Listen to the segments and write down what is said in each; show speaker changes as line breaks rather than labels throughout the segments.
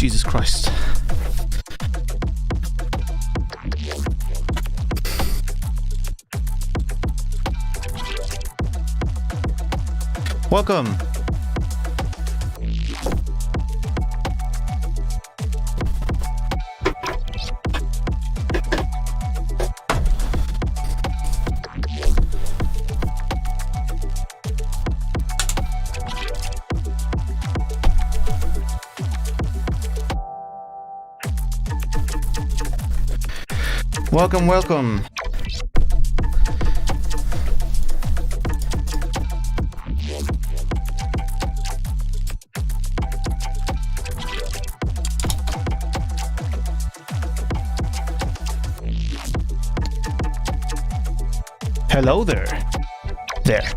Jesus Christ. Welcome. Welcome, welcome. Hello there. There.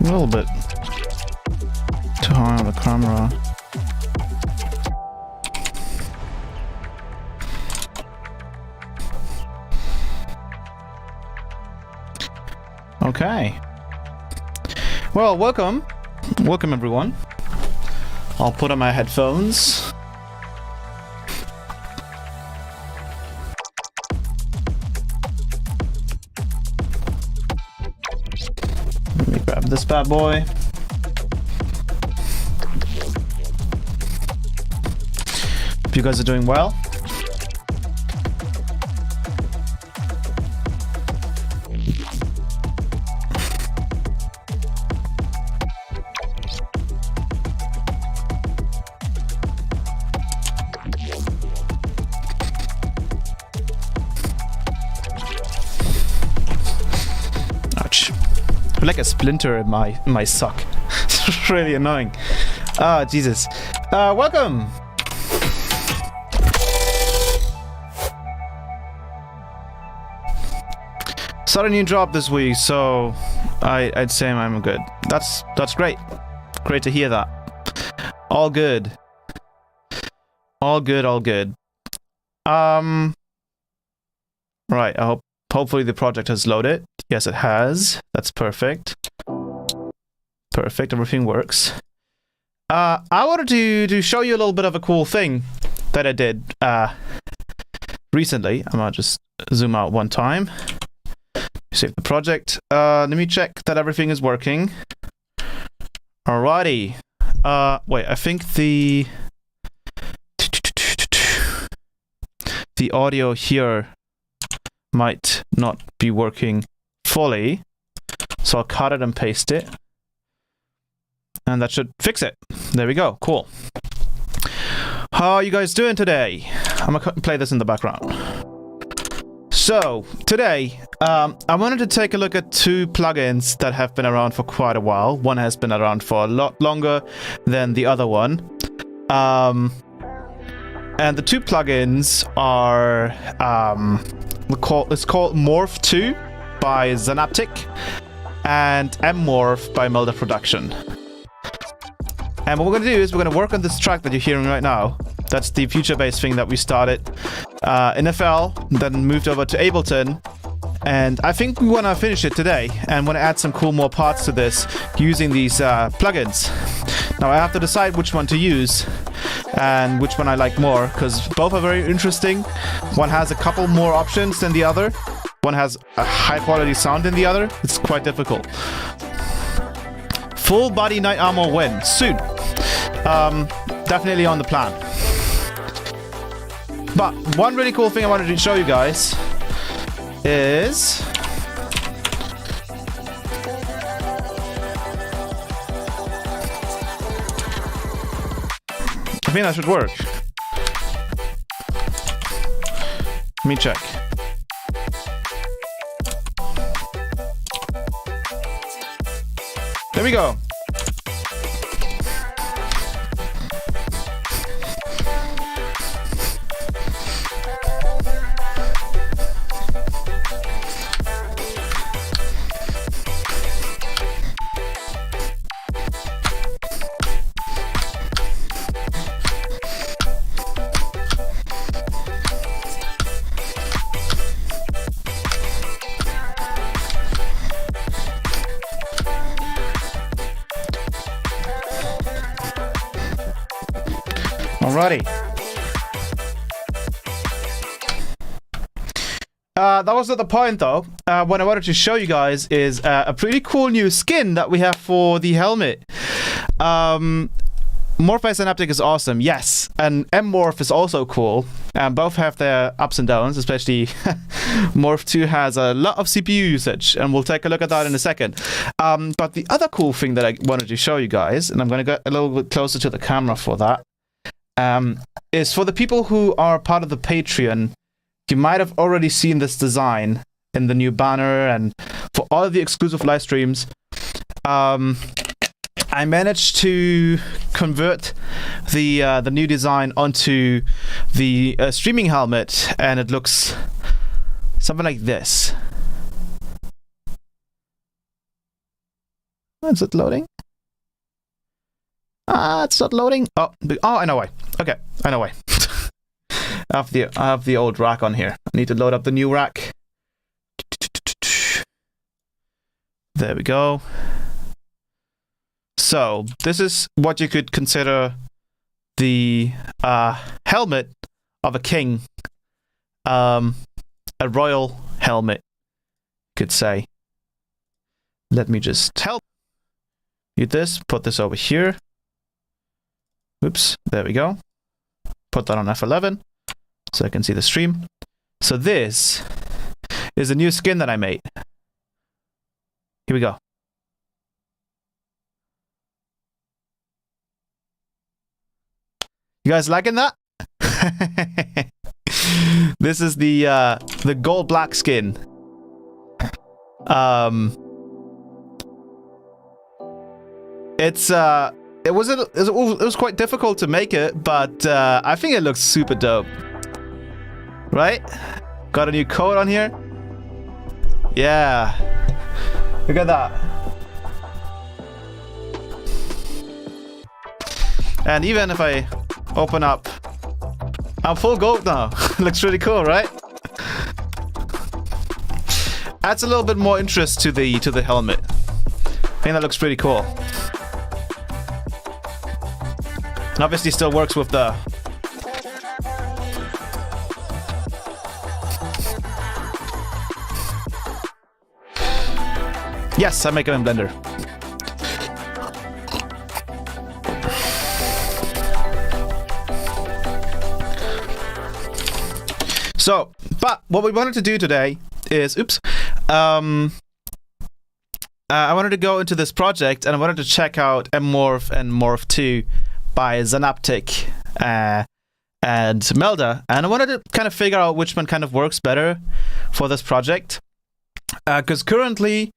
A little bit too high on the camera. Okay. Well, welcome. Welcome, everyone. I'll put on my headphones. Let me grab this bad boy. Hope you guys are doing well. Ouch. I feel like a splinter in my sock. It's really annoying. Ah, Jesus. Welcome. Started a new job this week, so I'd say I'm good. That's great. Great to hear that. All good. All good, all good. Right, hopefully the project has loaded. Yes, it has. That's perfect. Perfect, everything works. I wanted to show you a little bit of a cool thing that I did recently. I'm gonna just zoom out one time. Save the project. Let me check that everything is working. Alrighty. Wait, I think the audio here might not be working fully. So I'll cut it and paste it. And that should fix it. There we go. Cool. How are you guys doing today? I'm gonna play this in the background. So, today, I wanted to take a look at two plugins that have been around for quite a while. One has been around for a lot longer than the other one. And the two plugins are, it's called MMORPH 2 by Zanaptic and MMORPH by Melda Production. And what we're going to do is we're going to work on this track that you're hearing right now. That's the future-based thing that we started in FL, then moved over to Ableton. And I think we want to finish it today and want to add some cool more parts to this using these plugins. Now I have to decide which one to use and which one I like more, because both are very interesting. One has a couple more options than the other. One has a high-quality sound than the other. It's quite difficult. Full body Night Armor win soon. Definitely on the plan. But one really cool thing I wanted to show you guys is I think that should work. Let me check. There we go. Alrighty. That was not the point, though. What I wanted to show you guys is a pretty cool new skin that we have for the helmet. MMORPH Synaptic is awesome, yes, and MMORPH is also cool. Both have their ups and downs, especially MMORPH 2 has a lot of CPU usage, and we'll take a look at that in a second. But the other cool thing that I wanted to show you guys, and I'm going to get a little bit closer to the camera for that, is for the people who are part of the Patreon. You might have already seen this design in the new banner and for all of the exclusive live streams. I managed to convert the new design onto the streaming helmet, and it looks something like this. Is it loading? It's not loading. Oh, I know why. Okay, I know why. I have the old rack on here. I need to load up the new rack. There we go. So this is what you could consider the helmet of a king, a royal helmet, you could say. Let me just help you this. Put this over here. Oops, there we go. Put that on F11 so I can see the stream. So this is a new skin that I made. Here we go. You guys liking that? This is the gold black skin. It was quite difficult to make it, but I think it looks super dope. Right? Got a new coat on here. Yeah. Look at that. And even if I open up, I'm full gold now. Looks really cool, right? Adds a little bit more interest to the helmet. I think that looks pretty cool. And obviously still works with the yes, I make them in Blender. So, but what we wanted to do today is, I wanted to go into this project and I wanted to check out MMORPH and MMORPH 2 by Synaptic and Melda, and I wanted to kind of figure out which one kind of works better for this project. Because currently,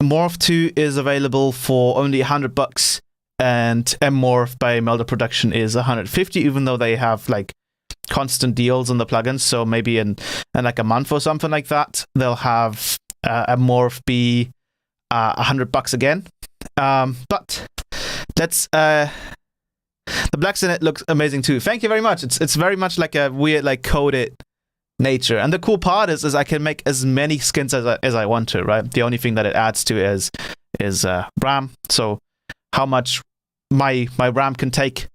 MMORPH 2 is available for only $100, and MMORPH by Melda Production is 150, even though they have like constant deals on the plugins. So maybe in like a month or something like that, they'll have MMORPH be $100 again. But let's. The blacks in it looks amazing too. Thank you very much. It's very much like a weird like coded nature. And the cool part is I can make as many skins as I want to, right? The only thing that it adds to is RAM. So how much my RAM can take.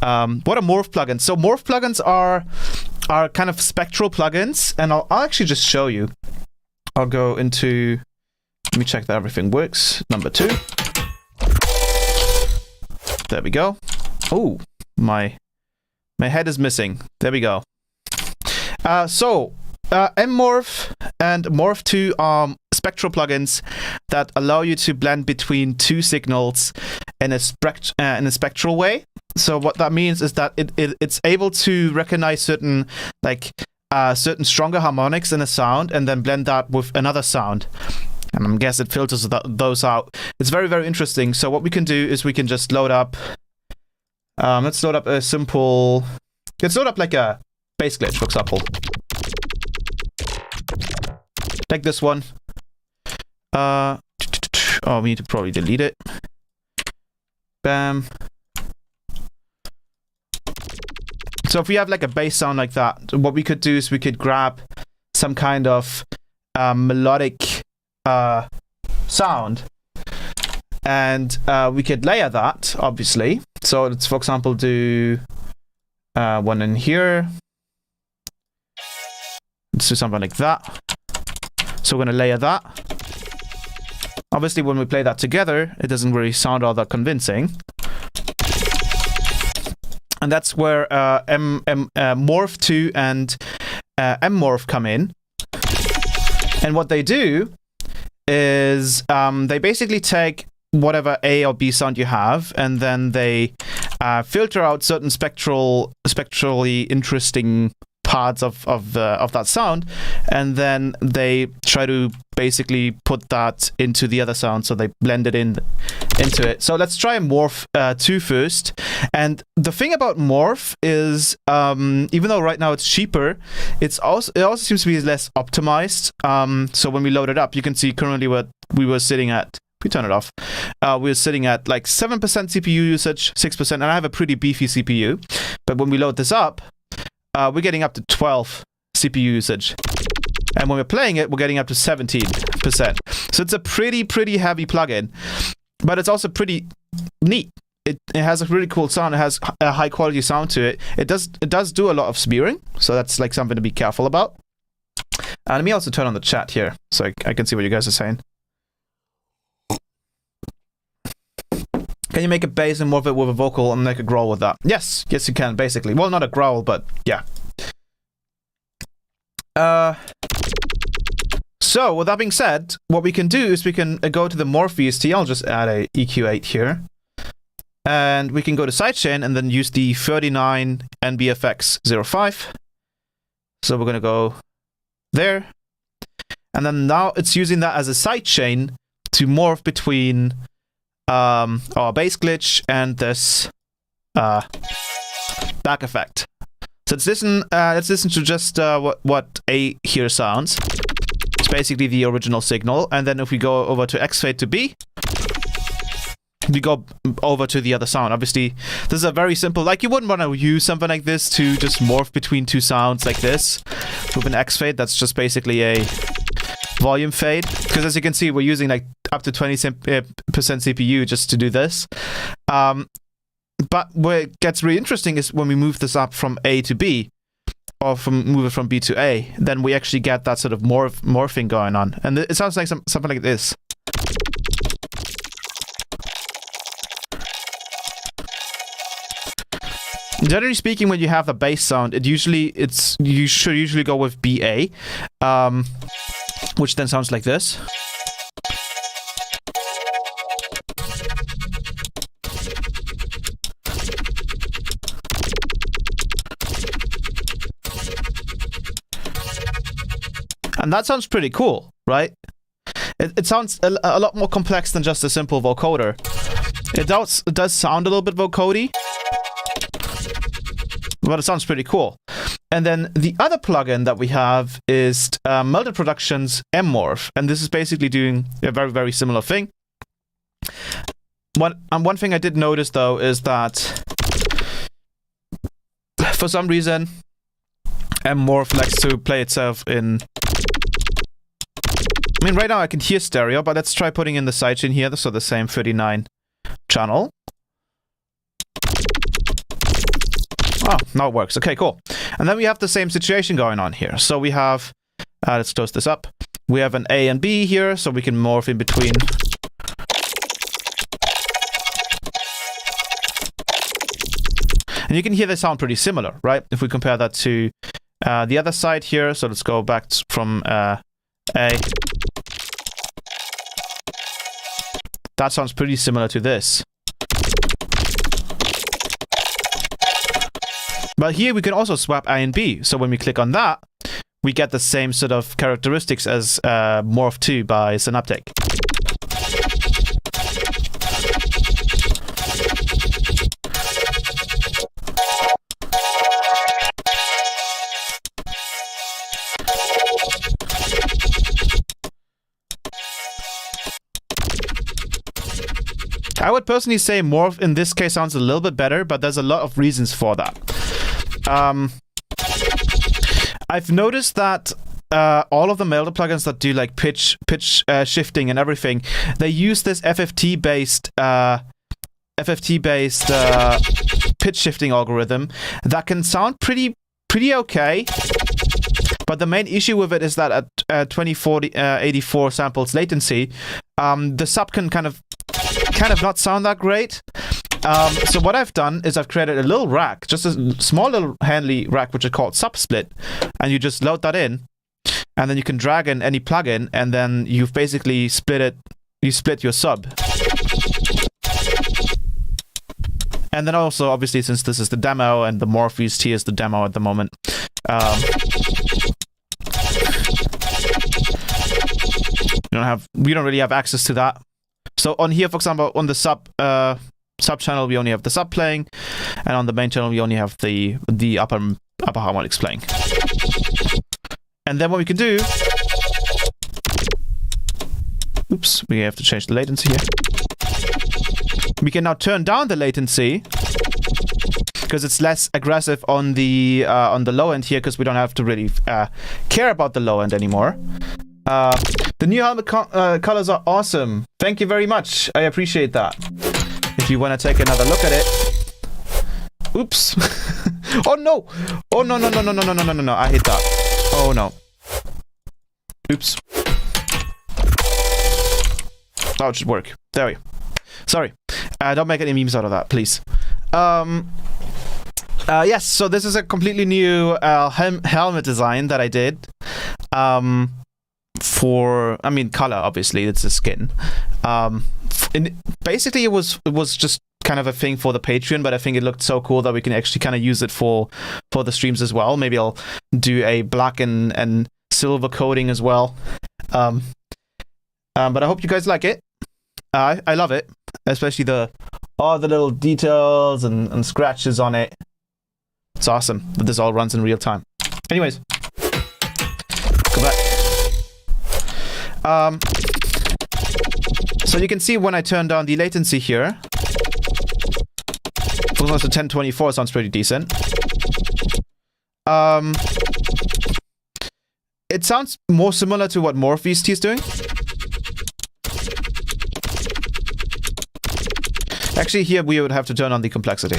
What are morph plugins? So morph plugins are kind of spectral plugins, and I'll actually just show you. I'll go into, let me check that everything works. Number 2. There we go. Oh, my head is missing. There we go. So MMORPH and MMORPH 2 are spectral plugins that allow you to blend between two signals in a spectral way. So what that means is that it's able to recognize certain certain stronger harmonics in a sound and then blend that with another sound. And I guess it filters those out. It's very, very interesting. So what we can do is we can just load up. Let's load up a simple. Let's load up like a bass glitch, for example. Like this one. Oh, we need to probably delete it. Bam. So if we have like a bass sound like that, what we could do is we could grab some kind of melodic sound, and we could layer that, obviously. So let's, for example, do one in here. Let's do something like that. So we're going to layer that. Obviously, when we play that together, it doesn't really sound all that convincing. And that's where MMORPH2 and MMORPH come in. And what they do is they basically take whatever A or B sound you have, and then they filter out certain spectrally interesting parts of that sound, and then they try to basically put that into the other sound, so they blend it into it. So let's try MMORPH2 first. And the thing about Morph is, even though right now it's cheaper, it also seems to be less optimized. So when we load it up, you can see currently what we were sitting at. We turn it off. We're sitting at like 7% CPU usage, 6%, and I have a pretty beefy CPU. But when we load this up, we're getting up to 12 CPU usage. And when we're playing it, we're getting up to 17%. So it's a pretty heavy plugin. But it's also pretty neat. It has a really cool sound. It has a high quality sound to it. It does do a lot of smearing. So that's like something to be careful about. Let me also turn on the chat here so I can see what you guys are saying. Can you make a bass and morph it with a vocal and make a growl with that? Yes, you can, basically. Well, not a growl, but yeah. So, with that being said, what we can do is we can go to the Morph VST. I'll just add a EQ8 here. And we can go to sidechain and then use the 39 NBFX05. So we're going to go there. And then now it's using that as a sidechain to morph between our bass glitch and this back effect. So let's listen to just what A here sounds. It's basically the original signal, and then if we go over to X fade to B, we go over to the other sound. Obviously, this is a very simple, like you wouldn't want to use something like this to just morph between two sounds like this with an X fade. That's just basically a volume fade, because as you can see, we're using like up to 20% CPU just to do this. But where it gets really interesting is when we move this up from A to B, or move it from B to A, then we actually get that sort of morphing going on. And it sounds like something like this. Generally speaking, when you have a bass sound, you should usually go with BA, which then sounds like this. And that sounds pretty cool, right? It sounds a lot more complex than just a simple vocoder. It does sound a little bit vocody, but it sounds pretty cool. And then the other plugin that we have is Melted Productions MMORPH, and this is basically doing a very, very similar thing. One thing I did notice, though, is that for some reason, MMORPH likes to play itself in... I mean, right now I can hear stereo, but let's try putting in the sidechain here, so the same 39 channel. Oh, now it works. Okay, cool. And then we have the same situation going on here. So we have, let's close this up. We have an A and B here, so we can morph in between. And you can hear they sound pretty similar, right? If we compare that to the other side here. So let's go back from A. That sounds pretty similar to this. But here we can also swap A and B. So when we click on that, we get the same sort of characteristics as MMORPH2 by Synaptic. I would personally say Morph in this case sounds a little bit better, but there's a lot of reasons for that. I've noticed that all of the Melter plugins that do like pitch shifting and everything, they use this FFT-based FFT-based pitch shifting algorithm that can sound pretty okay. But the main issue with it is that at 84 samples latency, the sub can kind of not sound that great. So what I've done is I've created a little rack, just a small little handy rack, which is called subsplit, and you just load that in, and then you can drag in any plugin, and then you've basically split your sub. And then also, obviously, since this is the demo and the MMORPH is the demo at the moment, we don't really have access to that. So on here, for example, on the sub channel, we only have the sub playing, and on the main channel, we only have the upper harmonics playing. And then what we can do, oops, we have to change the latency here. We can now turn down the latency because it's less aggressive on the low end here, because we don't have to really care about the low end anymore. The new helmet colors are awesome. Thank you very much. I appreciate that. If you want to take another look at it. Oops. Oh no. Oh no. I hit that. Oh no. Oops. That should work. There we go. Sorry. Don't make any memes out of that, please. Yes, so this is a completely new helmet design that I did. For, I mean, color, obviously, it's a skin. Basically, it was just kind of a thing for the Patreon, but I think it looked so cool that we can actually kind of use it for the streams as well. Maybe I'll do a black and silver coating as well. But I hope you guys like it. I love it, especially all the little details and scratches on it. It's awesome that this all runs in real time. Anyways, go back. So you can see when I turn down the latency here, for almost a 1024 sounds pretty decent. It sounds more similar to what MMORPH is doing. Actually, here we would have to turn on the complexity.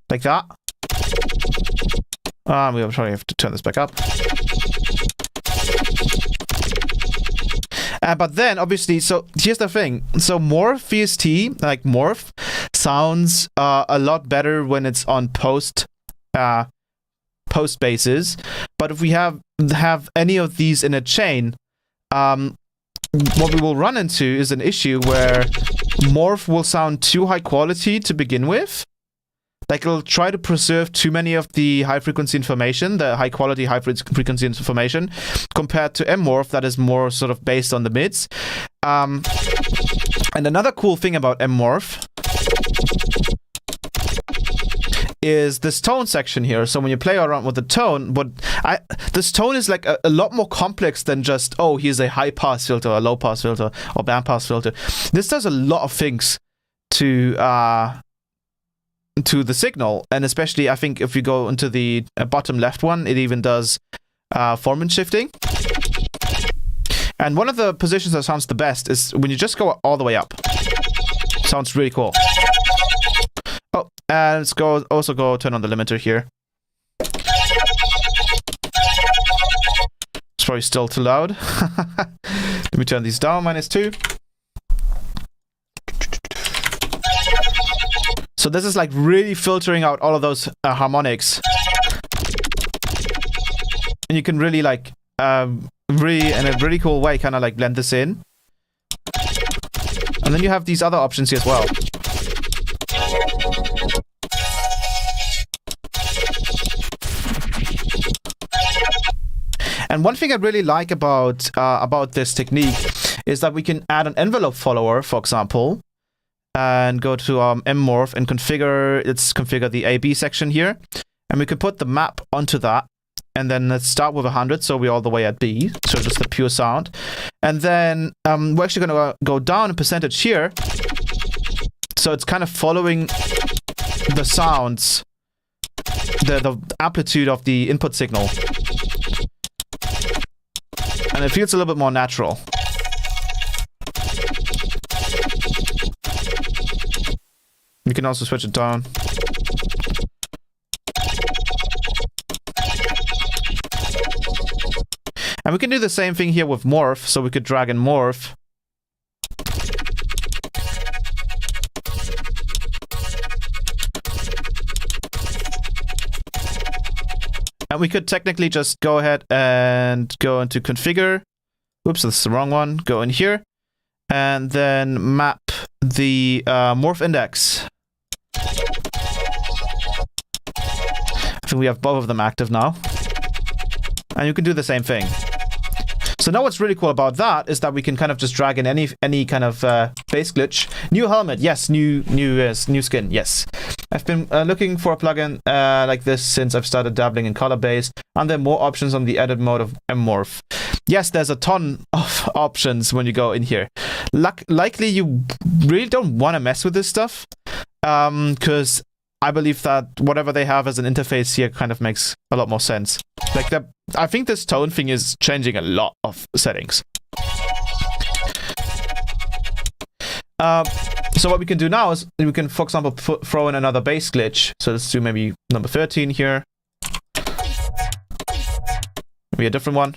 Like that. We will probably have to turn this back up. But then, obviously, so here's the thing. So MMORPH, like Morph, sounds a lot better when it's on post bases. But if we have any of these in a chain, what we will run into is an issue where Morph will sound too high quality to begin with. Like, it'll try to preserve too many of the high-frequency information, the high-quality, high-frequency information, compared to MMORPH that is more sort of based on the mids. And another cool thing about MMORPH is this tone section here. So when you play around with the tone, this tone is like a lot more complex than just, oh, here's a high-pass filter, a low-pass filter, or band-pass filter. This does a lot of things to the signal, and especially I think if you go into the bottom left one, it even does formant shifting. And one of the positions that sounds the best is when you just go all the way up. Sounds really cool. Oh, and let's also go turn on the limiter here. It's probably still too loud. Let me turn these down, -2. So this is like really filtering out all of those harmonics. And you can really like, really in a really cool way, kind of like blend this in. And then you have these other options here as well. And one thing I really like about this technique is that we can add an envelope follower, for example, and go to MMORPH and configure the AB section here, and we can put the map onto that, and then let's start with 100, so we're all the way at B, so just the pure sound, and then we're actually going to go down a percentage here, so it's kind of following the sounds, the amplitude of the input signal, and it feels a little bit more natural. You can also switch it down. And we can do the same thing here with morph, so we could drag in morph. And we could technically just go ahead and go into configure. Oops, that's the wrong one. Go in here. And then map the morph index. I think we have both of them active now. And you can do the same thing. So now what's really cool about that is that we can kind of just drag in any kind of base glitch. New helmet, yes. New skin, yes. I've been looking for a plugin like this since I've started dabbling in color-based, and there are more options on the edit mode of MMORPH. Yes, there's a ton of options when you go in here. Likely you really don't want to mess with this stuff, because I believe that whatever they have as an interface here kind of makes a lot more sense. Like, I think this tone thing is changing a lot of settings. So what we can do now is we can, for example, throw in another bass glitch. So let's do maybe number 13 here. Maybe a different one.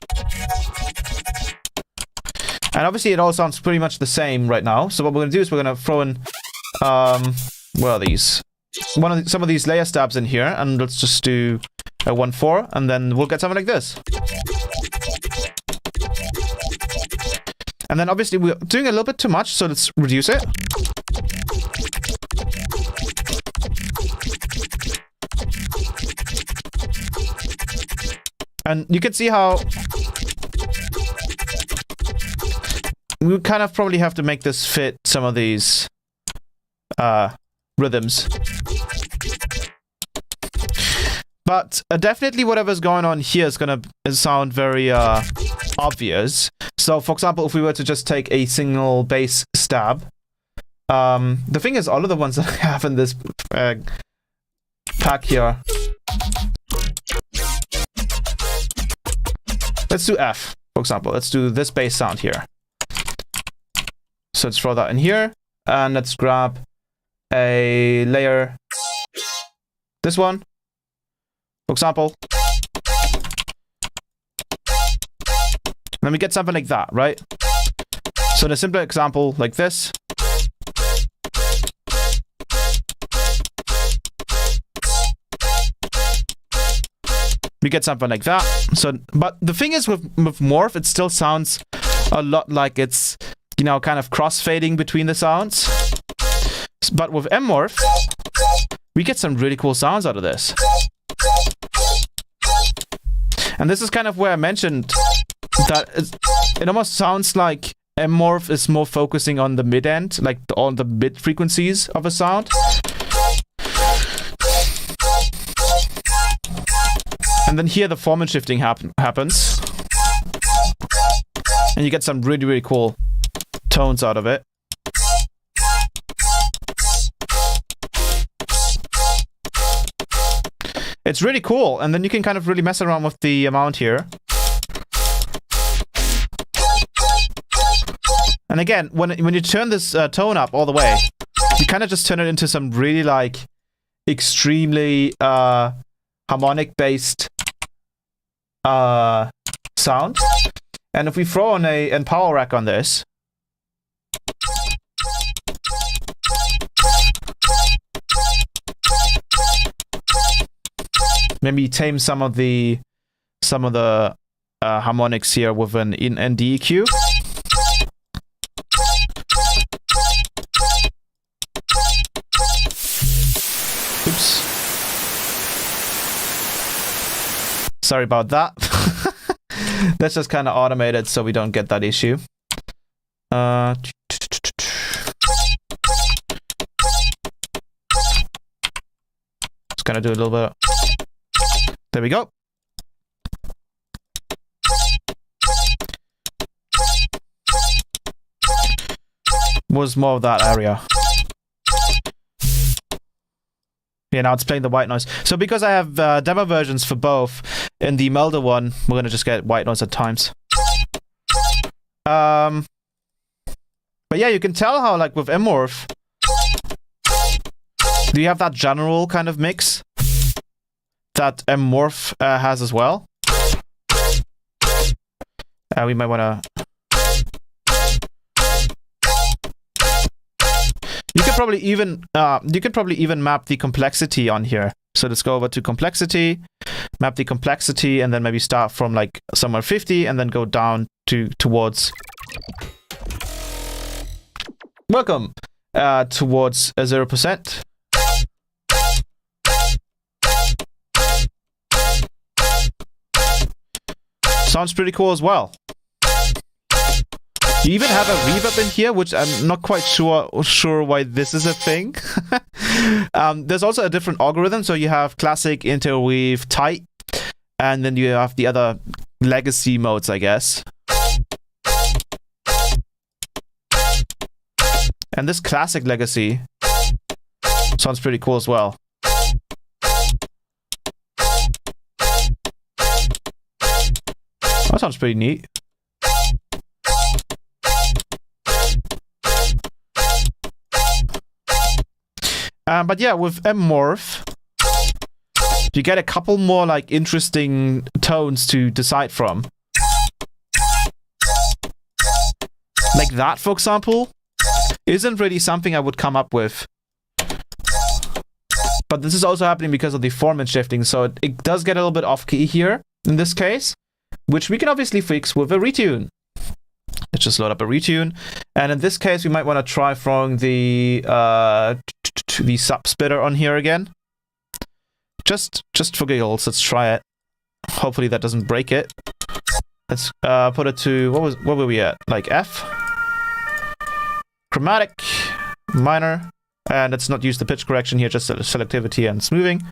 And obviously it all sounds pretty much the same right now. So what we're going to do is we're going to throw in, where are these? Some of these layer stabs in here, and let's just do a 1-4, and then we'll get something like this. And then obviously we're doing a little bit too much, so let's reduce it. And you can see how we kind of probably have to make this fit some of these rhythms. But definitely whatever's going on here is going to sound very obvious. So, for example, if we were to just take a single bass stab, the thing is, all of the ones that I have in this pack here. Let's do F, for example. Let's do this bass sound here. So let's throw that in here, and let's grab a layer. This one, for example. Then we get something like that, right? So in a simpler example like this. We get something like that. So, but the thing is with Morph, it still sounds a lot like it's, you know, kind of cross-fading between the sounds. But with MMORPH, we get some really cool sounds out of this. And this is kind of where I mentioned that it almost sounds like MMORPH is more focusing on the mid-end, like on the mid frequencies of a sound. And then here the formant shifting happens. And you get some really, really cool tones out of it. It's really cool, and then you can kind of really mess around with the amount here. And again, when you turn this tone up all the way, you kind of just turn it into some really like extremely harmonic-based sound. And if we throw on a power rack on this, maybe tame some of the harmonics here with an ND EQ. Oops. Sorry about that. That's just kind of automated so we don't get that issue. Just gonna do a little bit. There we go. Was more of that area. Yeah, now it's playing the white noise. So because I have demo versions for both, in the Melder one, we're gonna just get white noise at times. But yeah, you can tell how, like, with MMORPH, Do you have that general kind of mix that MMORPH has as well? We might want to... You could probably even map the complexity on here. So let's go over to complexity, map the complexity, and then maybe start from like somewhere 50 and then go down towards... Welcome! Towards 0%. Sounds pretty cool as well. You even have a reverb in here, which I'm not quite sure why this is a thing. There's also a different algorithm. So you have classic, interweave, tight, and then you have the other legacy modes, I guess. And this classic legacy sounds pretty cool as well. That sounds pretty neat. But yeah, with MMORPH, you get a couple more like interesting tones to decide from. Like that, for example, isn't really something I would come up with. But this is also happening because of the formant shifting, so it does get a little bit off key here in this case, which we can obviously fix with a retune. Let's just load up a retune, and in this case we might want to try throwing the sub splitter on here again. Just for giggles, let's try it. Hopefully that doesn't break it. Let's put it to what were we at? Like F. Chromatic, minor, and let's not use the pitch correction here, just selectivity and smoothing.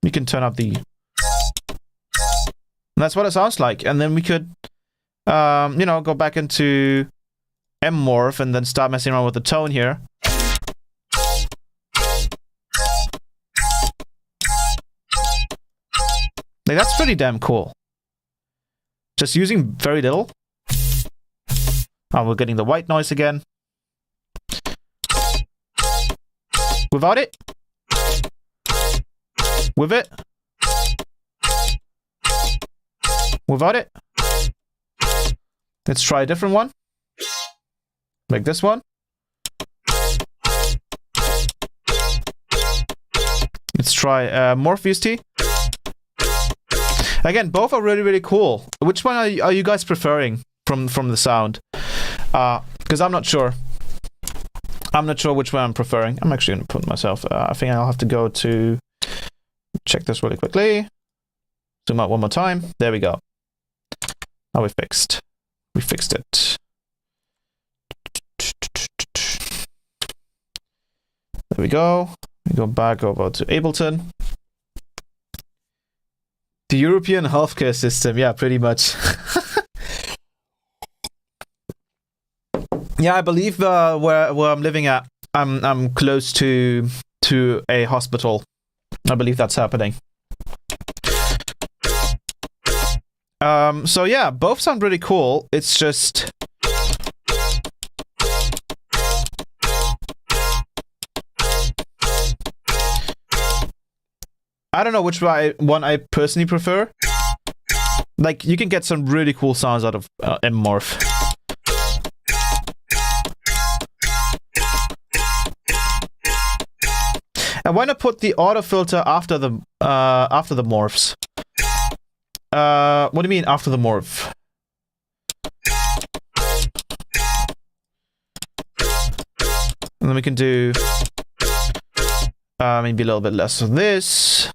You can turn up the... And that's what it sounds like. And then we could, you know, go back into MMORPH and then start messing around with the tone here. Like, that's pretty damn cool. Just using very little. Oh, we're getting the white noise again. Without it. With it. Without it. Let's try a different one. Like this one. Let's try MMORPH. Again, both are really, really cool. Which one are you guys preferring from the sound? Because I'm not sure. I'm not sure which one I'm preferring. I'm actually going to put myself... I think I'll have to go to... Check this really quickly. Zoom out one more time. There we go. Now we fixed it. There we go. We go back over to Ableton. The European healthcare system, yeah, pretty much. Yeah, I believe where I'm living at, I'm close to a hospital. I believe that's happening. So yeah, both sound really cool. It's just... I don't know which one I personally prefer. Like, you can get some really cool sounds out of MMORPH. And why not put the auto filter after the morphs? What do you mean after the morph? And then we can do maybe a little bit less of this.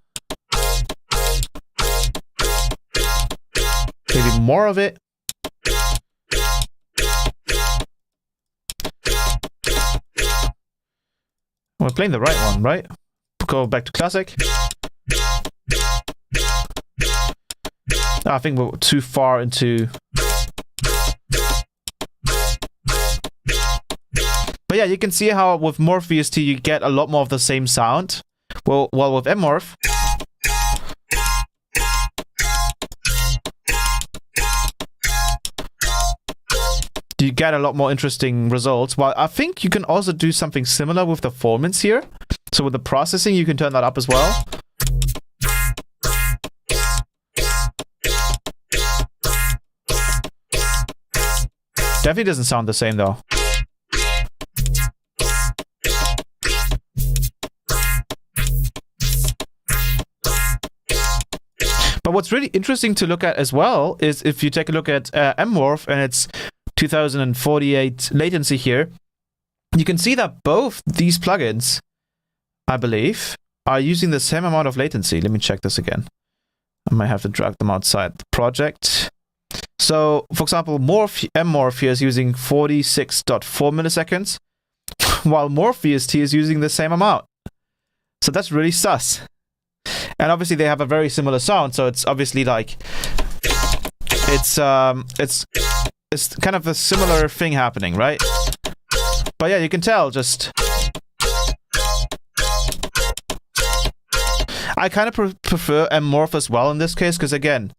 Maybe more of it. We're playing the right one, right? Go back to classic. I think we're too far into... But yeah, you can see how with MMORPH you get a lot more of the same sound. Well, with MMORPH... you get a lot more interesting results. Well, I think you can also do something similar with the formants here. So with the processing, you can turn that up as well. Definitely doesn't sound the same though. But what's really interesting to look at as well is if you take a look at MMORPH and its 2048 latency here, you can see that both these plugins, I believe, are using the same amount of latency. Let me check this again. I might have to drag them outside the project. So, for example, MMORPH here is using 46.4 milliseconds, while MorphVST is using the same amount. So that's really sus. And obviously they have a very similar sound, so it's obviously like it's kind of a similar thing happening, right? But yeah, you can tell just I kind of prefer MMORPH as well in this case, because again,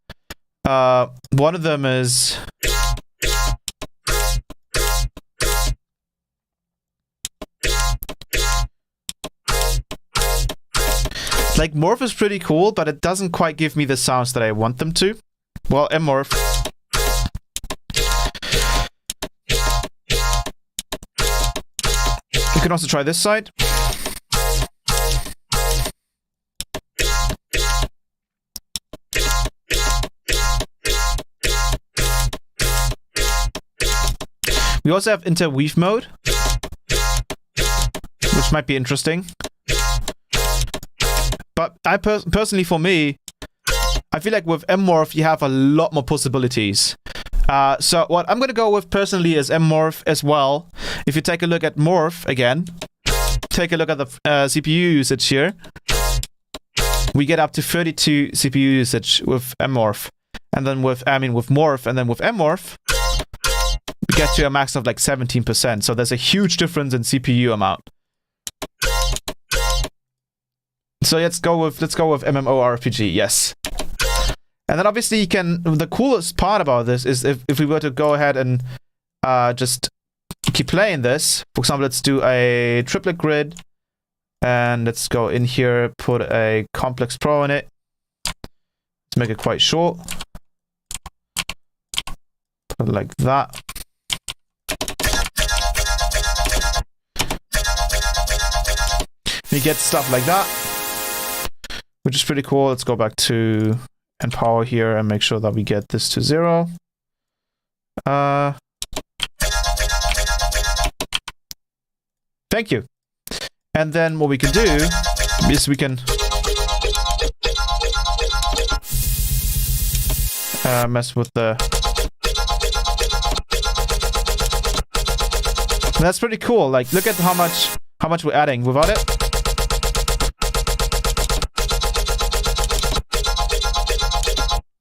one of them is like Morph is pretty cool, but it doesn't quite give me the sounds that I want them to. Well, MMORPH. You can also try this side. We also have interweave mode, which might be interesting. But I personally, for me, I feel like with MMORPH, you have a lot more possibilities. So what I'm going to go with personally is MMORPH as well. If you take a look at Morph again, take a look at the CPU usage here. We get up to 32 CPU usage with MMORPH. And then with Morph and then with MMORPH, we get to a max of like 17%. So there's a huge difference in CPU amount. So let's go with MMORPG, yes. And then obviously you can, the coolest part about this is if we were to go ahead and just keep playing this. For example, let's do a triplet grid. And let's go in here, put a complex pro in it. Let's make it quite short. Put it like that. You get stuff like that, which is pretty cool. Let's go back to Empower here and make sure that we get this to 0. Thank you. And then what we can do is we can mess with the... That's pretty cool. Like, look at how much we're adding without it.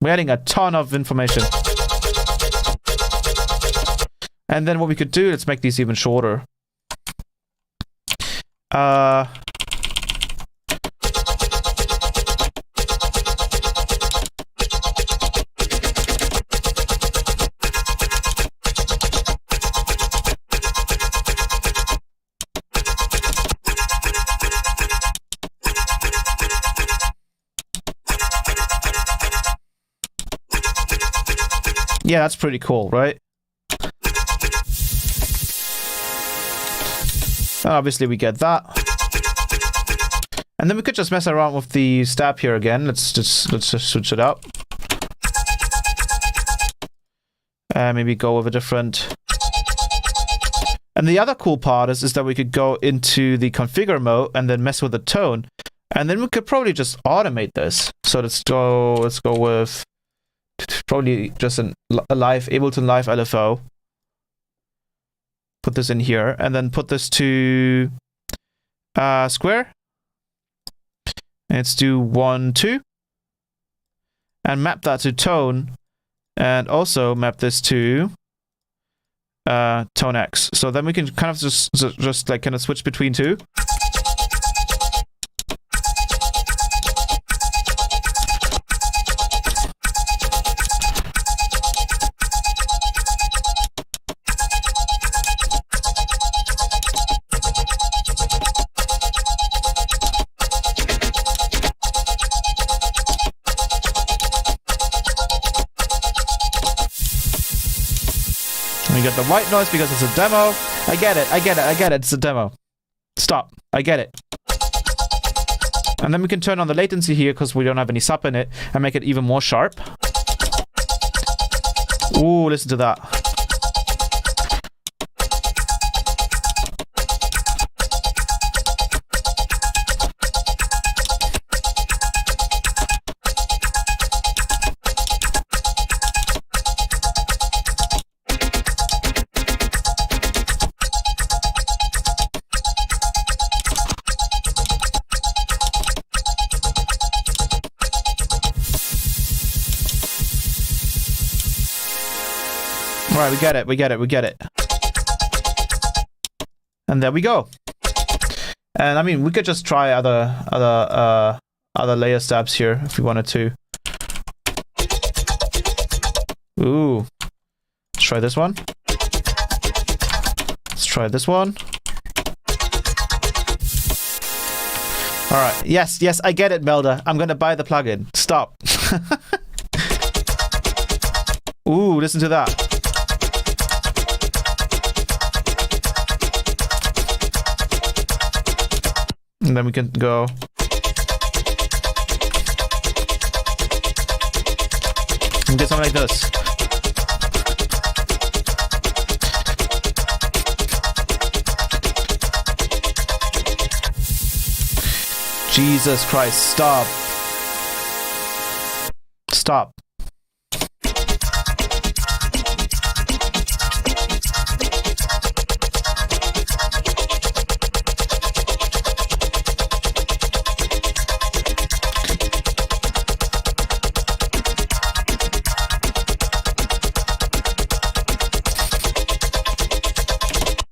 We're adding a ton of information. And then what we could do, let's make these even shorter. Yeah, that's pretty cool, right? Obviously, we get that. And then we could just mess around with the stab here again. Let's just switch it up. Maybe go with a different... And the other cool part is that we could go into the configure mode and then mess with the tone. And then we could probably just automate this. So let's go with probably just a live Ableton Live LFO. Put this in here and then put this to square. And let's do 1, 2. And map that to tone. And also map this to tone X. So then we can kind of just like kind of switch between two. the white noise because it's a demo. I get it, I get it, I get it. It's a demo. Stop. I get it. And then we can turn on the latency here because we don't have any sub in it and make it even more sharp. Ooh, listen to that. Alright, we get it, we get it, we get it. And there we go. And I mean, we could just try other layer stabs here if we wanted to. Ooh. Let's try this one. Let's try this one. Alright, yes, yes, I get it, Melda. I'm gonna buy the plugin. Stop. Ooh, listen to that. And then we can go. And get something like this. Jesus Christ, stop. Stop.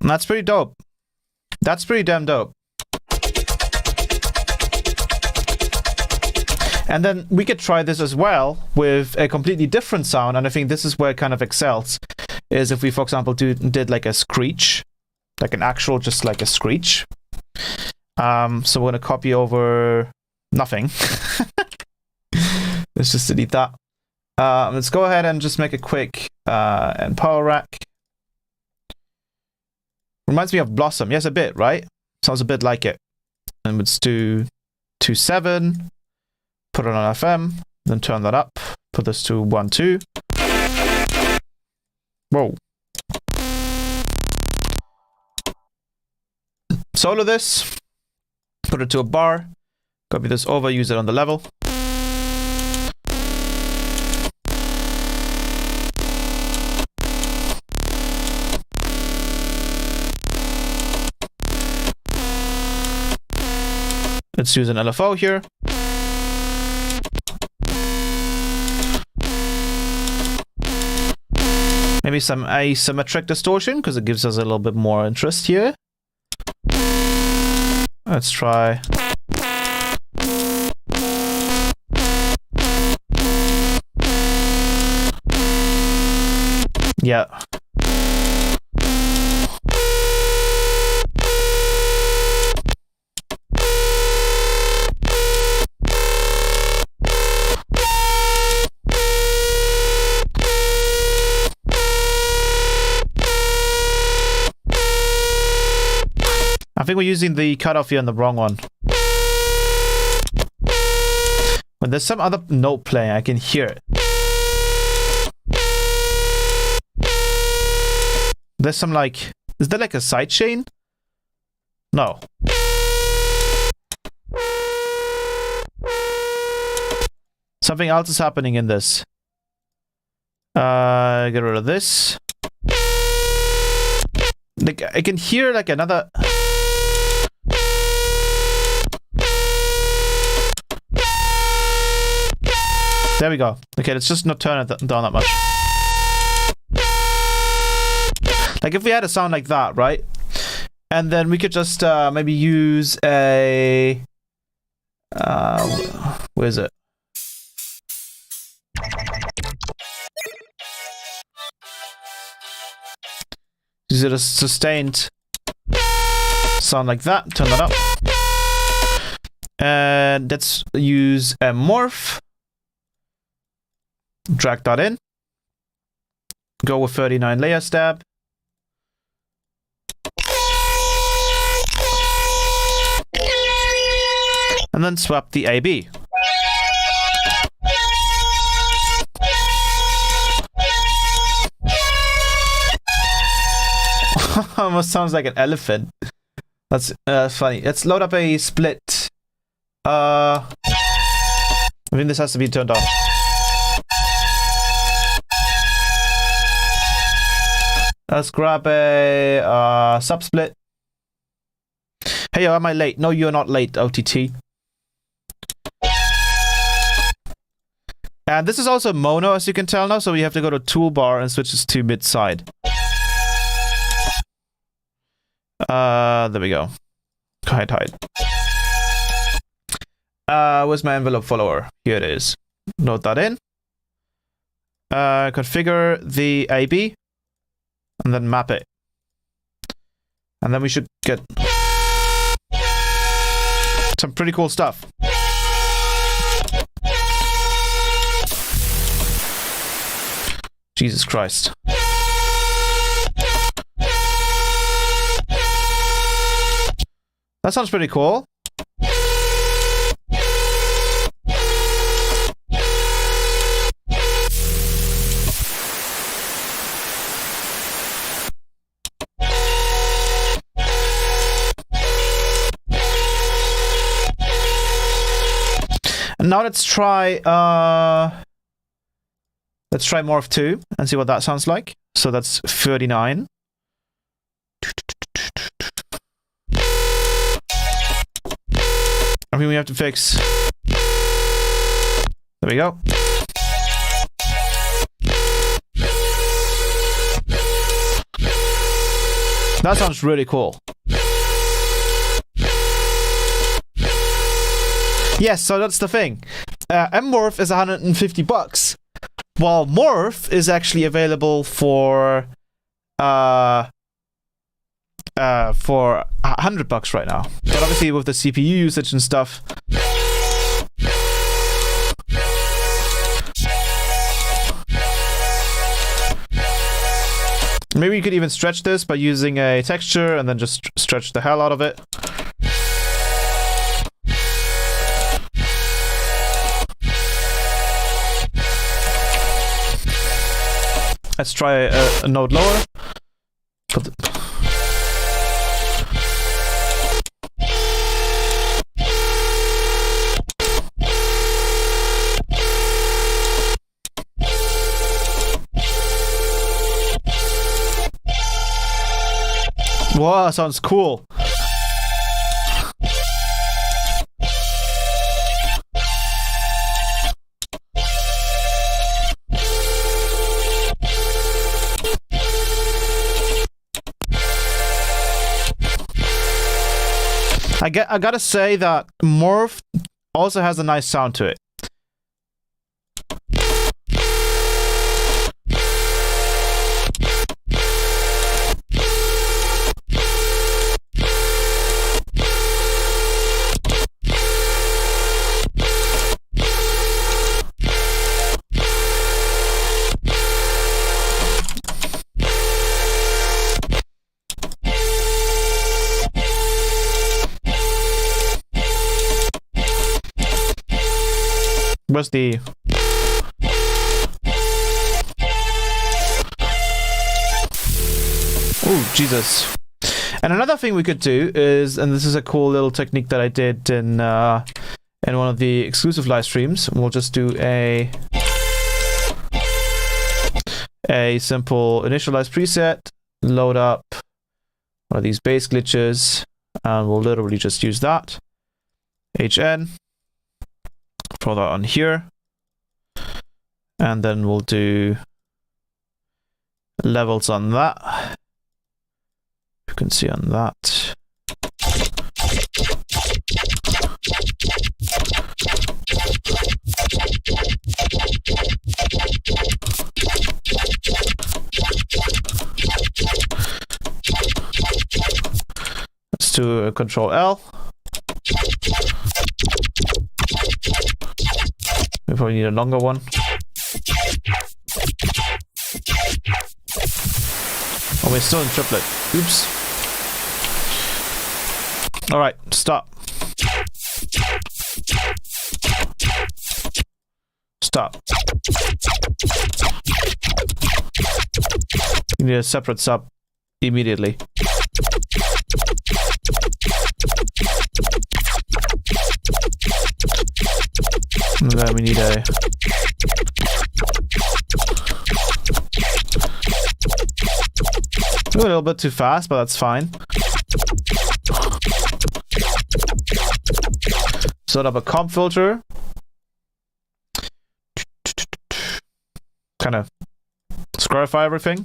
And that's pretty dope. That's pretty damn dope. And then we could try this as well with a completely different sound, and I think this is where it kind of excels, is if we, for example, did like a screech, like an actual, just like a screech. So we're gonna copy over nothing. Let's just delete that. Let's go ahead and just make a quick and power rack. Reminds me of Blossom. Yes, a bit, right? Sounds a bit like it. And let's do 2.7. Put it on FM. Then turn that up. Put this to 1.2. Whoa. Solo this. Put it to a bar. Copy this over. Use it on the level. Let's use an LFO here. Maybe some asymmetric distortion, because it gives us a little bit more interest here. Let's try. Yeah. I think we're using the cutoff here on the wrong one. When there's some other note playing, I can hear it. There's some like... Is there like a sidechain? No. Something else is happening in this. Get rid of this. Like, I can hear like another... There we go. Okay, let's just not turn it down that much. Like if we had a sound like that, right? And then we could just maybe use a... where is it? Use it a sustained sound like that. Turn that up. And let's use a morph. Drag that in. Go with 39 layer stab. and then swap the AB. Almost sounds like an elephant. That's funny. Let's load up a split. I think this has to be turned on. Let's grab a sub-split. Hey, am I late? No, you're not late, OTT. And this is also mono, as you can tell now, so we have to go to toolbar and switch this to mid-side. There we go. Hide. Where's my envelope follower? Here it is. Load that in. Configure the AB. And then map it. And then we should get some pretty cool stuff. Jesus Christ. That sounds pretty cool. And now let's try Morph 2 and see what that sounds like. So that's 39. I mean, we have to fix. There we go. That sounds really cool. Yes, so that's the thing. MMORPH is $150, while Morph is actually available for $100 right now. But obviously with the CPU usage and stuff, maybe you could even stretch this by using a texture and then just stretch the hell out of it. Let's try a node lower. Wow, sounds cool. I gotta say that Morph also has a nice sound to it. Where's the... Oh, Jesus. And another thing we could do is, and this is a cool little technique that I did in one of the exclusive live streams. We'll just do a simple initialize preset, load up one of these bass glitches, and we'll literally just use that. HN. Throw that on here, and then we'll do levels on that. You can see on that. Let's do a Control L. We probably need a longer one. Oh, we're still in triplet. Oops. Alright, stop. Stop. You need a separate sub immediately. And then we need a... A little bit too fast, but that's fine. Set up a comp filter. Kind of squarify everything.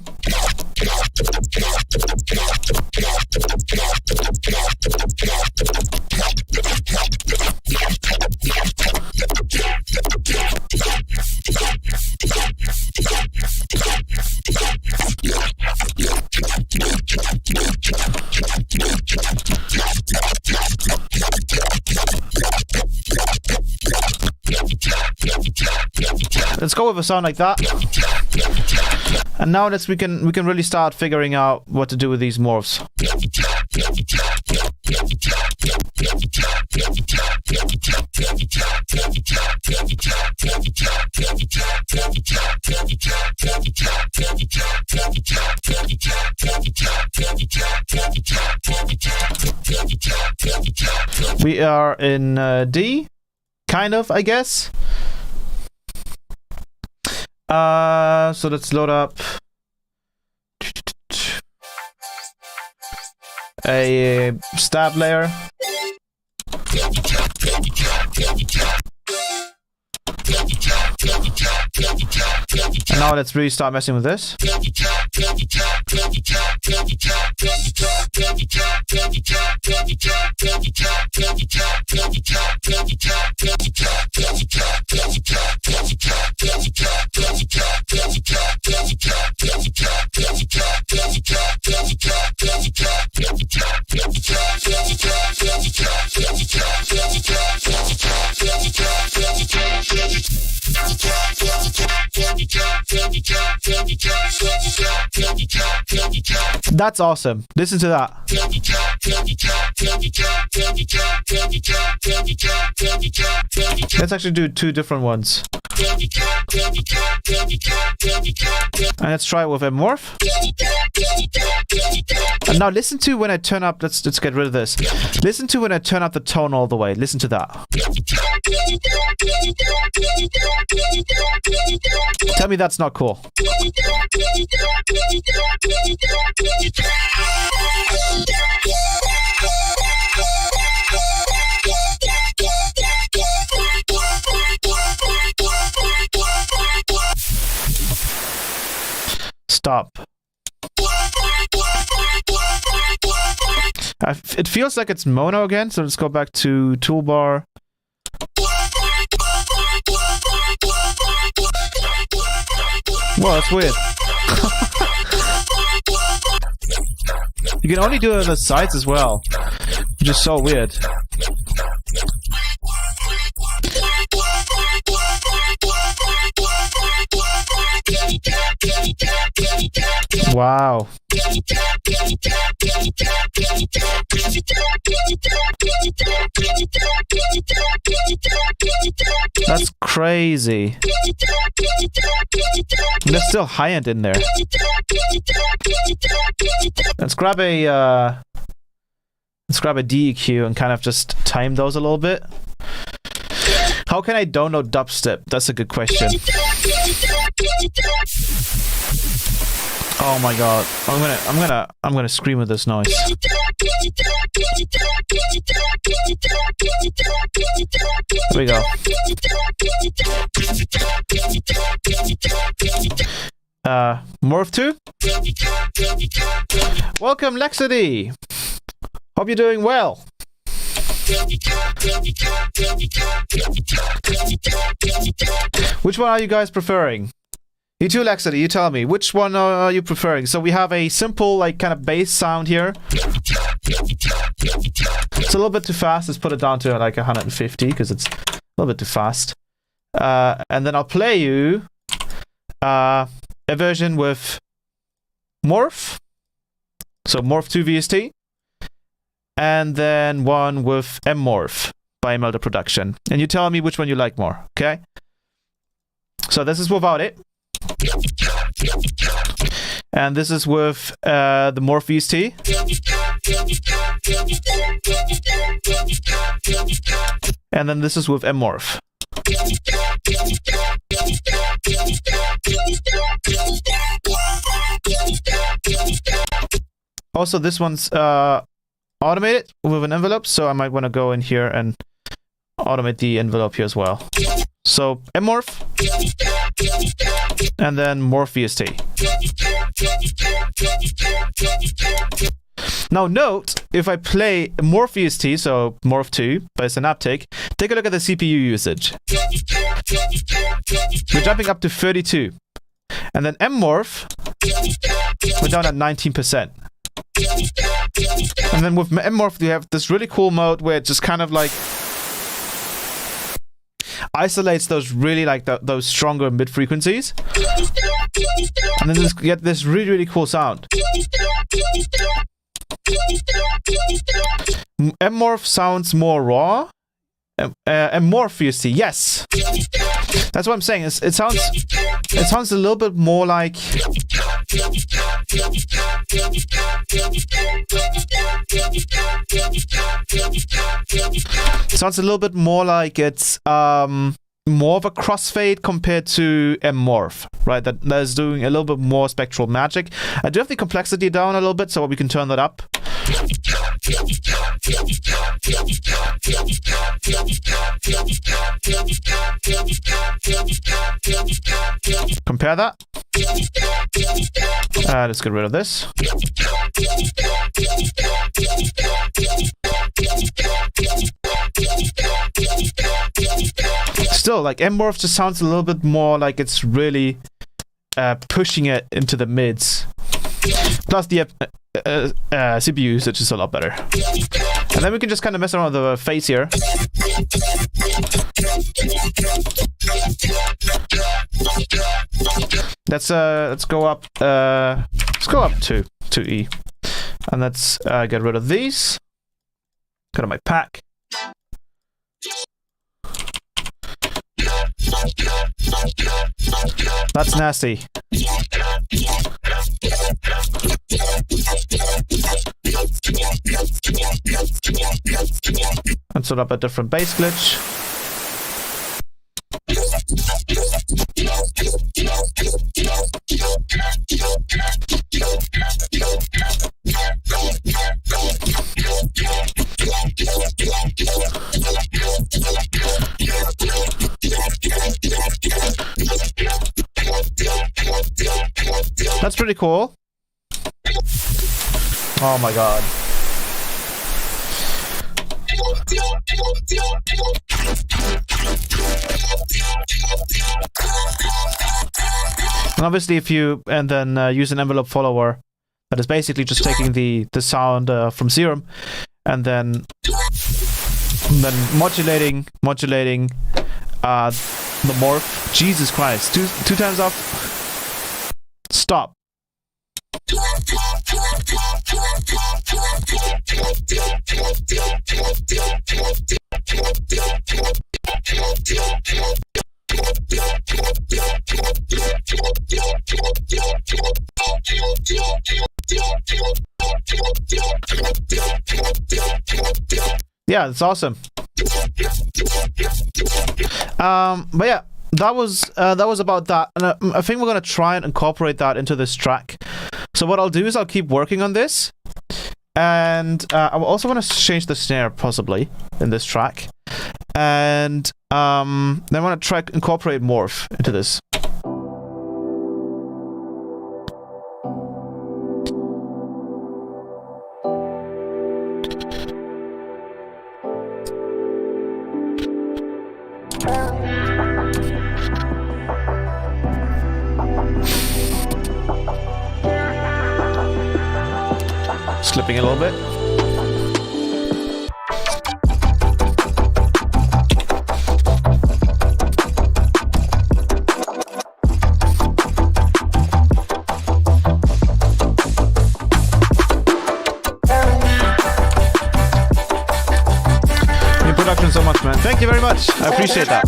Let's go with a sound like that. And now we can really start figuring out what to do with these morphs. We are in D, kind of, I guess. So let's load up a stab layer. And now let's really start messing with this. That's awesome. Listen to that. Let's actually do two different ones. And let's try it with MMORPH. And now listen to when I turn up, let's get rid of this. Listen to when I turn up the tone all the way. Listen to that. Tell me that's not cool. Stop. It feels like it's mono again, so let's go back to toolbar. Whoa, that's weird. You can only do it on the sides as well, which is so weird. Wow. That's crazy. There's still high end in there. Let's grab a DEQ and kind of just time those a little bit. How can I download dubstep? That's a good question. Oh my god. I'm gonna scream with this noise. There we go. Morph 2? Welcome, Lexity! Hope you're doing well. Which one are you guys preferring? You too, Lexity, you tell me. Which one are you preferring? So we have a simple, like, kind of bass sound here. It's a little bit too fast. Let's put it down to, like, 150, because it's a little bit too fast. And then I'll play you a version with Morph. So Morph 2 VST. And then one with MMORPH by Melder Production. And you tell me which one you like more, okay? So this is without it. And this is with the MMORPH VST. And then this is with MMORPH. Also, this one's automated with an envelope, so I might want to go in here and automate the envelope here as well. So MMORPH, and then MMORPH VST. Now note, if I play MMORPH VST, so MMORPH 2 by Synaptic, take a look at the CPU usage. We're jumping up to 32. And then MMORPH, we're down at 19%. And then with MMORPH, we have this really cool mode where it just kind of like isolates those really like those stronger mid frequencies, and then you get this really, really cool sound. MMORPH sounds more raw. MMORPH VST, yes, that's what I'm saying. It sounds a little bit more like it's more of a crossfade compared to MMORPH, right? That is doing a little bit more spectral magic. I do have the complexity down a little bit, so we can turn that up. Compare that. Let's get rid of this. Still, like MMORPH just sounds a little bit more like it's really pushing it into the mids. Plus the CPU usage is a lot better. And then we can just kind of mess around with the phase here. Let's go up to E. And let's get rid of these. Go to my pack. That's nasty. And set up a different bass glitch. That's pretty cool. Oh my god. And obviously if you use an envelope follower, that is basically just taking the sound from Serum and then modulating the morph. Jesus Christ, two times up. Stop. Yeah, it's awesome. But yeah, that was about that, and I think we're gonna try and incorporate that into this track. So what I'll do is I'll keep working on this, and I also want to change the snare possibly in this track, and then I want to try to incorporate morph into this. Slipping a little bit. Your production so much, man. Thank you very much. I appreciate that.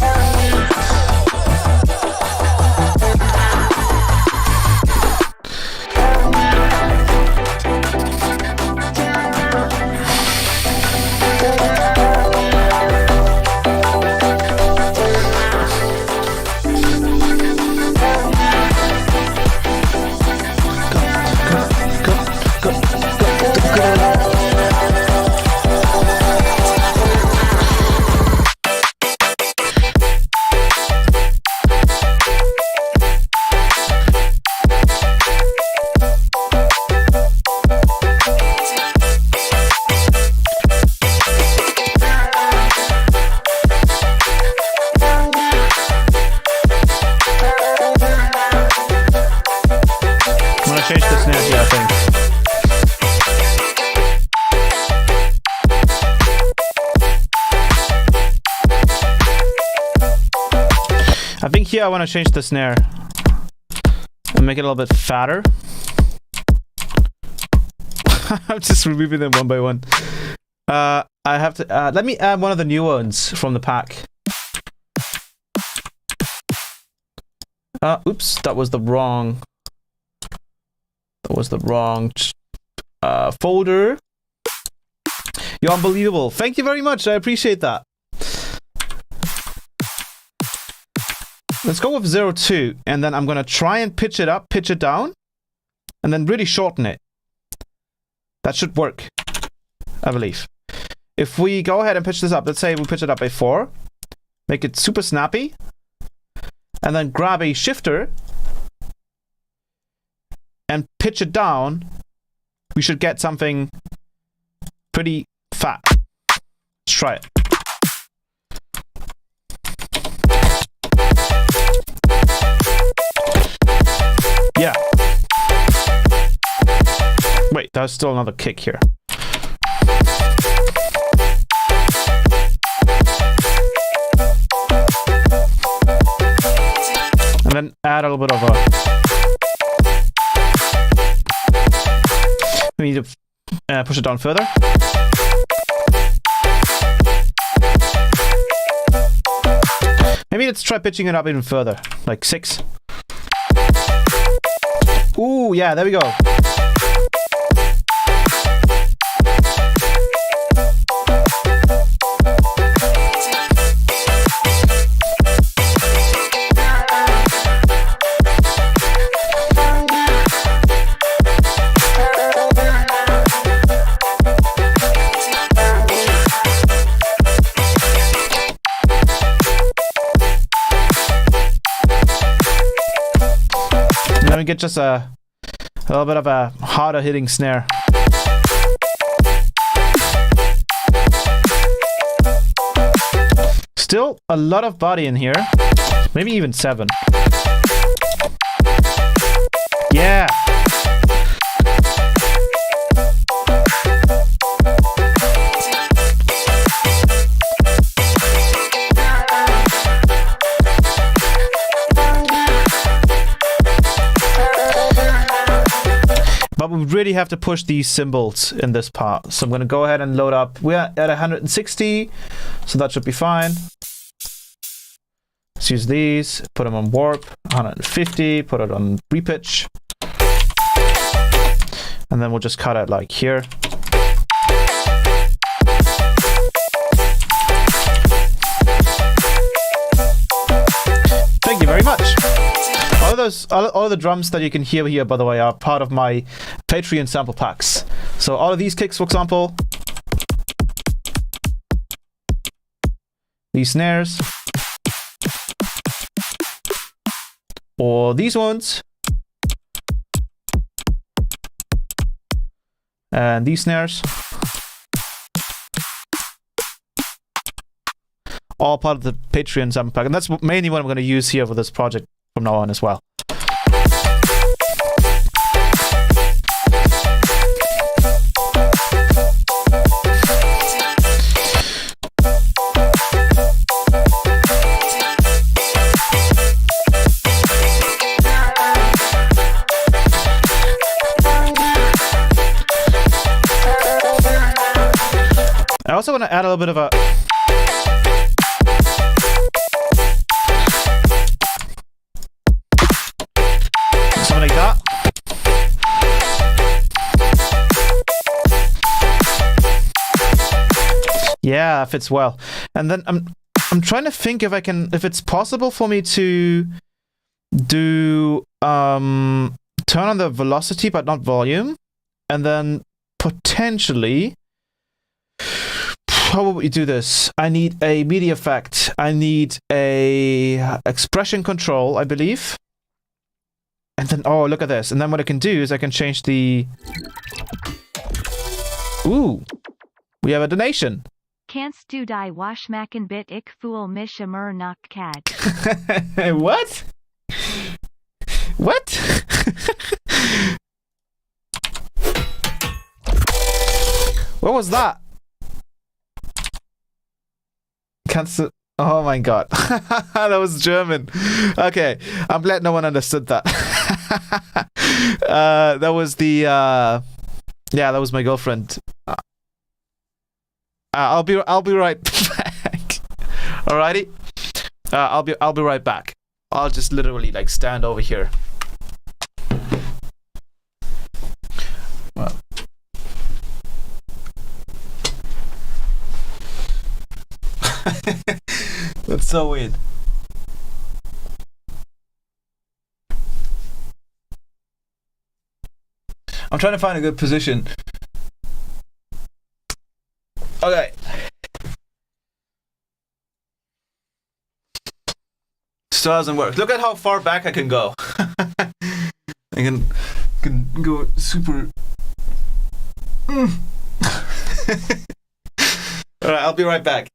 here I want to change the snare and make it a little bit fatter. I'm just removing them one by one. I have to let me add one of the new ones from the pack. Oops, that was the wrong folder. You're unbelievable. Thank you very much. I appreciate that. Let's go with 0.2, and then I'm gonna try and pitch it up, pitch it down, and then really shorten it. That should work, I believe. If we go ahead and pitch this up, let's say we pitch it up by 4, make it super snappy, and then grab a shifter and pitch it down, we should get something pretty fat. Let's try it. Yeah. Wait, there's still another kick here. And then add a little bit of a... We need to push it down further. Maybe let's try pitching it up even further, like 6. Ooh, yeah, there we go. Then we get just a little bit of a harder hitting snare. Still a lot of body in here. Maybe even 7. Yeah. But we really have to push these cymbals in this part. So I'm going to go ahead and load up. We're at 160, so that should be fine. Let's use these, put them on warp, 150, put it on repitch. And then we'll just cut it like here. Thank you very much. All of the drums that you can hear here, by the way, are part of my Patreon sample packs. So all of these kicks, for example, these snares, or these ones, and these snares, all part of the Patreon sample pack, and that's mainly what I'm going to use here for this project from now on as well. I also want to add a little bit of a something like that. Yeah, that fits well. And then I'm trying to think if it's possible for me to do turn on the velocity but not volume, and then potentially, how would we do this? I need a MIDI effect. I need a expression control, I believe. And then, oh, look at this. And then what I can do is I can change the... Ooh, we have a donation.
Canst du die washmaken bit ik fool mich immer noch cad.
What? What? What was that? Kannst du Oh my god. That was German. Okay. I'm glad no one understood that. That was the yeah, that was my girlfriend. I'll be right back. Alrighty. I'll be right back. I'll just literally like stand over here. Well. That's so weird. I'm trying to find a good position. Okay. Still doesn't work. Look at how far back I can go. I can go super. Alright, I'll be right back.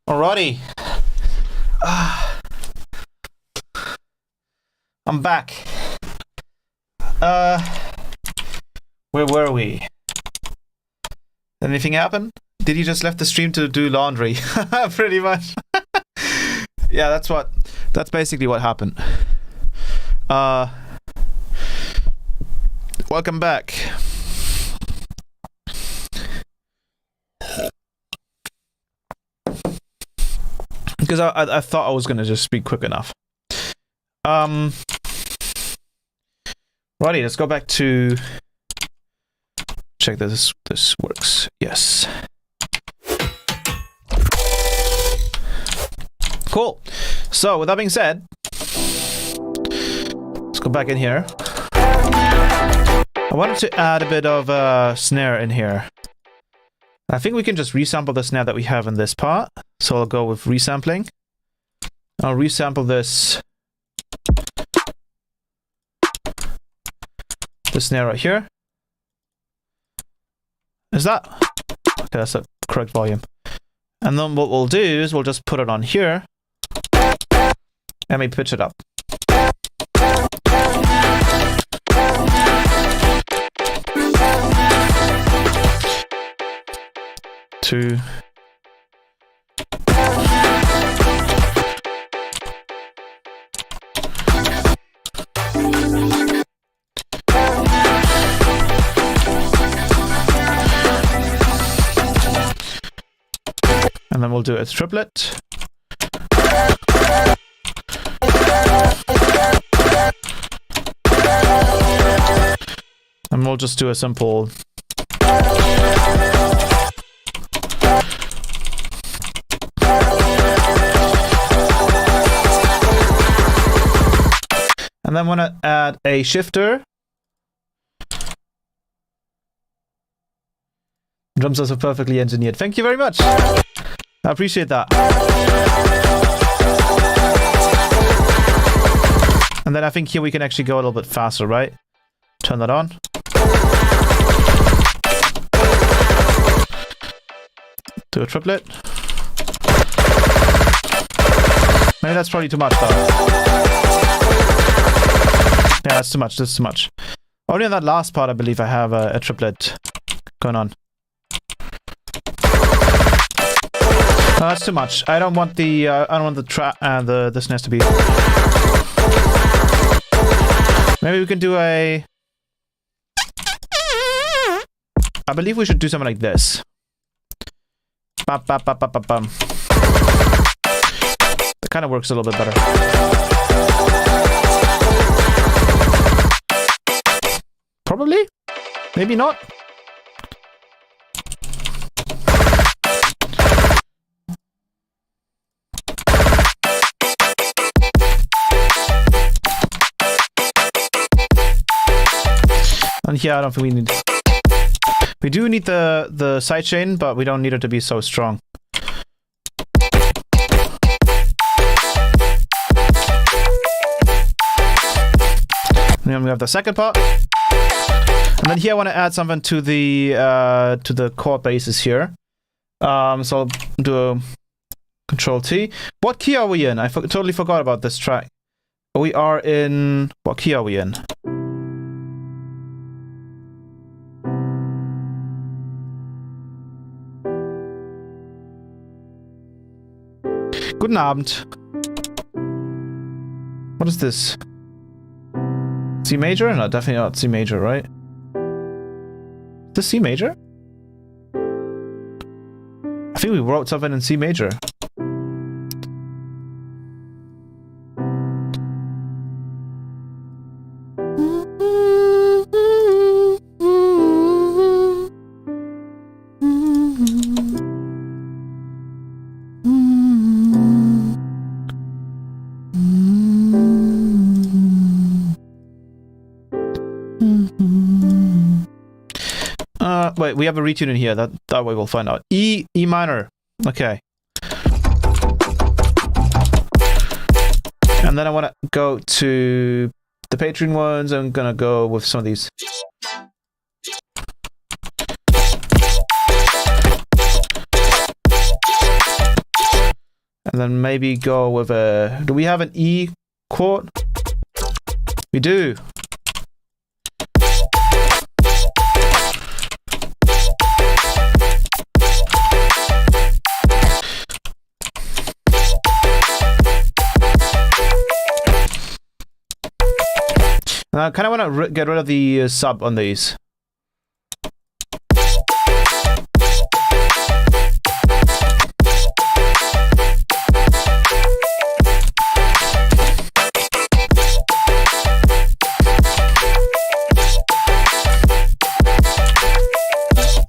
Alrighty. I'm back. Where were we? Anything happen? Did you just left the stream to do laundry? Pretty much. Yeah, that's basically what happened. Welcome back. Because I thought I was gonna just be quick enough. Righty, let's go back to check this works. Yes. Cool. So with that being said, let's go back in here. I wanted to add a bit of snare in here. I think we can just resample the snare that we have in this part. So I'll go with resampling. I'll resample this snare right here. Is that? Okay, that's the correct volume. And then what we'll do is we'll just put it on here and we pitch it up. Two. And then we'll do a triplet. And we'll just do a simple. And then want to add a shifter. Drums are so perfectly engineered. Thank you very much. I appreciate that. And then I think here we can actually go a little bit faster, right? Turn that on. Do a triplet. Maybe that's probably too much though. Yeah, that's too much. That's too much. Only on that last part, I believe I have a triplet going on. No, that's too much. I don't want the the snares to be. Maybe we can do a. I believe we should do something like this. Bum, bum, bum, bum, bum, bum. It kind of works a little bit better. Probably? Maybe not? And here, I don't think we need... We do need the sidechain, but we don't need it to be so strong. And then we have the second part. And then here I want to add something to the chord bases here. So I'll do a Control T. What key are we in? I totally forgot about this track. We are in... What key are we in? Guten Abend. What is this? C major? No, definitely not C major, right? Is this C major? I think we wrote something in C major. Wait, we have a retune in here. That way we'll find out. E minor. Okay. And then I want to go to the Patreon ones. I'm gonna go with some of these. And then maybe go with a... Do we have an E chord? We do. And I kind of want to get rid of the sub on these.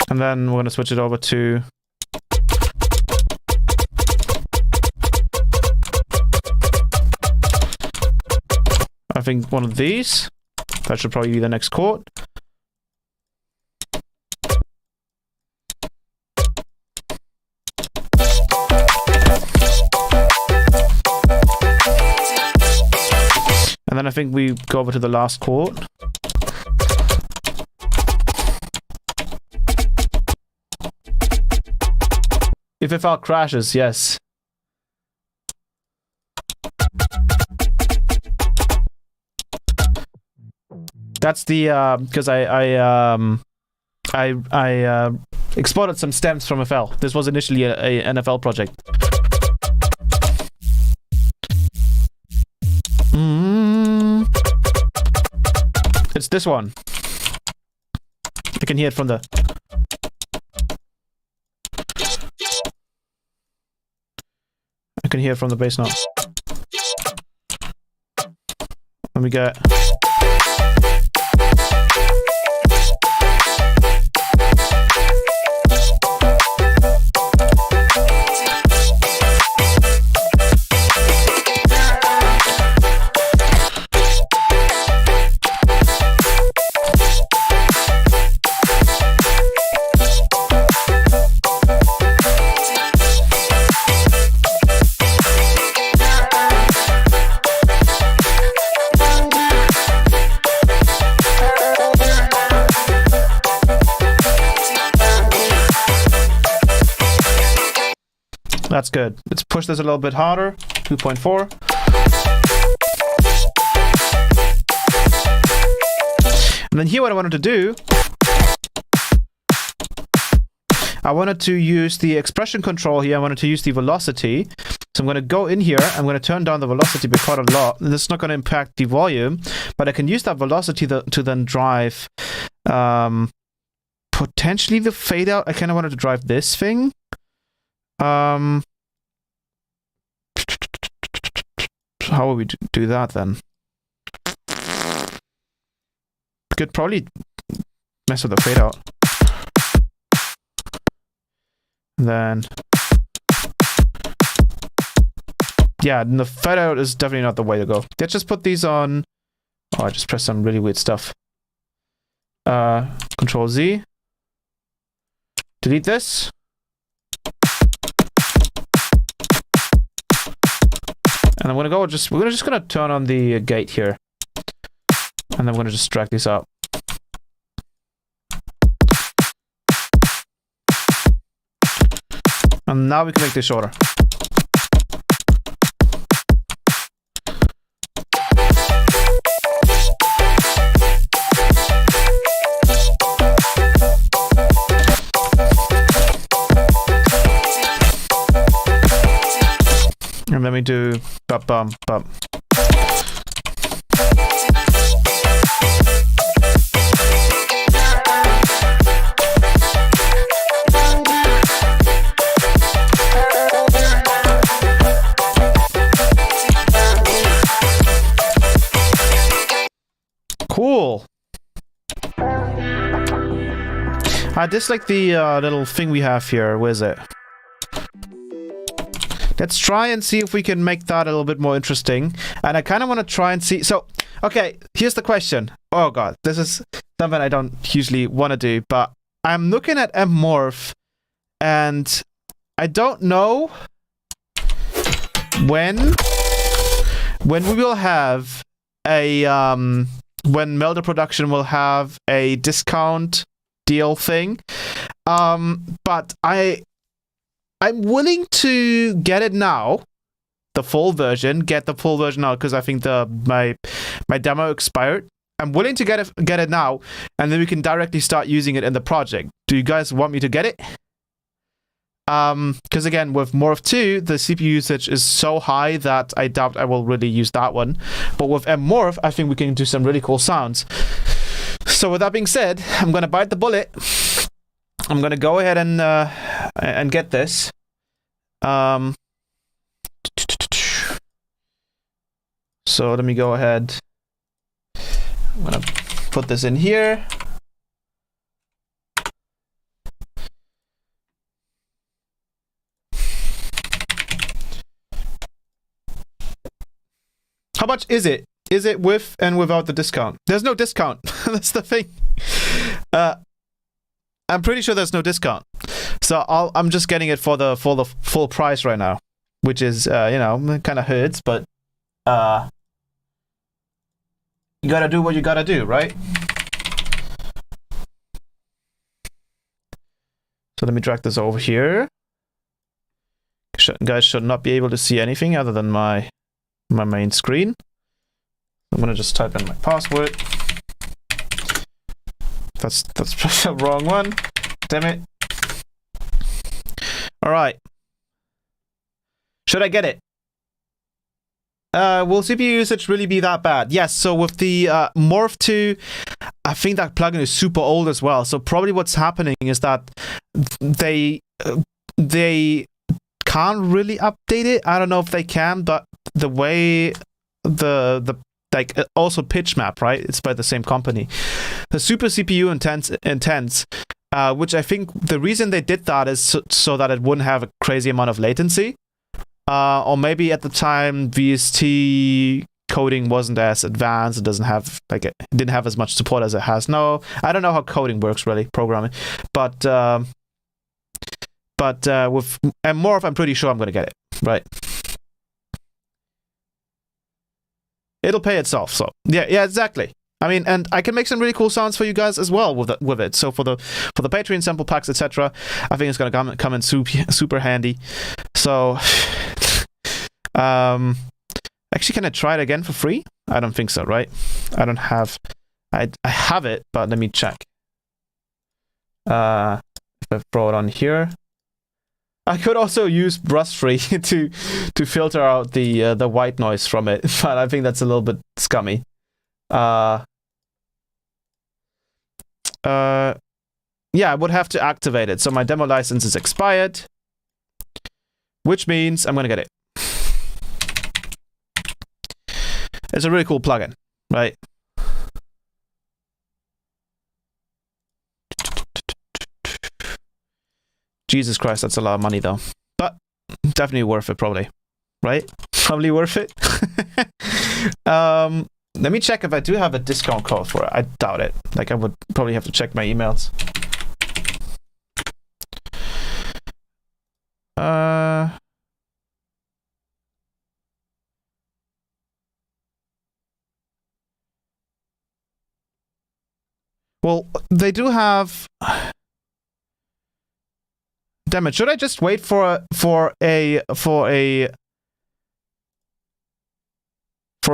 And then we're going to switch it over to... I think one of these. That should probably be the next chord. then I think we go over to the last chord. If FL crashes, yes. That's the because I exported some stems from FL. This was initially a NFL project. It's this one. You can hear it from the... I can hear it from the bass now. And we get... That's good. Let's push this a little bit harder. 2.4. And then here what I wanted to do, I wanted to use the expression control here. I wanted to use the velocity. So I'm going to go in here. I'm going to turn down the velocity by quite a lot. This is not going to impact the volume, but I can use that velocity to then drive potentially the fade out. I kind of wanted to drive this thing. How will we do that then? Could probably mess with the fade out. Then, yeah, the fade out is definitely not the way to go. Let's just put these on. Oh, I just pressed some really weird stuff. Control Z. Delete this. And I'm gonna go we're just gonna turn on the gate here. And then we're gonna just drag this out. And now we can make this shorter. And then we do bump, bump, bump. Cool. I dislike the little thing we have here. Where is it? Let's try and see if we can make that a little bit more interesting. And I kind of want to try and see... So, okay, here's the question. Oh god, this is something I don't usually want to do, but I'm looking at MMORPH, and I don't know when we will have a... when Melder Production will have a discount deal thing. But I'm willing to get it now, the full version. Get the full version now because I think my demo expired. I'm willing to get it now, and then we can directly start using it in the project. Do you guys want me to get it? Because again, with MMORPH 2, the CPU usage is so high that I doubt I will really use that one. But with MMORPH, I think we can do some really cool sounds. So with that being said, I'm gonna bite the bullet. I'm gonna go ahead and get this. So let me go ahead. I'm gonna put this in here. How much is it? Is it with and without the discount? There's no discount. That's the thing. I'm pretty sure there's no discount. So I'm just getting it for the full price right now, which is you know, kind of hurts, but you gotta do what you gotta do, right? So let me drag this over here. Guys should not be able to see anything other than my main screen. I'm gonna just type in my password. That's the wrong one. Damn it. All right. Should I get it? Will CPU usage really be that bad? Yes, so with the MMORPH 2, I think that plugin is super old as well. So probably what's happening is that they can't really update it. I don't know if they can, but the way the like also pitch map, right? It's by the same company. The super CPU intense, which I think the reason they did that is so that it wouldn't have a crazy amount of latency. Or maybe at the time VST coding wasn't as advanced. It doesn't have it didn't have as much support as it has now. I don't know how coding works really, programming, but with MMORPH, I'm pretty sure I'm gonna get it right. It'll pay itself. So yeah, exactly. I mean, and I can make some really cool sounds for you guys as well with it. So for the Patreon sample packs, etc., I think it's gonna come in super handy. So, actually, can I try it again for free? I don't think so, right? I don't have. I have it, but let me check. If I throw it on here, I could also use rust-free to filter out the white noise from it, but I think that's a little bit scummy. Yeah, I would have to activate it. So my demo license is expired, which means I'm gonna get it. It's a really cool plugin, right? Jesus Christ, that's a lot of money though. But definitely worth it, probably. Right? Probably worth it. Let me check if I do have a discount code for it. I doubt it. Like, I would probably have to check my emails. Well, they do have. Damn it! Should I just wait for a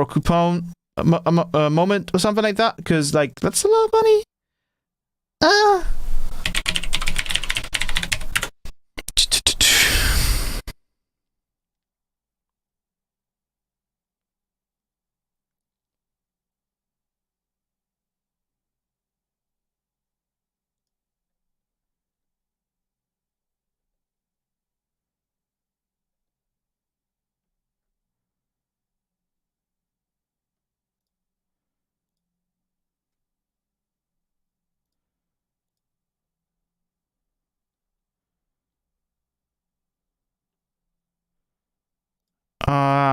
coupon a moment or something like that? Because like that's a lot of money.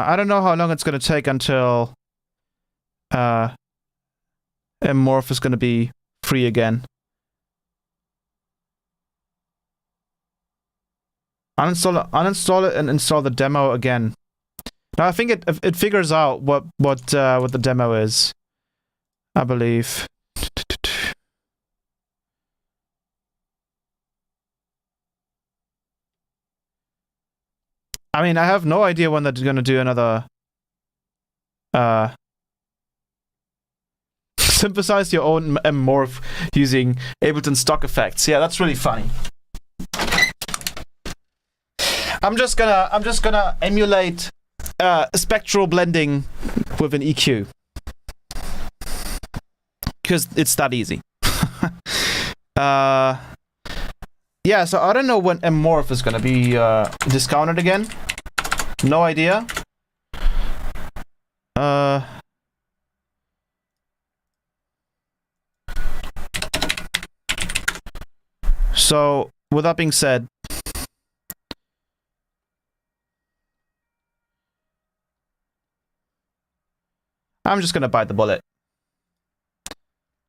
I don't know how long it's gonna take until MMORPH is gonna be free again. Uninstall it and install the demo again. Now I think it figures out what the demo is, I believe. I mean, I have no idea when they're going to do another synthesize your own MMORPH using Ableton stock effects. Yeah, that's really funny. I'm just gonna emulate spectral blending with an EQ because it's that easy. Yeah, so I don't know when MMORPH is gonna be discounted again. No idea. So with that being said, I'm just gonna bite the bullet.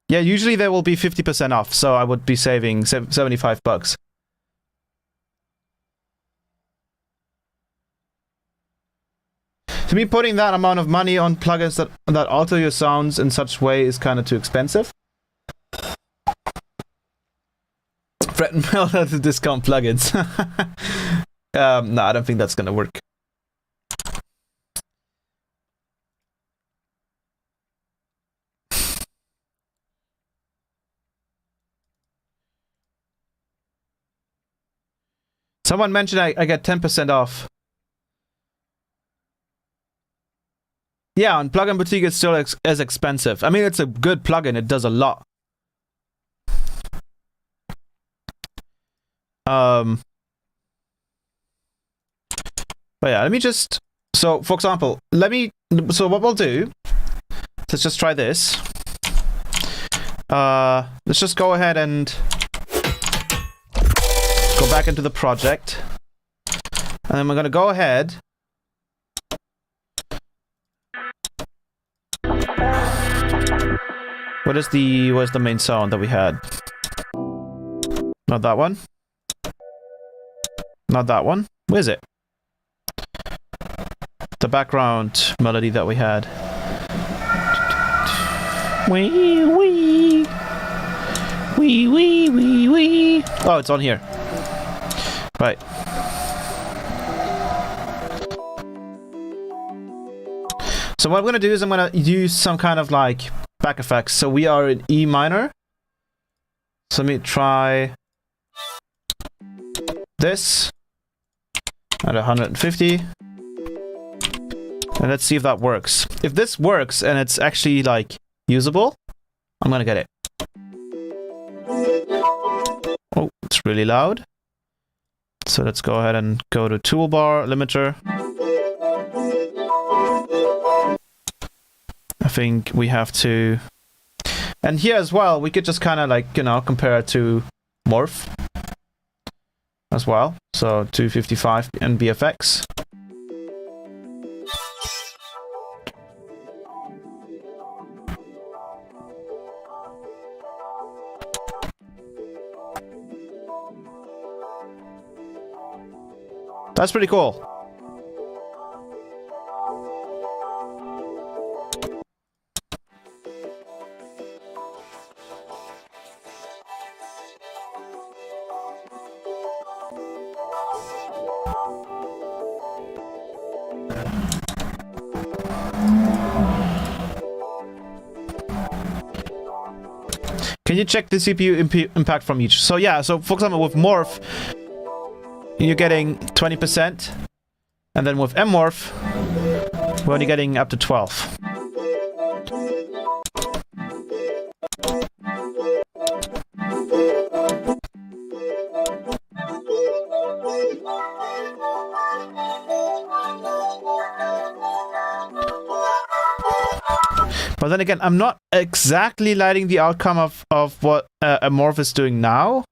Yeah, usually there will be 50% off, so I would be saving $75. To me, putting that amount of money on plugins that alter your sounds in such way is kind of too expensive. Fred and Mel to discount plugins. No, I don't think that's gonna work. Someone mentioned I get 10% off. Yeah, on Plugin Boutique it's still as expensive. I mean, it's a good plugin. It does a lot. But yeah, let me just... So, for example, so what we'll do... Let's just try this. Let's just go ahead and... go back into the project. And then we're going to go ahead... What's the main sound that we had? Not that one. Not that one. Where's it? The background melody that we had. Wee wee. Wee wee wee wee. Oh, it's on here. Right. So what I'm gonna do is I'm gonna use some kind of like back effects. So we are in E minor. So let me try this at 150. And let's see if that works. If this works and it's actually like usable, I'm gonna get it. Oh, it's really loud. So let's go ahead and go to toolbar, limiter. I think we have to... And here as well, we could just kind of like, you know, compare it to MMORPH as well. So 255 and BFX. That's pretty cool. Can you check the CPU impact from each? So yeah, so for example with MMORPH, you're getting 20%, and then with MMORPH, we're only getting up to 12. But then again, I'm not exactly liking the outcome of what MMORPH is doing now.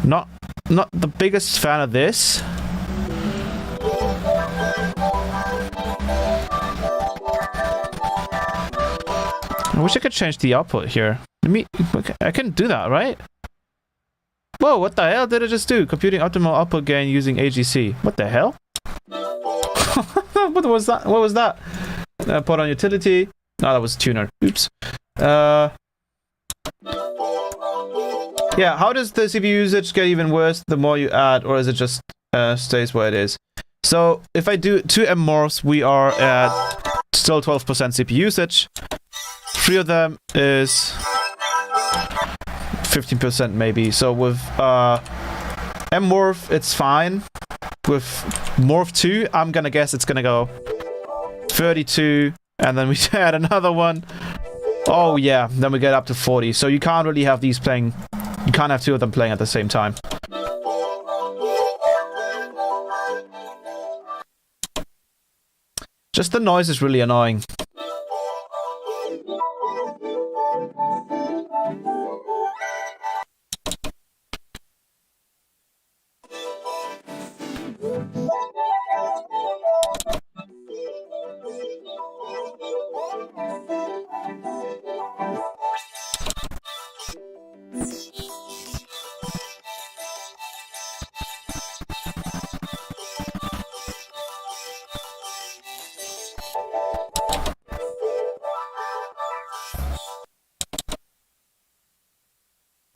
Not the biggest fan of this. I wish I could change the output here. I can do that, right? Whoa, what the hell did I just do? Computing optimal output gain using AGC. What the hell? What was that? What was that? Put on utility. No, that was tuner. Oops. Yeah, how does the CPU usage get even worse the more you add, or is it just stays where it is? So if I do 2 MMORPHs, we are at still 12% CPU usage. 3 of them is 15% maybe. So with MMORPH, it's fine. With Morph 2, I'm gonna guess it's gonna go 32, and then we add another one. Oh yeah, then we get up to 40. So you can't really have these playing. You can't have 2 of them playing at the same time. Just the noise is really annoying.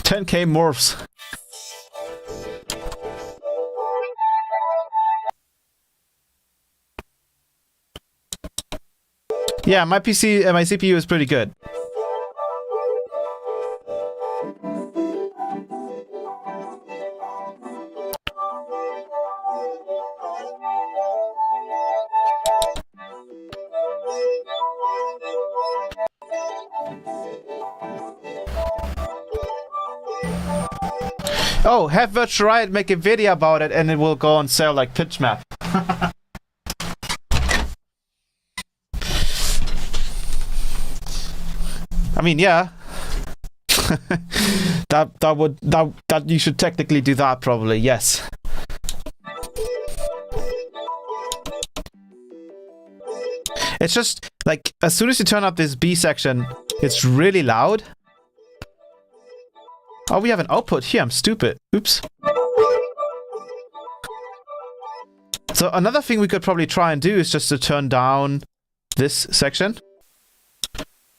10k morphs. Yeah, my PC, my CPU is pretty good. Oh, have Virtual Riot make a video about it and it will go on sale like pitch map. I mean, yeah. that you should technically do that probably, yes. It's just like as soon as you turn up this B section, it's really loud. Oh, we have an output here. I'm stupid. Oops. So another thing we could probably try and do is just to turn down this section.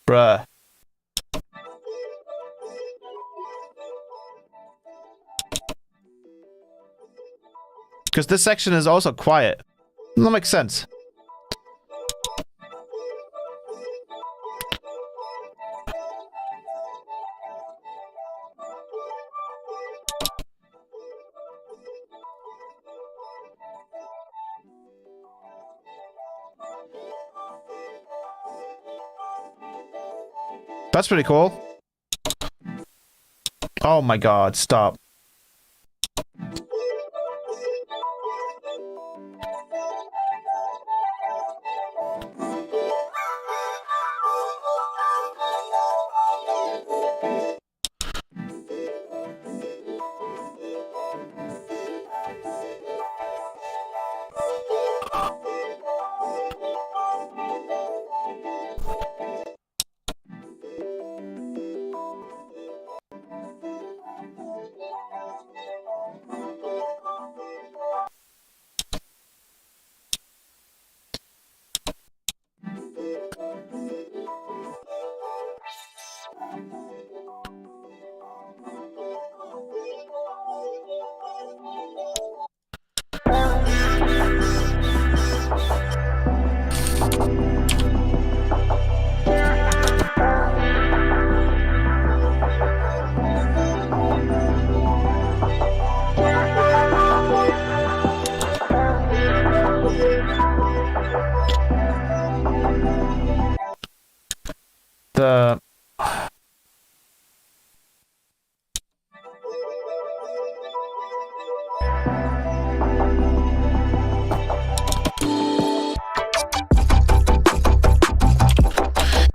Bruh. Because this section is also quiet. That makes sense. That's pretty cool. Oh my god, stop.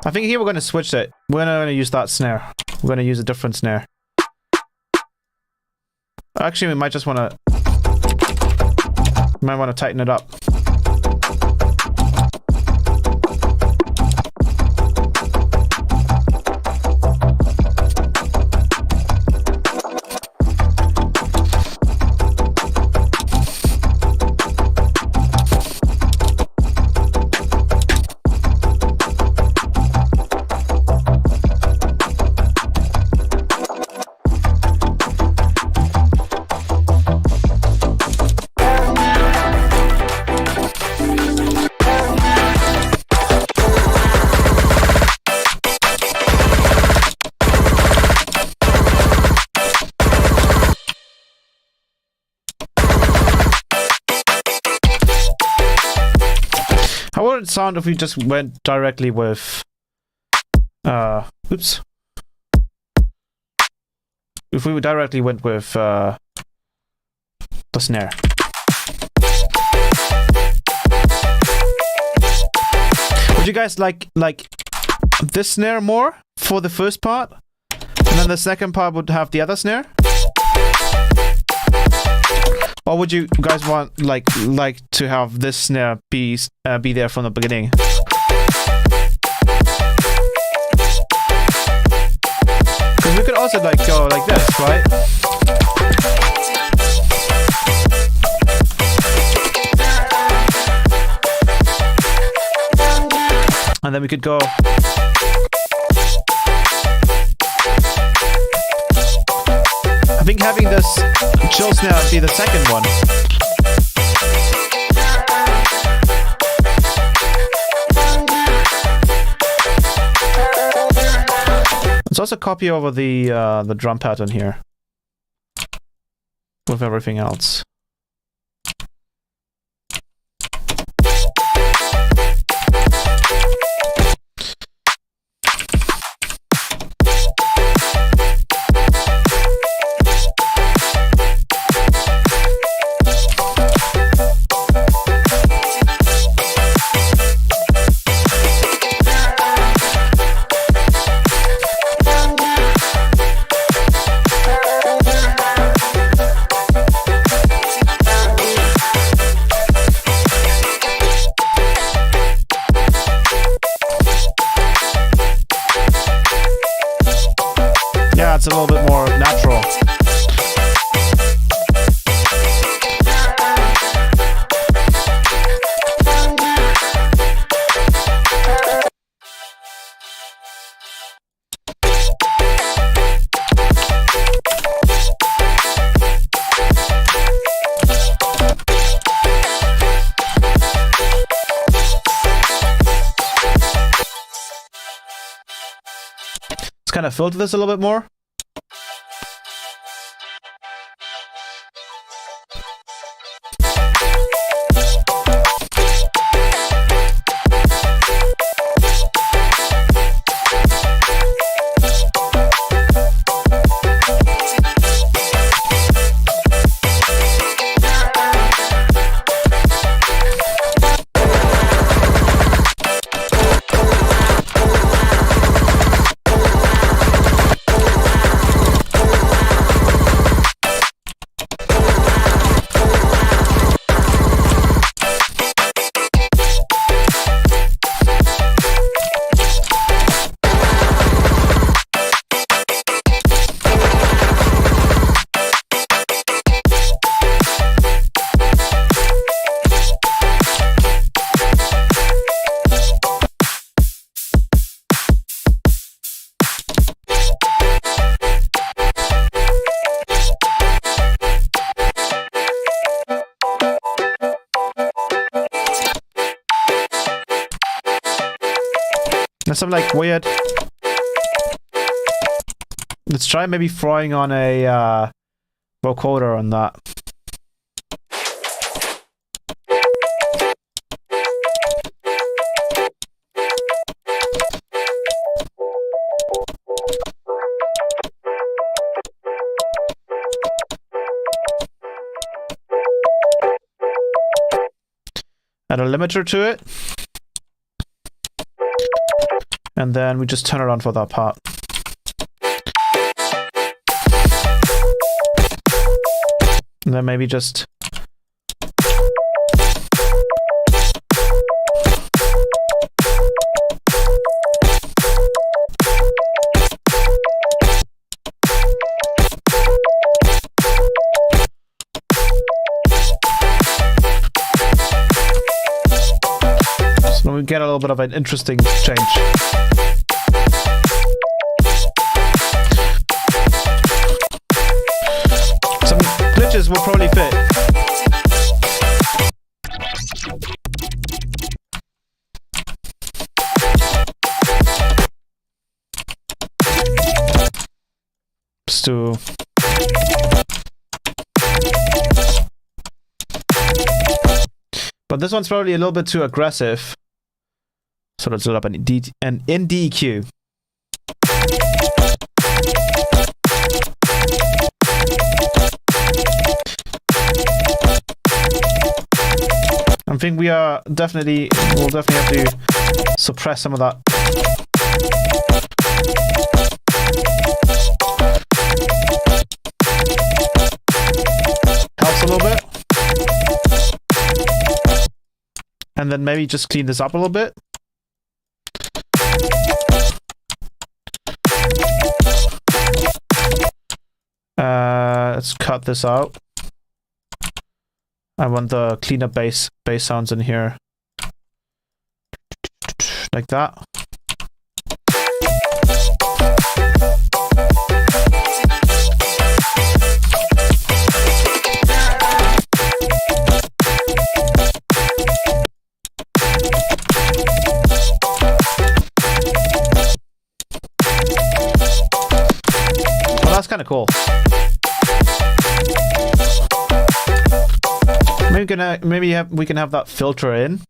I think here we're going to switch it. We're not going to use that snare. We're going to use a different snare. Actually, we might just want to... Might want to tighten it up. How would it sound if we just went directly with... oops. If we directly went with the snare. Would you guys like this snare more for the first part? And then the second part would have the other snare? Or would you guys want like to have this snare be there from the beginning? Because we could also like go like this, right? And then we could go. having this chill snare be the second one. Let's also copy over the drum pattern here with everything else. It's a little bit more natural. Let's kind of filter this a little bit more. There's some like weird. Let's try maybe throwing on a vocoder on that. Add a limiter to it. And then we just turn it on for that part. And then maybe just so we get a little bit of an interesting change. Some glitches will probably fit. Just to but this one's probably a little bit too aggressive. So let's load up an NDEQ. I think we'll definitely have to suppress some of that. Helps a little bit. And then maybe just clean this up a little bit. Let's cut this out. I want the cleaner bass sounds in here. Like that. kind of cool. Maybe we can have that filter in.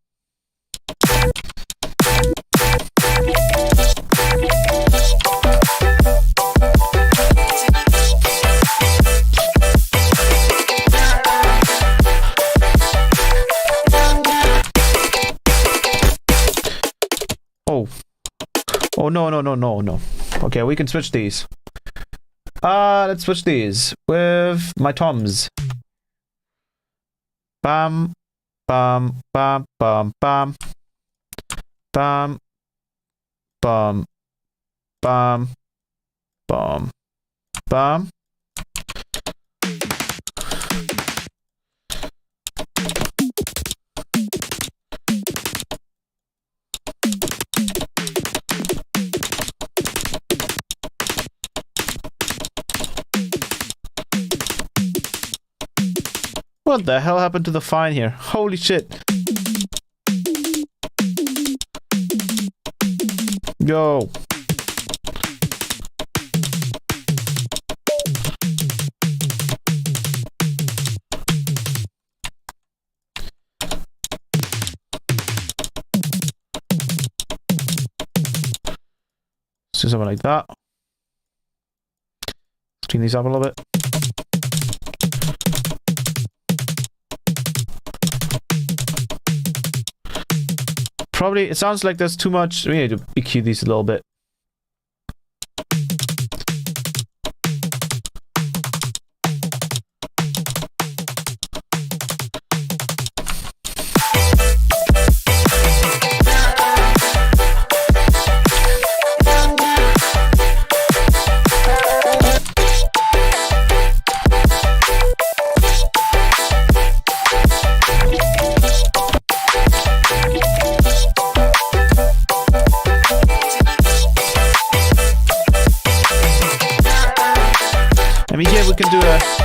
Oh no. Okay, we can switch these. Let's switch these with my toms. Bam, bam, bam, bam, bam, bam, bam, bam, bam, bam. What the hell happened to the fine here? Holy shit. Yo. Let's do something like that. Clean these up a little bit. Probably, it sounds like there's too much. We need to EQ these a little bit. I mean, yeah, we can do a...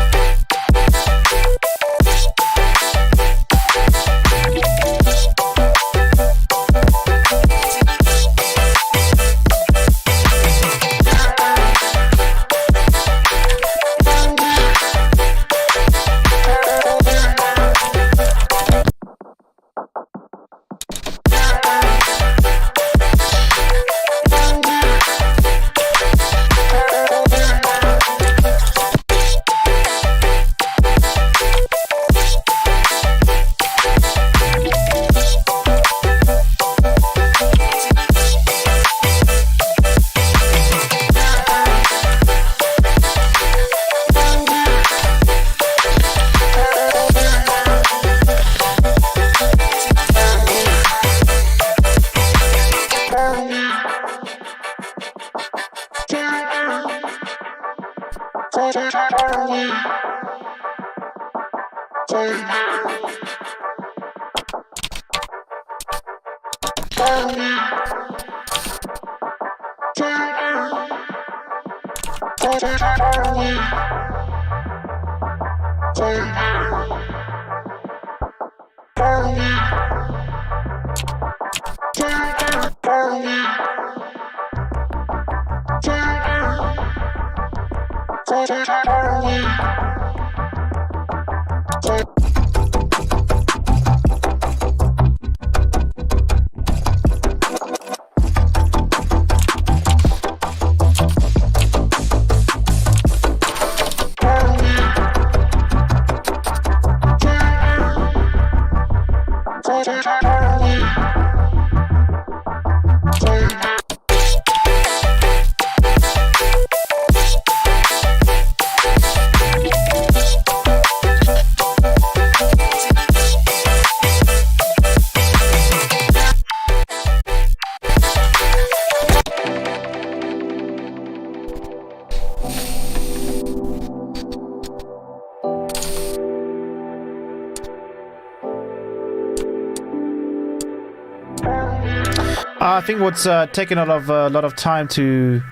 I think what's taking a lot of time to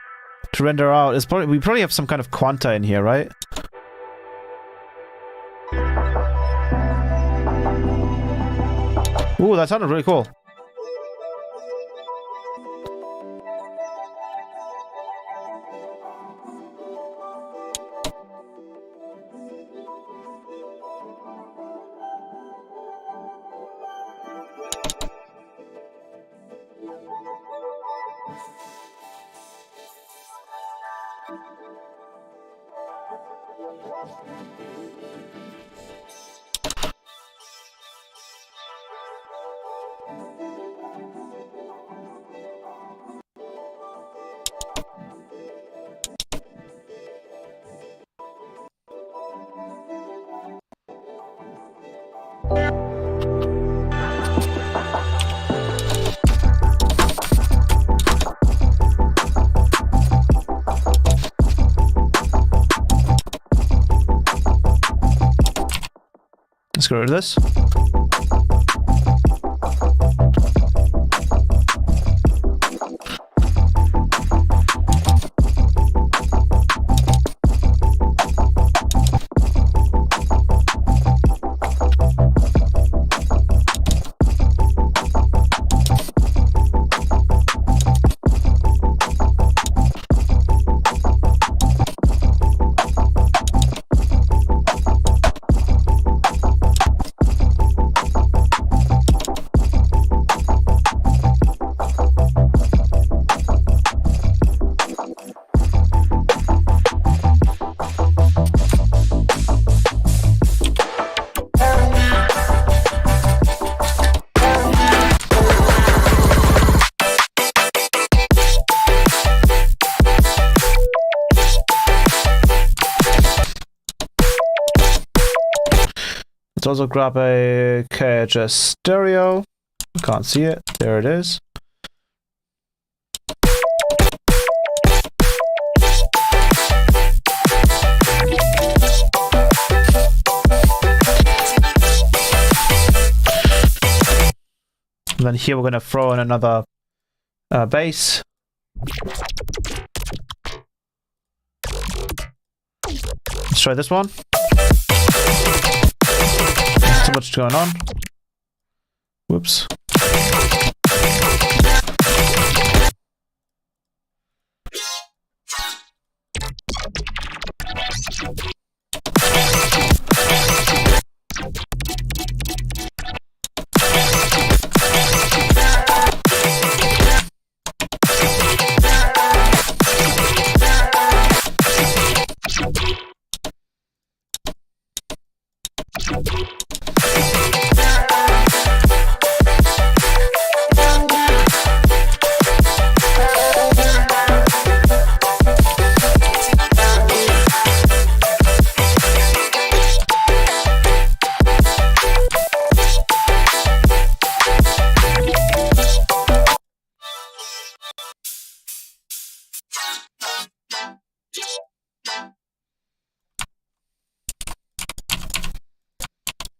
render out is we probably have some kind of quanta in here, right? Ooh, that sounded really cool. Let's get rid of this. Let's also grab a KHS stereo. Can't see it. There it is. And then here we're going to throw in another bass. Let's try this one. Too much going on. Whoops.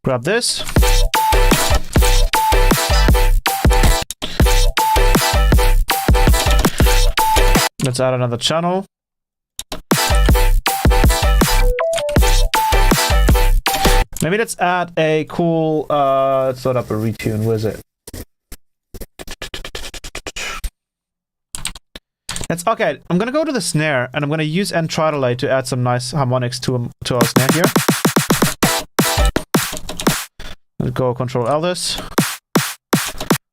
Grab this. Let's add another channel. Maybe let's add a cool, let's load up a retune. Where is it? Okay, I'm gonna go to the snare and I'm gonna use End Tritolite to add some nice harmonics to our snare here. Let's go Control L this.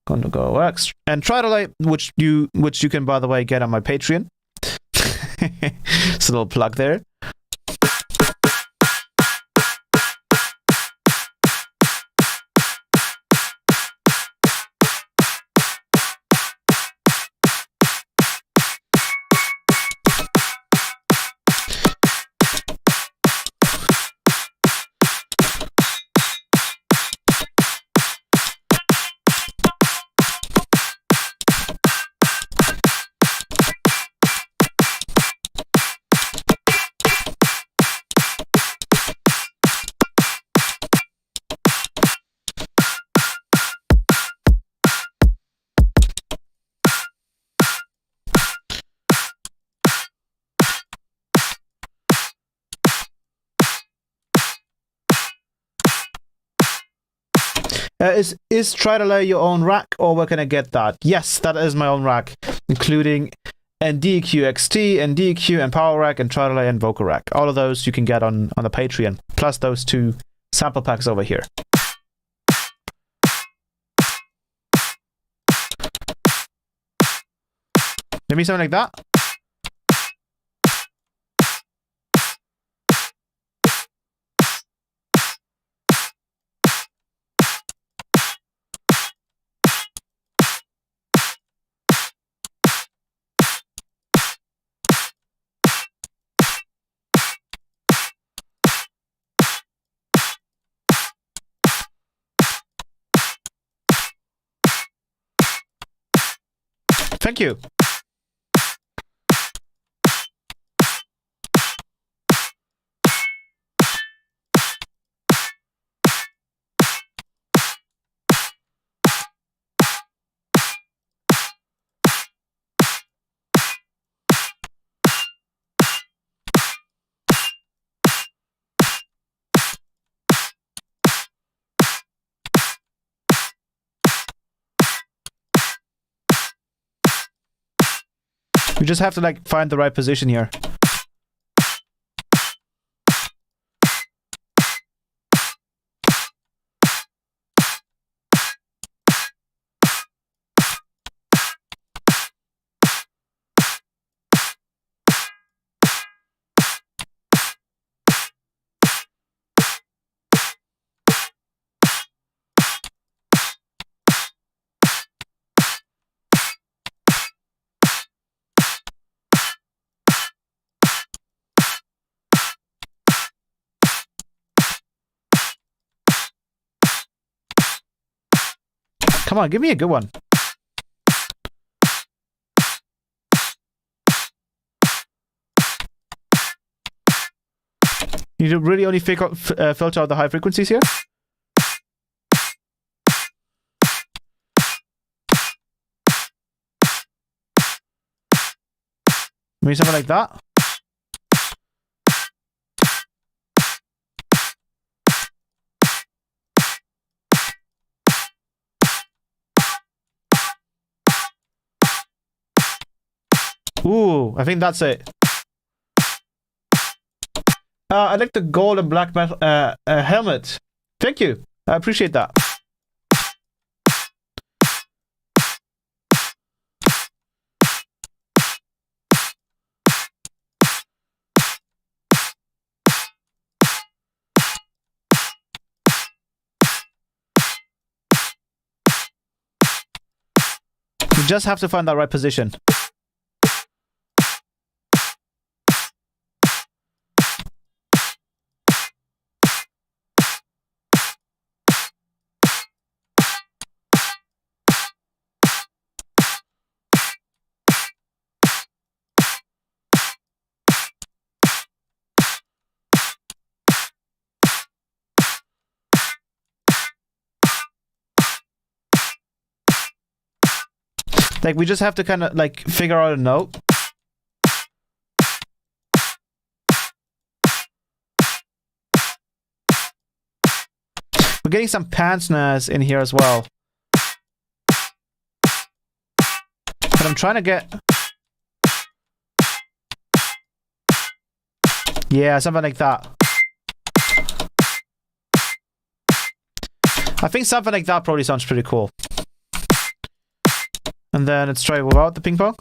Gonna go X and Tritolite, which you can, by the way, get on my Patreon. It's a little plug there. Is Tritolite your own rack, or where can I get that? Yes, that is my own rack, including NDQ XT, NDQ and Power Rack, and Tritolite and Vocal Rack. All of those you can get on the Patreon, plus those 2 sample packs over here. Maybe something like that. Thank you. We just have to like find the right position here. Come on, give me a good one. You need to really only filter out the high frequencies here. Maybe something like that. Ooh, I think that's it. I like the gold and black metal helmet. Thank you. I appreciate that. You just have to find that right position. Like, we just have to kind of, like, figure out a note. We're getting some pan snares in here as well. But I'm trying to get... Yeah, something like that. I think something like that probably sounds pretty cool. And then let's try without the ping pong.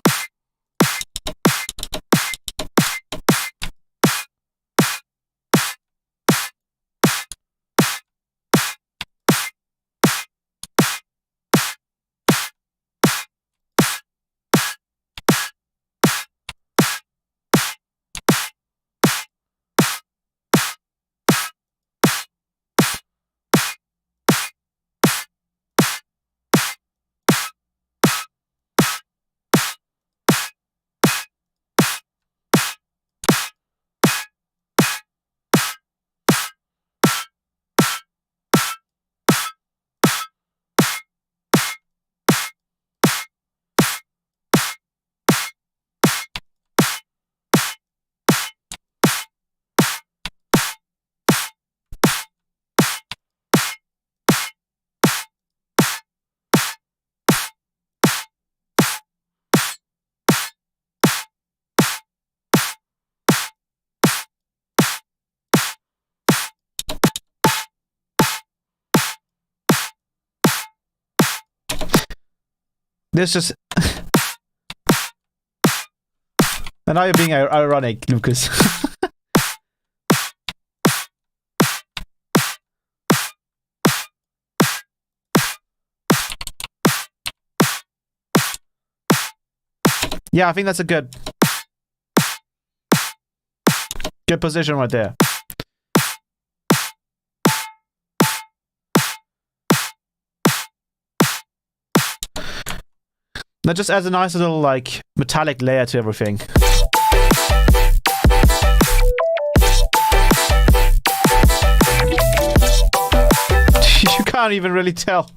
This just... And now you're being ironic, Lucas. Yeah, I think that's a good position right there. That just adds a nice little, like, metallic layer to everything. You can't even really tell.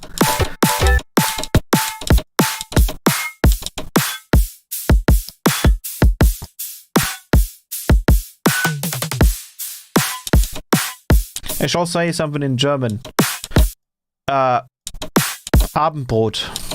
I shall say something in German. Abendbrot.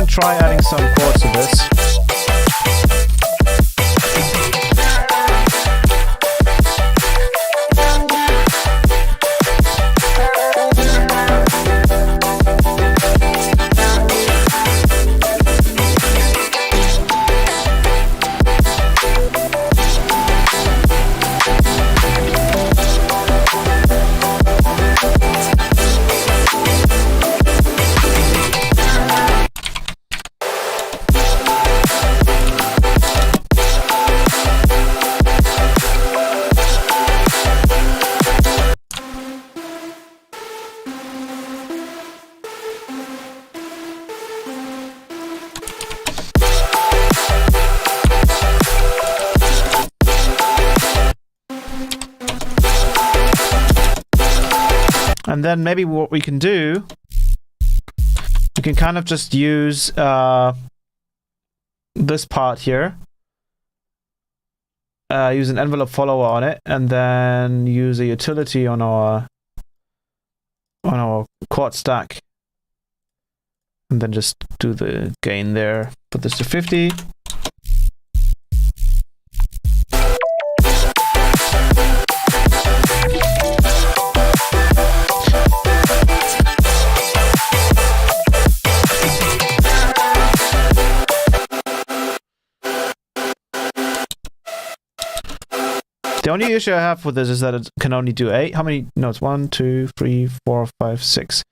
Try adding some chords to this. And then maybe what we can do, we can kind of just use this part here, use an envelope follower on it, and then use a utility on our chord stack, and then just do the gain there. Put this to 50. The only issue I have with this is that it can only do 8. How many notes? 1, 2, 3, 4, 5, 6.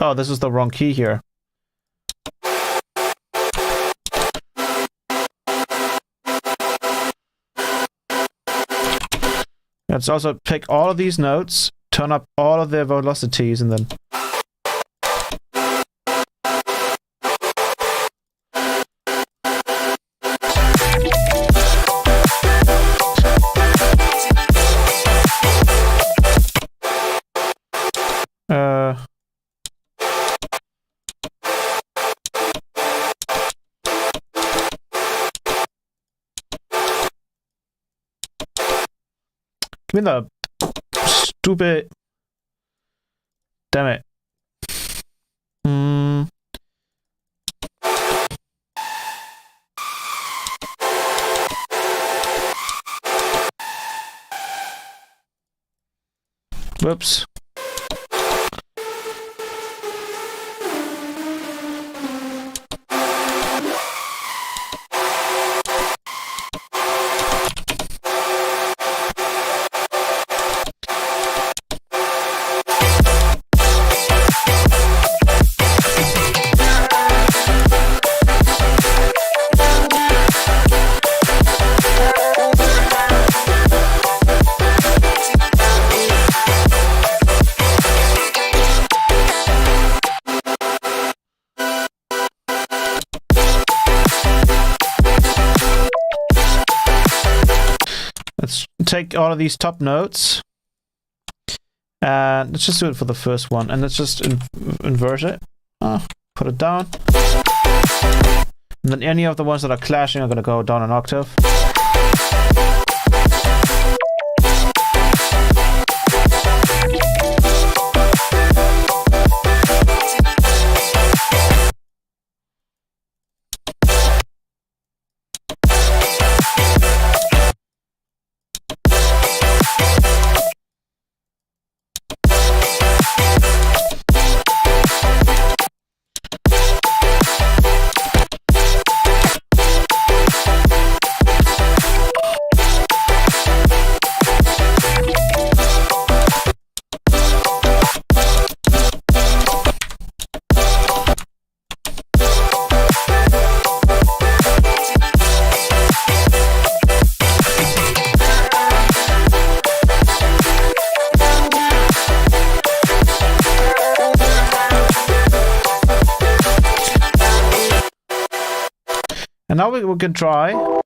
Oh, this is the wrong key here. Let's also pick all of these notes, turn up all of their velocities, and then... Give me the stupid... Damn it. Whoops. let's take all of these top notes. And let's just do it for the first one. And let's just invert it. Put it down. And then any of the ones that are clashing are going to go down an octave. And now we can try.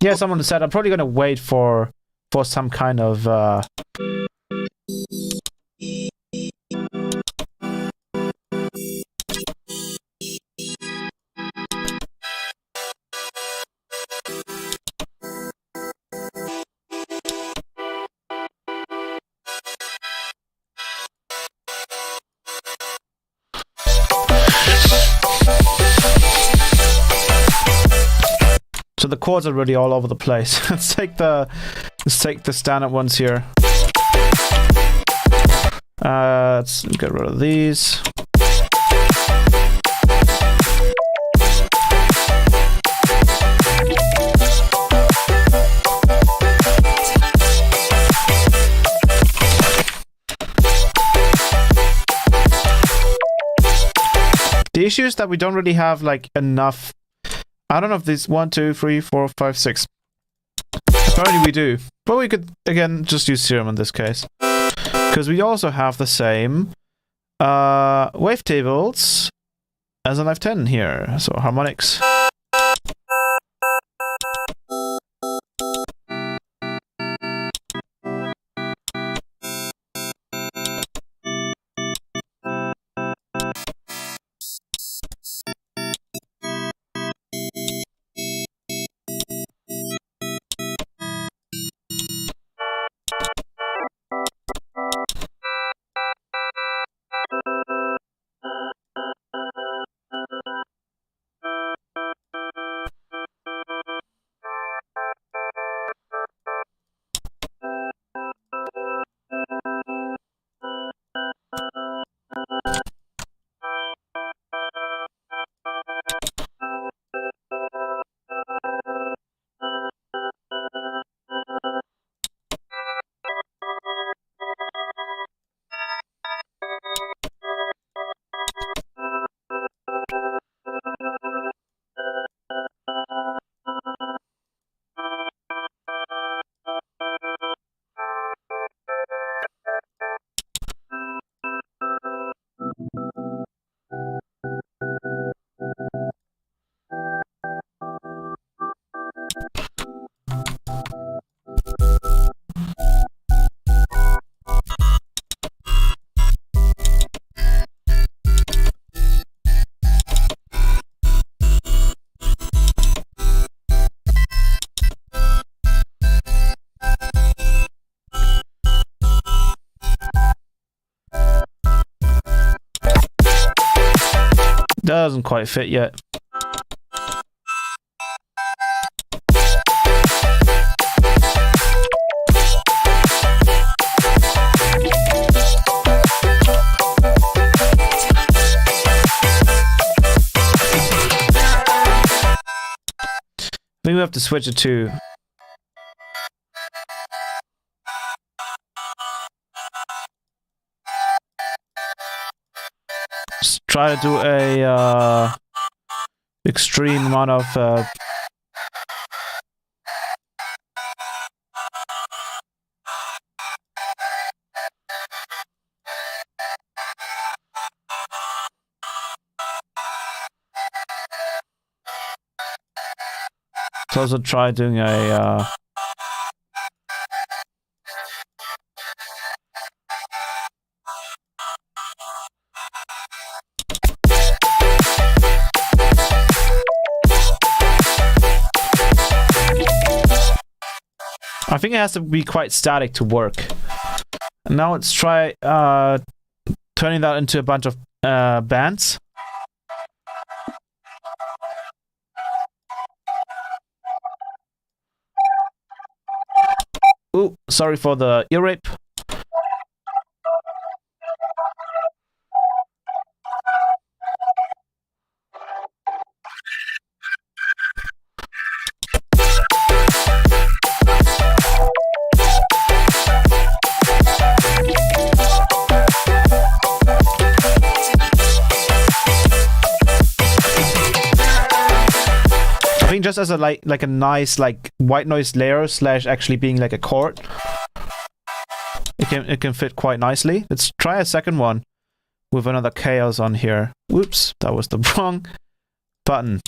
Yeah, someone said I'm probably gonna wait for some kind of so the chords are really all over the place. let's take the standard ones here. Let's get rid of these. The issue is that we don't really have like enough. I don't know if these 1, 2, 3, 4, 5, 6. Apparently we do. But we could, again, just use serum in this case. Because we also have the same wavetables as an F10 here. So harmonics. Doesn't quite fit yet. I think we have to switch it to try to do a extreme amount of let's also try doing a I think it has to be quite static to work. And now let's try turning that into a bunch of bands. Ooh, sorry for the ear rape. I think just as a like a nice like white noise layer slash actually being like a chord, it can fit quite nicely. Let's try a second one with another chaos on here. Whoops, that was the wrong button.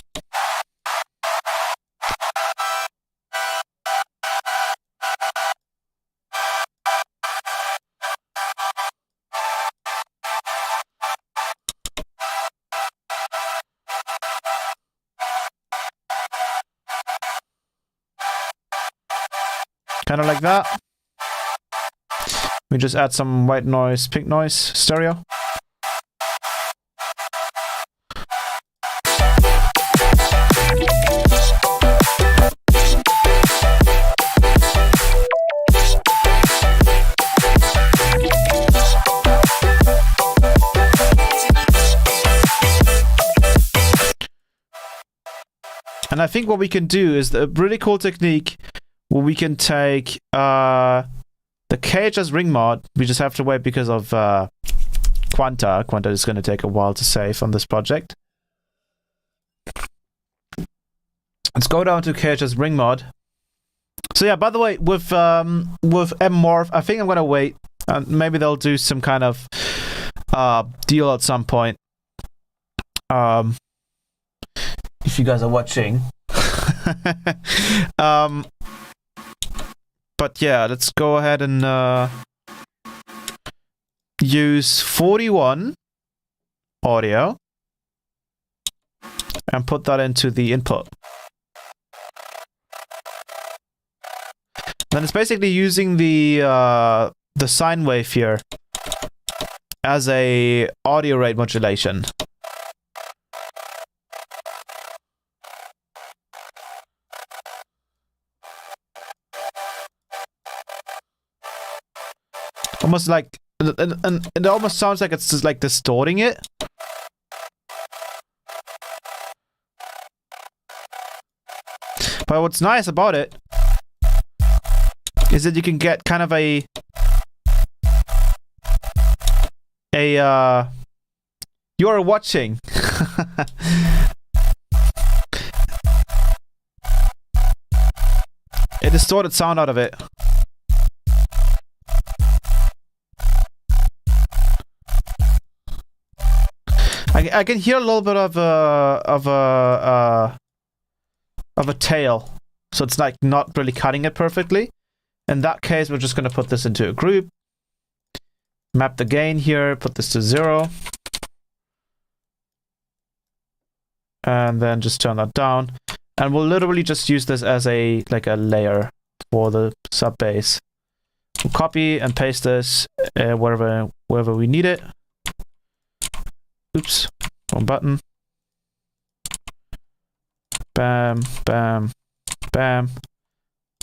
Kind of like that. We just add some white noise, pink noise, stereo. And I think what we can do is a really cool technique where we can take the KHS ring mod. We just have to wait because of Quanta. Quanta is going to take a while to save on this project. Let's go down to KHS ring mod. So yeah, by the way, with MMORPH, I think I'm going to wait. Maybe they'll do some kind of deal at some point. If you guys are watching. But yeah, let's go ahead and use 41 audio and put that into the input. Then it's basically using the sine wave here as a audio rate modulation. Almost like, and it almost sounds like it's just like distorting it. But what's nice about it is that you can get kind of a you are watching. A distorted sound out of it. I can hear a little bit of a tail, so it's like not really cutting it perfectly. In that case, we're just going to put this into a group, map the gain here, put this to 0, and then just turn that down. And we'll literally just use this as a layer for the sub bass. We'll copy and paste this wherever we need it. Oops, wrong button. Bam, bam, bam.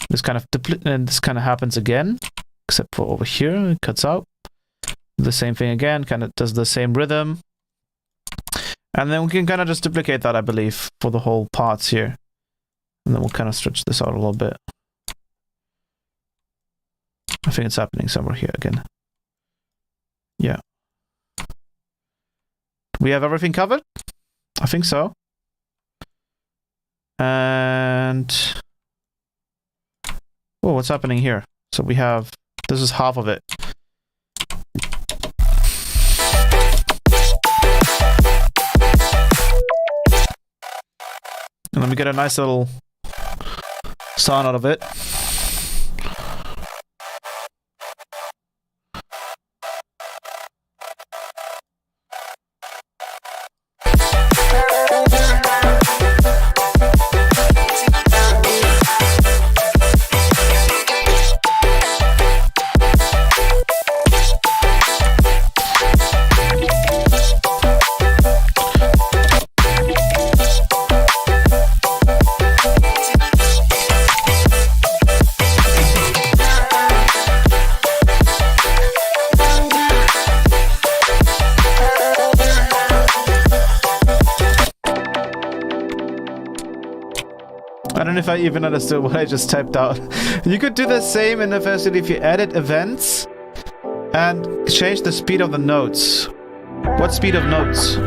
This kind of happens again, except for over here, it cuts out. The same thing again, kind of does the same rhythm. And then we can kind of just duplicate that, I believe, for the whole parts here. And then we'll kind of stretch this out a little bit. I think it's happening somewhere here again. Yeah. We have everything covered? I think so. And... oh, what's happening here? So we have... this is half of it. And let me get a nice little sound out of it. I don't know if I even understood what I just typed out. You could do the same in the University if you edit events and change the speed of the nodes. What speed of nodes?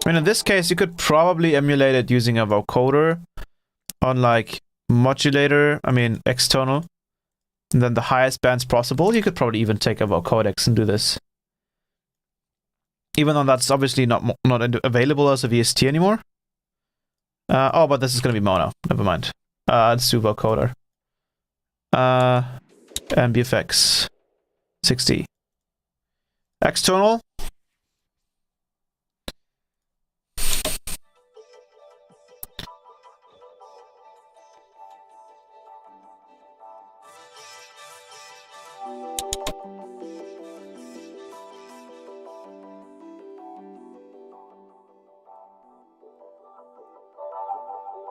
I mean, in this case, you could probably emulate it using a vocoder on like modulator, I mean external. And then the highest bands possible. You could probably even take a vocodec and do this. Even though that's obviously not available as a VST anymore. Oh, but this is going to be mono. Never mind. Let's do vocoder. MBFX 60. External.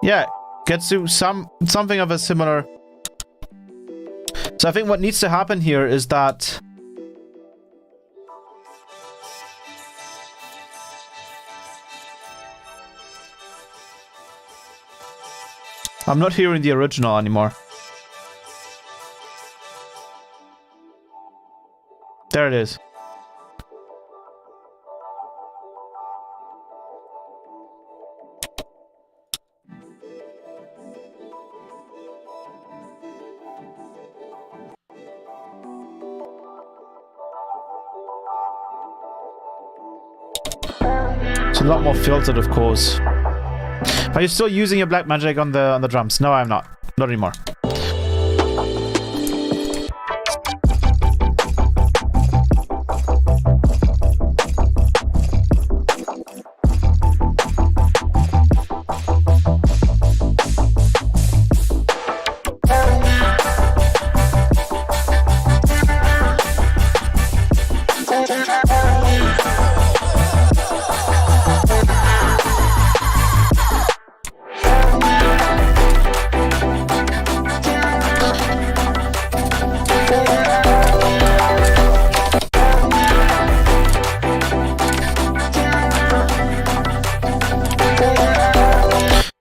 Yeah, gets to something of a similar. So I think what needs to happen here is that I'm not hearing the original anymore. There it is. It's a lot more filtered, of course. Are you still using your black magic on the drums? No, I'm not. Not anymore.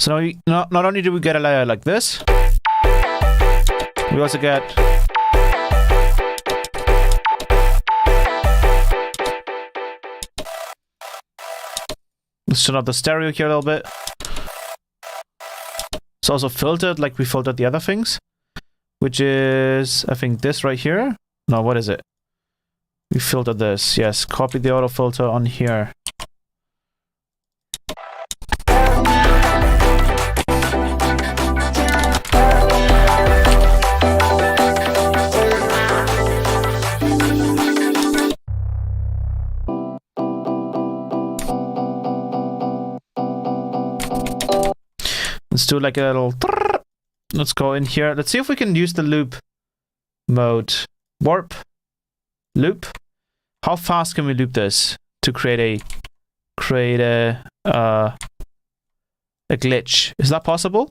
So not only do we get a layer like this, we also get let's turn up the stereo here a little bit. It's also filtered like we filtered the other things, which is I think this right here. No, what is it? We filtered this. Yes, copy the auto filter on here. Let's do like a little... Let's go in here. Let's see if we can use the loop mode. Warp. Loop. How fast can we loop this to create a glitch? Is that possible?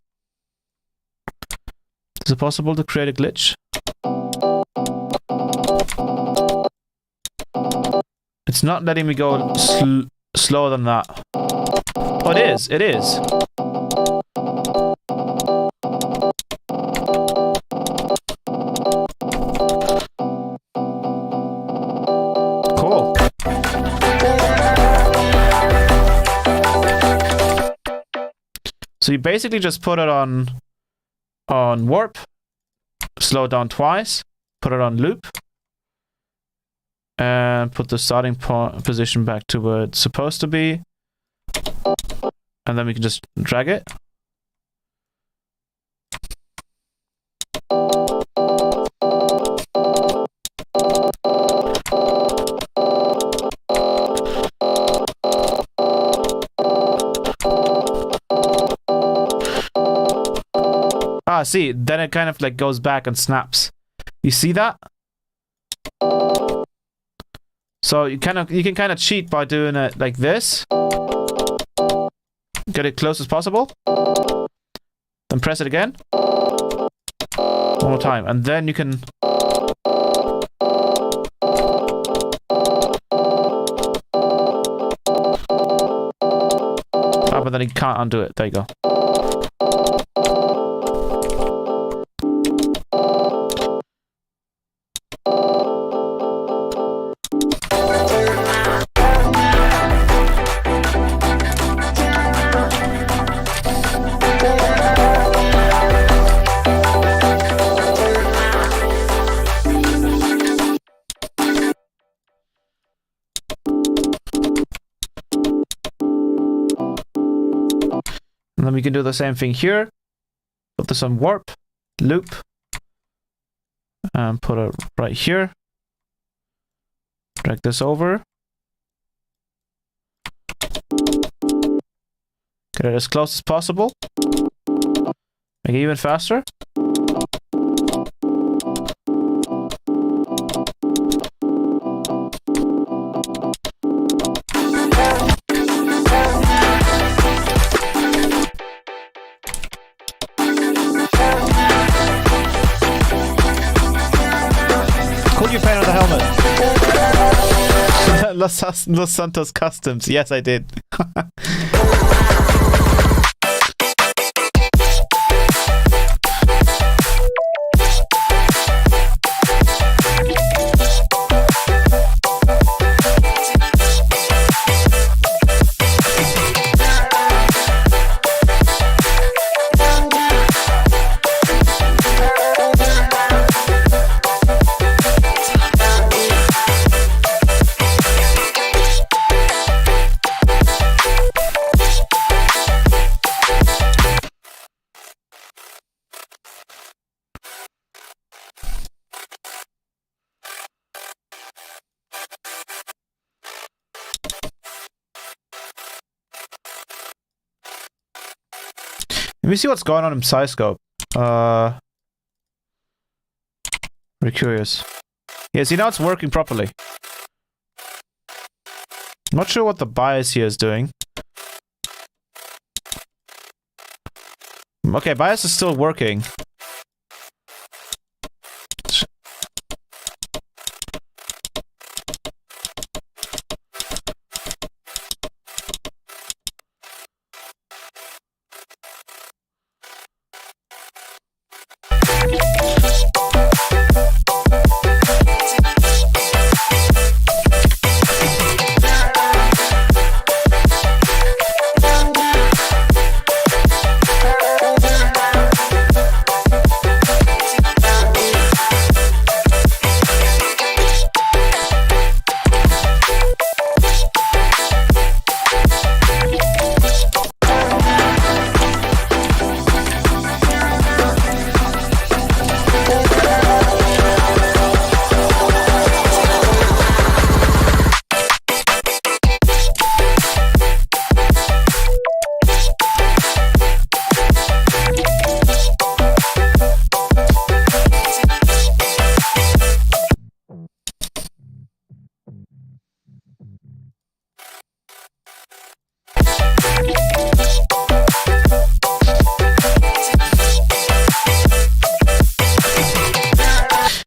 Is it possible to create a glitch? It's not letting me go slower than that. Oh, it is. It is. So you basically just put it on warp, slow it down twice, put it on loop, and put the starting position back to where it's supposed to be. And then we can just drag it. Ah, see, then it kind of like goes back and snaps. You see that? So you can kind of cheat by doing it like this. Get it close as possible. Then press it again. One more time, and then you can. Ah, but then you can't undo it. There you go. And then we can do the same thing here. Put this on warp, loop, and put it right here. Drag this over. Get it as close as possible. Make it even faster. Could you paint on the helmet? Los Santos Customs. Yes, I did. Let me see what's going on in Psyscope. Very curious. Yeah, see, now it's working properly. Not sure what the bias here is doing. Okay, bias is still working.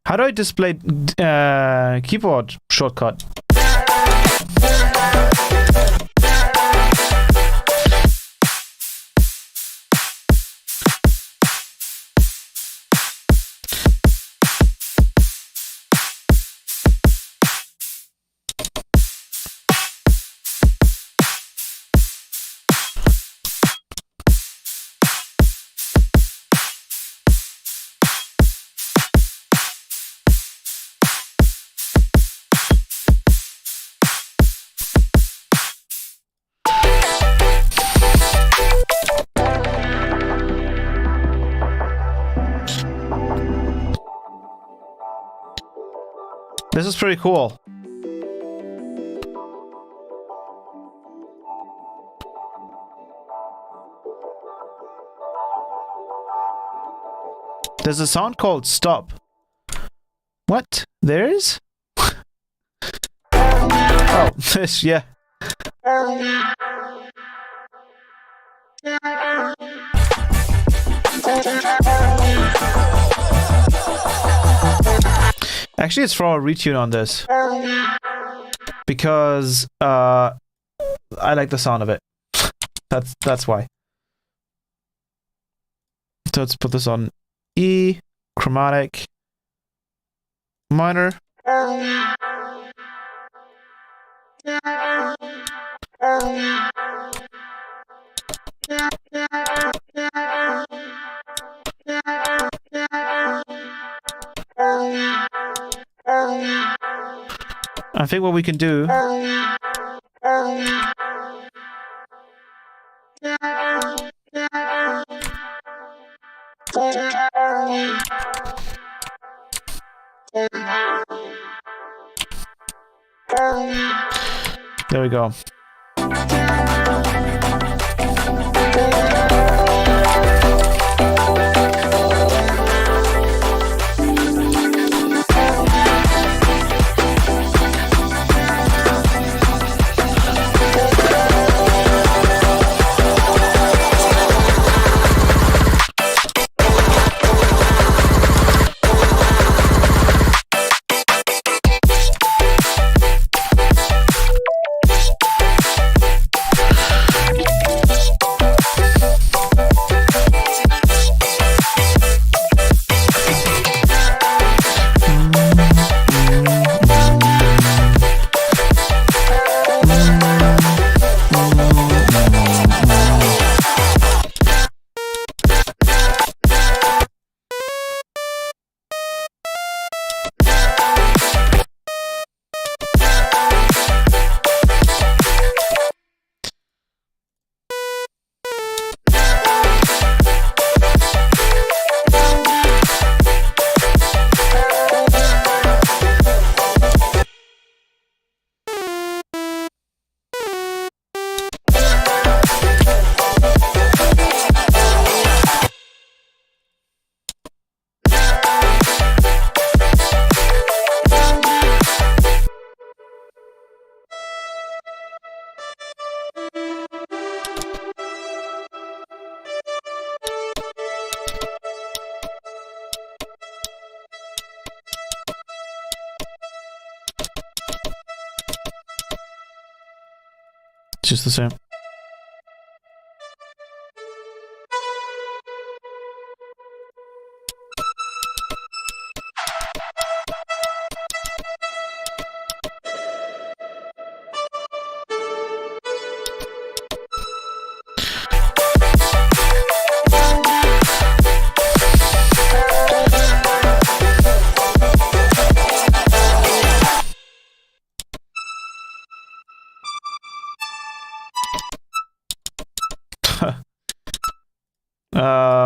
How do I display keyboard shortcut? This is pretty cool. There's a sound called stop. What? There is? Oh, this, yeah. Actually, it's from a retune on this. Because I like the sound of it. That's why. So let's put this on E, chromatic, minor. I think what we can do there we go. Just the same.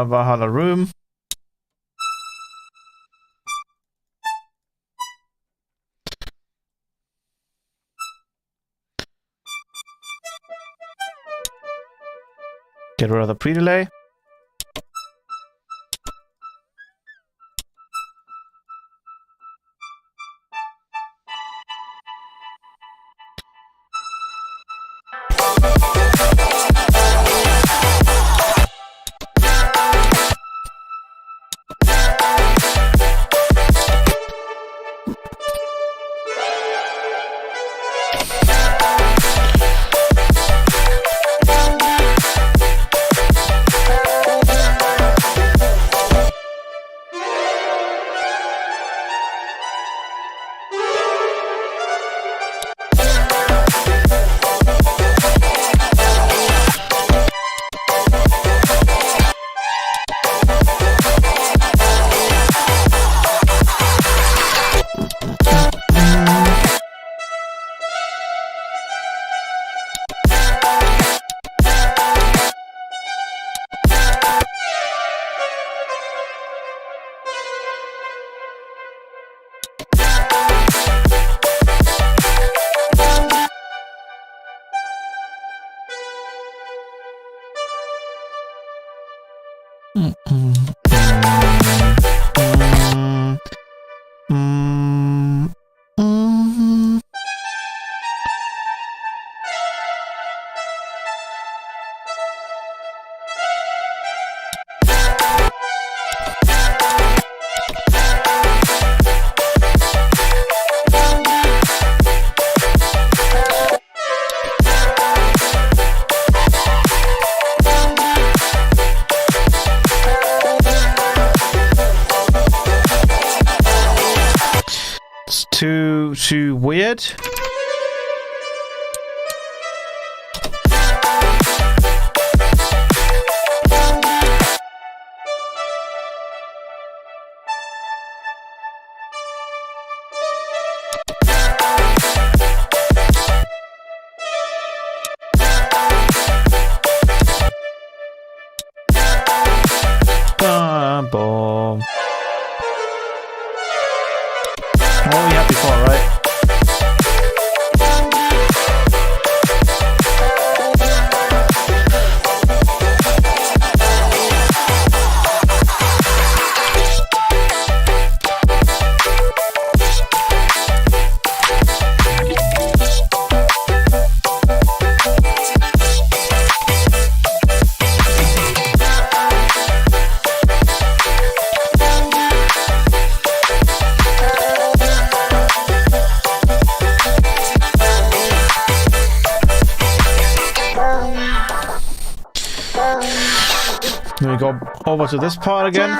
Valhalla room. Get rid of the pre-delay. It's too weird. Boom. Oh, yeah, before, right? Then we go over to this part again.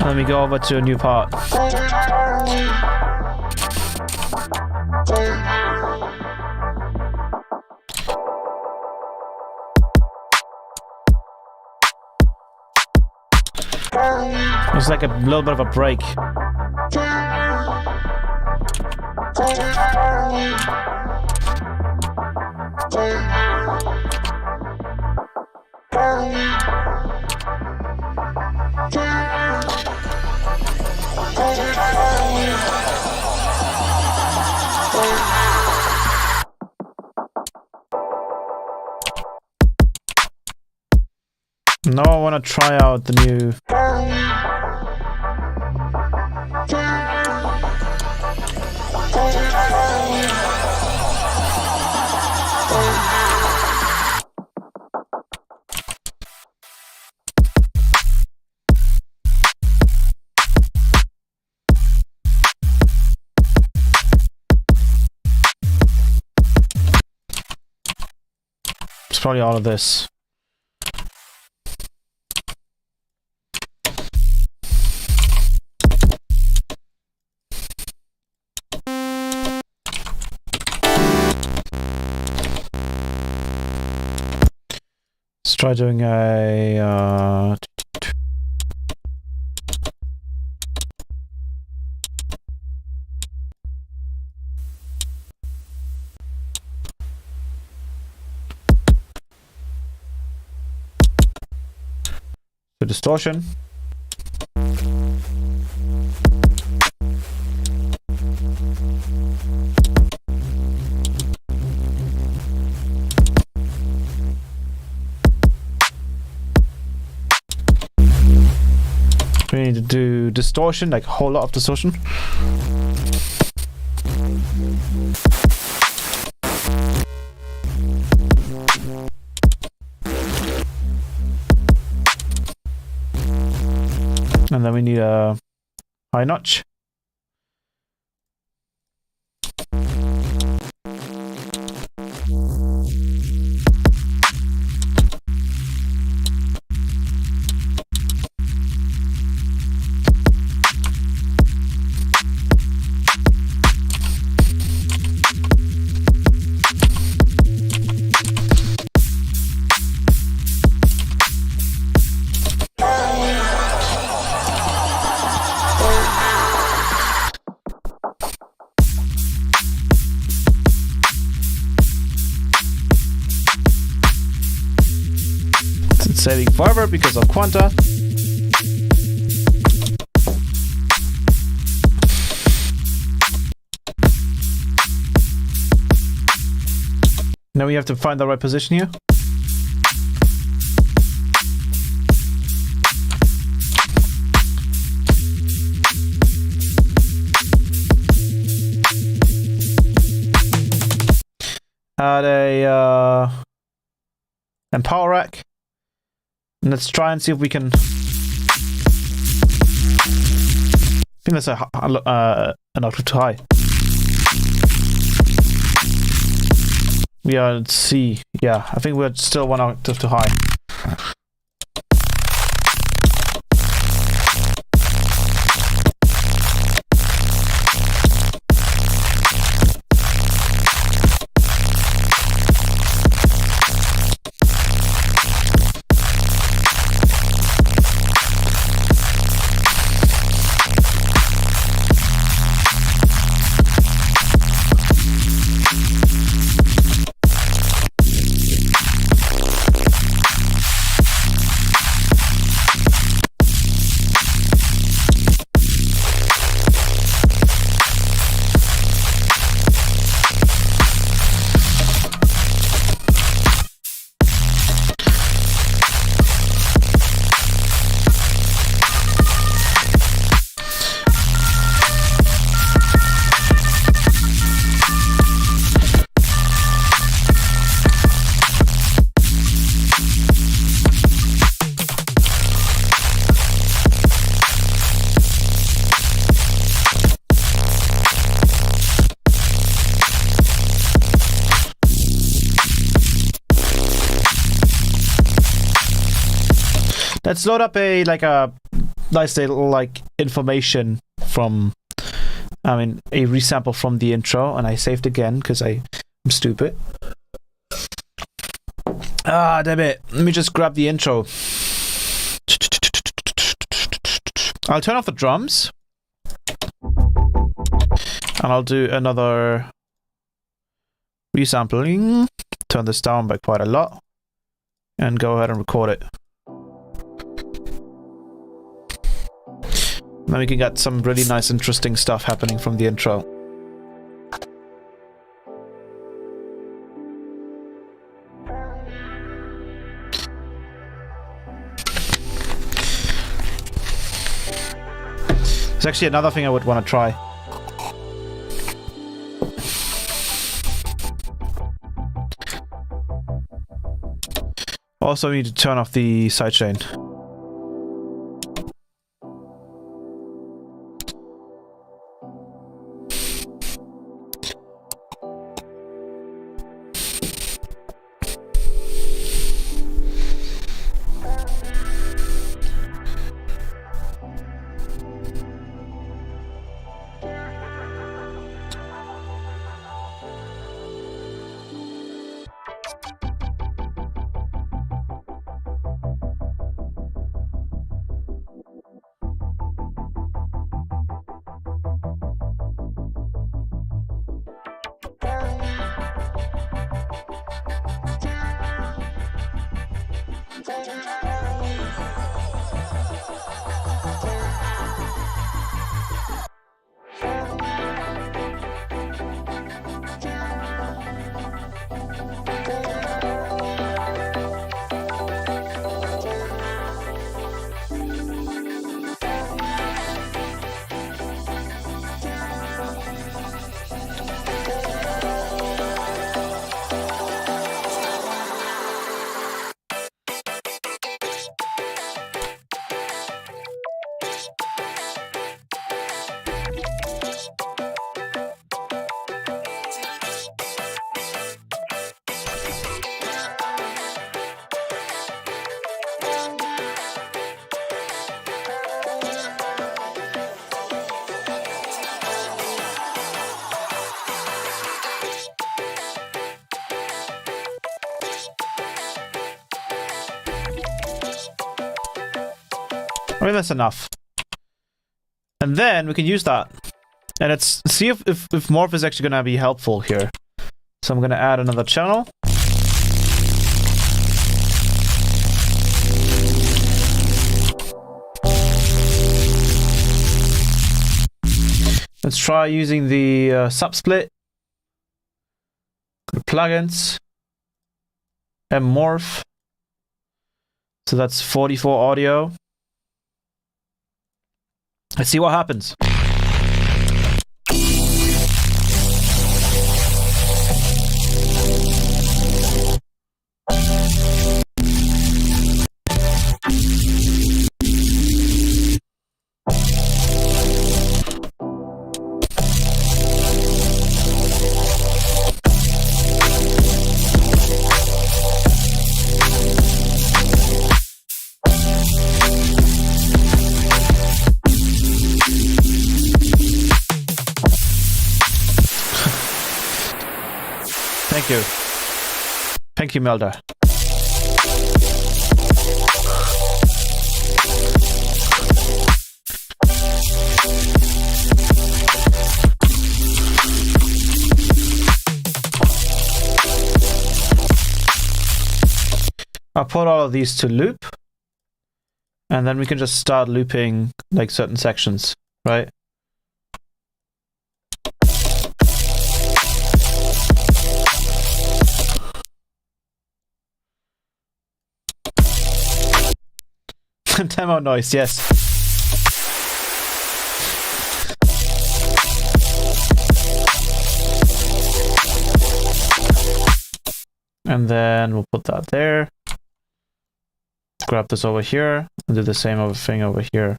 Let me go over to a new part. It's like a little bit of a break. Now I want to try out the new. It's probably all of this. Let's try doing a the distortion. We need to do distortion, like a whole lot of distortion. And then we need a high notch. Saving forever because of Quanta. Now we have to find the right position here. Add a empower rack. And let's try and see if we can. I think that's an octave too high. We are at C. Yeah, I think we're still one octave too high. Let's load up a nice little information from, a resample from the intro, and I saved again because I'm stupid. Ah, damn it! Let me just grab the intro. I'll turn off the drums, and I'll do another resampling. Turn this down by quite a lot, and go ahead and record it. Then we can get some really nice, interesting stuff happening from the intro. There's actually another thing I would want to try. Also, we need to turn off the sidechain. I mean, that's enough. And then we can use that. And it's see if Morph is actually going to be helpful here. So I'm going to add another channel. Let's try using the subsplit. Plugins. MMORPH. So that's 44 audio. Let's see what happens. Thank you. Thank you, Melda. I'll put all of these to loop. And then we can just start looping like certain sections, right? Demo noise, yes. And then we'll put that there. Grab this over here and do the same thing over here.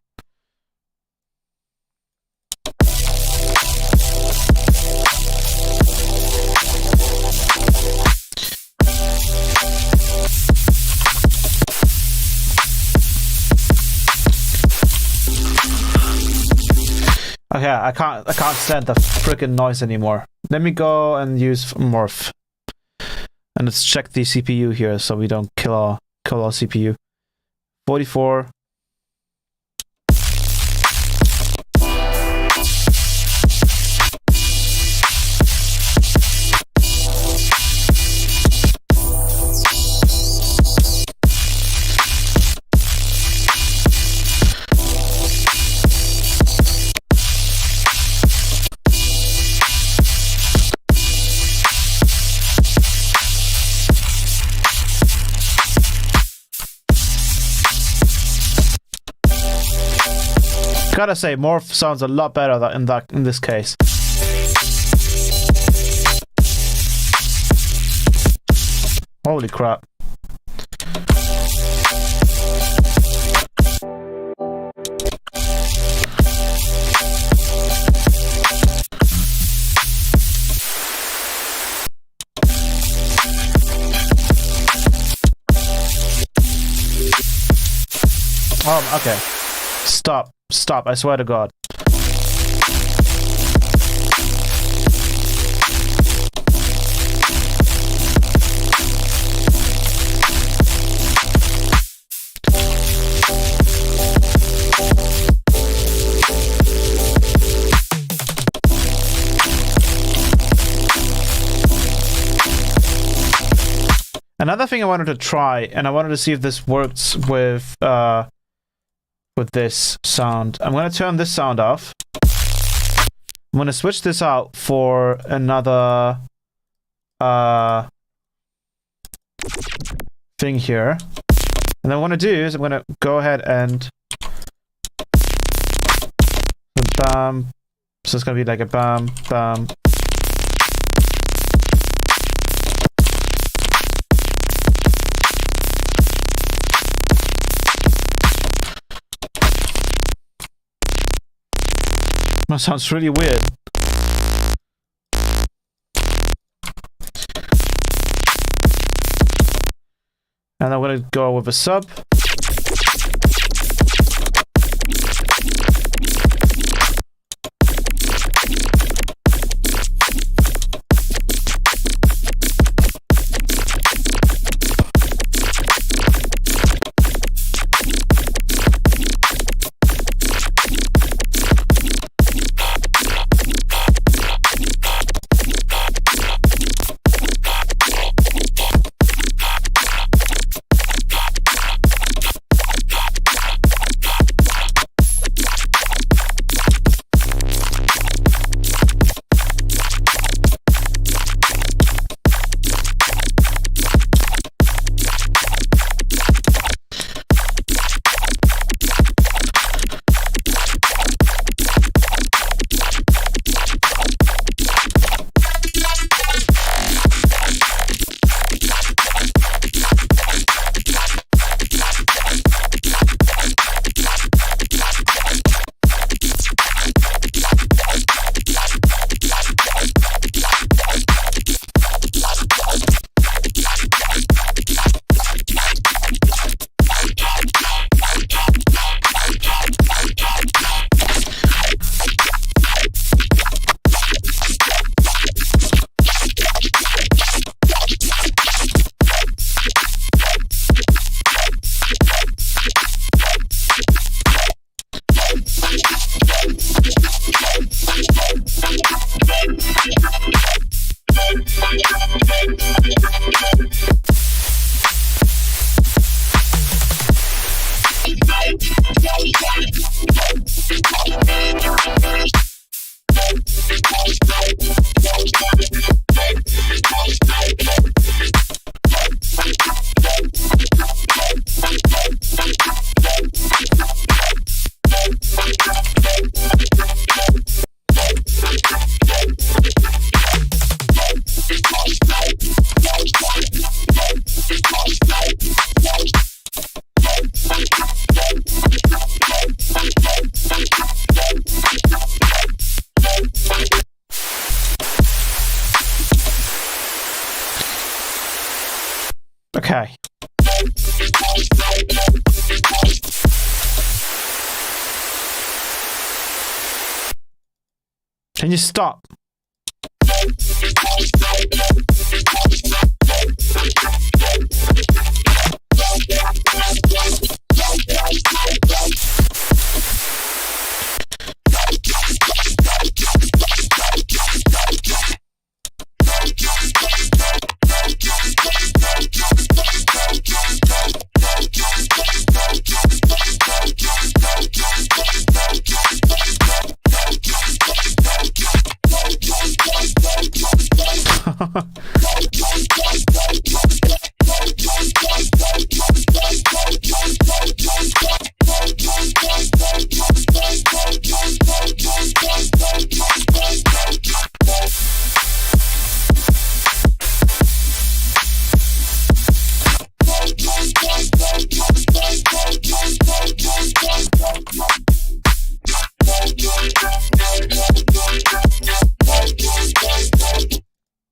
Okay, I can't stand the freaking noise anymore. Let me go and use Morph. And let's check the CPU here so we don't kill our CPU. 44. Gotta say, Morph sounds a lot better in this case. Holy crap. Oh, okay. Stop, I swear to God. Another thing I wanted to try, and I wanted to see if this works with this sound. I'm going to turn this sound off. I'm going to switch this out for another thing here. And then what I'm going to do is I'm going to go ahead and bam. So it's going to be like a bam, bam. That sounds really weird. And I'm going to go with a sub. Okay. Can you stop?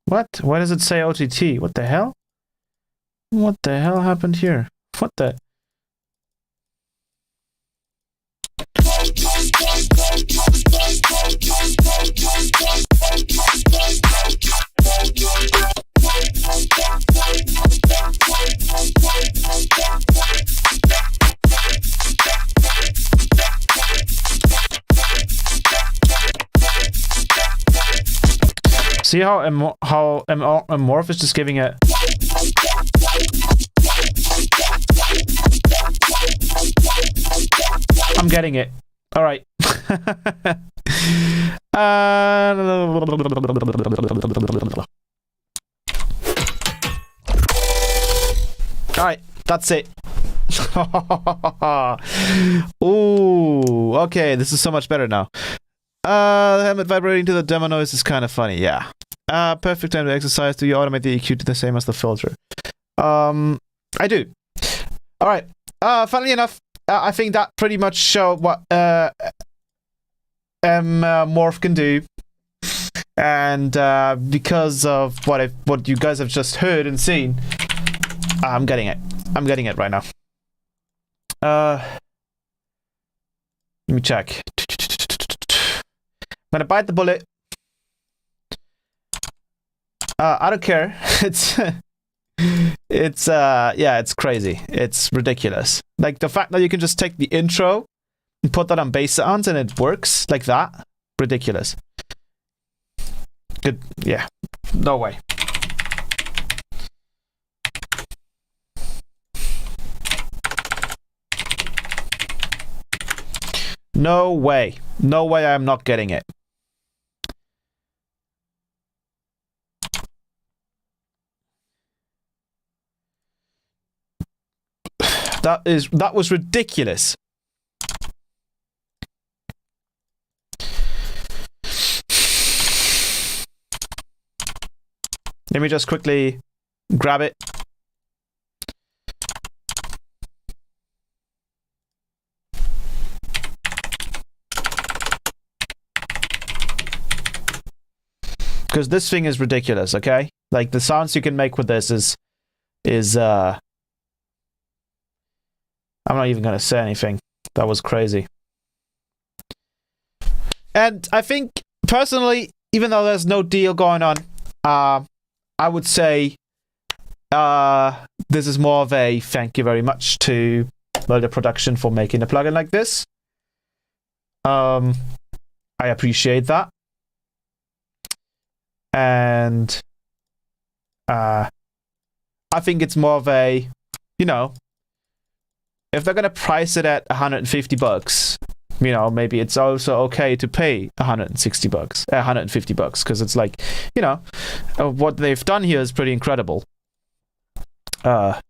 What? Why does it say OTT? What the hell? What the hell happened here? What the? See how MMORPH is just giving it. I'm getting it. All right. All right, that's it. Ooh, okay, this is so much better now. The helmet vibrating to the demo noise is kind of funny, yeah. Perfect time to exercise. Do you automate the EQ to the same as the filter? I do. All right. Funnily enough, I think that pretty much showed what MMORPH can do, and because of what you guys have just heard and seen, I'm getting it. I'm getting it right now. Let me check. I'm gonna bite the bullet. I don't care. It's crazy. It's ridiculous. Like the fact that you can just take the intro and put that on bass sounds and it works like that. Ridiculous. Good. Yeah. No way. No way. No way I'm not getting it. That was ridiculous. Let me just quickly grab it. Because this thing is ridiculous, okay? Like the sounds you can make with this is I'm not even going to say anything. That was crazy. And I think, personally, even though there's no deal going on, I would say this is more of a thank you very much to Mulder Production for making a plugin like this. I appreciate that. And I think it's more of a, you know, if they're gonna price it at $150, you know, maybe it's also okay to pay $150, because it's like, you know, what they've done here is pretty incredible. I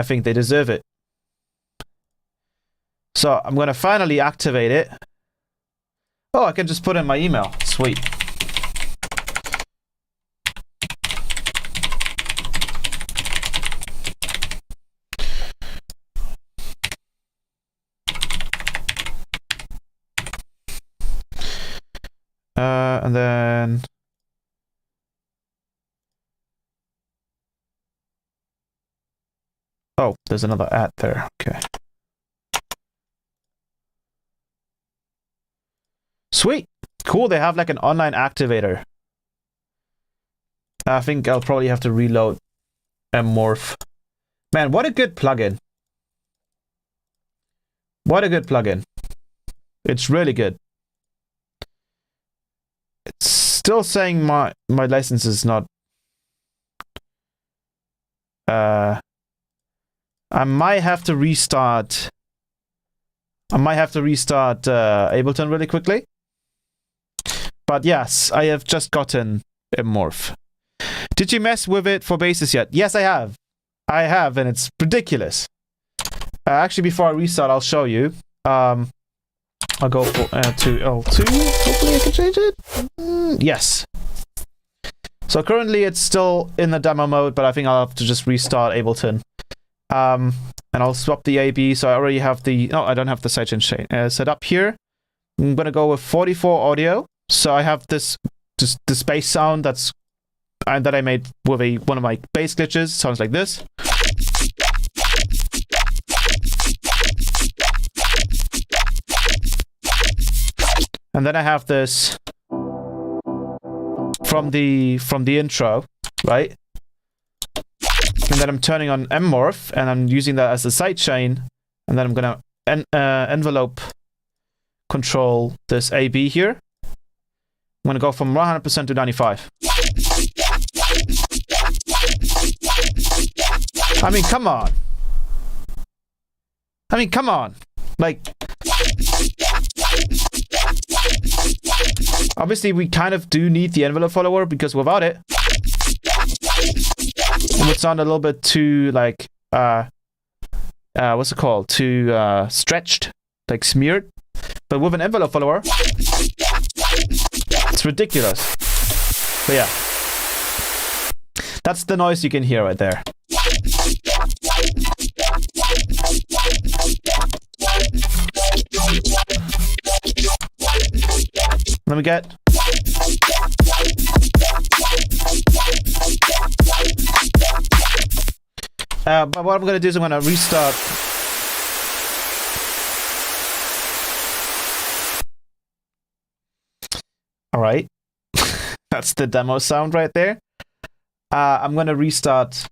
think they deserve it. So I'm gonna finally activate it. Oh, I can just put in my email. Sweet. And then Oh, there's another ad there. Okay. Sweet. Cool. They have like an online activator. I think I'll probably have to reload MMORPH. Man, what a good plugin. What a good plugin. It's really good. It's still saying my license is not... I might have to restart... Ableton really quickly. But yes, I have just gotten MMORPH. Did you mess with it for bases yet? Yes, I have. I have, and it's ridiculous. Actually, before I restart, I'll show you. I'll go for to L2. Hopefully I can change it. Yes. So currently it's still in the demo mode, but I think I'll have to just restart Ableton. And I'll swap the AB, so I already have the... No, I don't have the sidechain set up here. I'm going to go with 44 audio. So I have this the space sound that I made with one of my bass glitches. Sounds like this. And then I have this from the intro, right? And then I'm turning on MMORPH, and I'm using that as a sidechain. And then I'm gonna envelope control this AB here. I'm gonna go from 100% to 95. I mean, come on. Like, obviously we kind of do need the envelope follower, because without it, it would sound a little bit too, like, what's it called? Too stretched, like smeared. But with an envelope follower, it's ridiculous. But yeah, that's the noise you can hear right there. Let me get... but what I'm going to do is I'm going to restart. All right. That's the demo sound right there. I'm going to restart.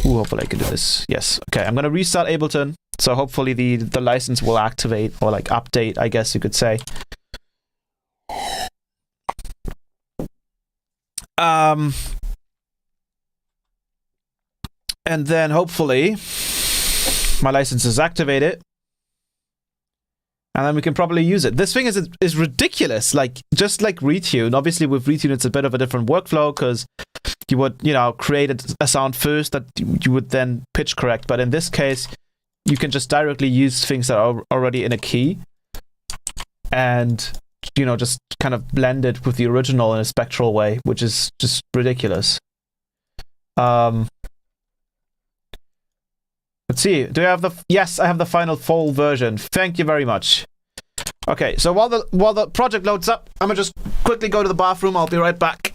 Ooh, hopefully I can do this. Yes. Okay, I'm going to restart Ableton. So hopefully the license will activate, or like update, I guess you could say. And then hopefully my license is activated, and then we can probably use it. This thing is ridiculous. Like, just like Retune. Obviously with Retune it's a bit of a different workflow, because you would, create a sound first that you would then pitch correct. But in this case, you can just directly use things that are already in a key, and just kind of blend it with the original in a spectral way, which is just ridiculous. Let's see. Do I have the... Yes, I have the final full version. Thank you very much. Okay, so while the project loads up, I'm gonna just quickly go to the bathroom. I'll be right back.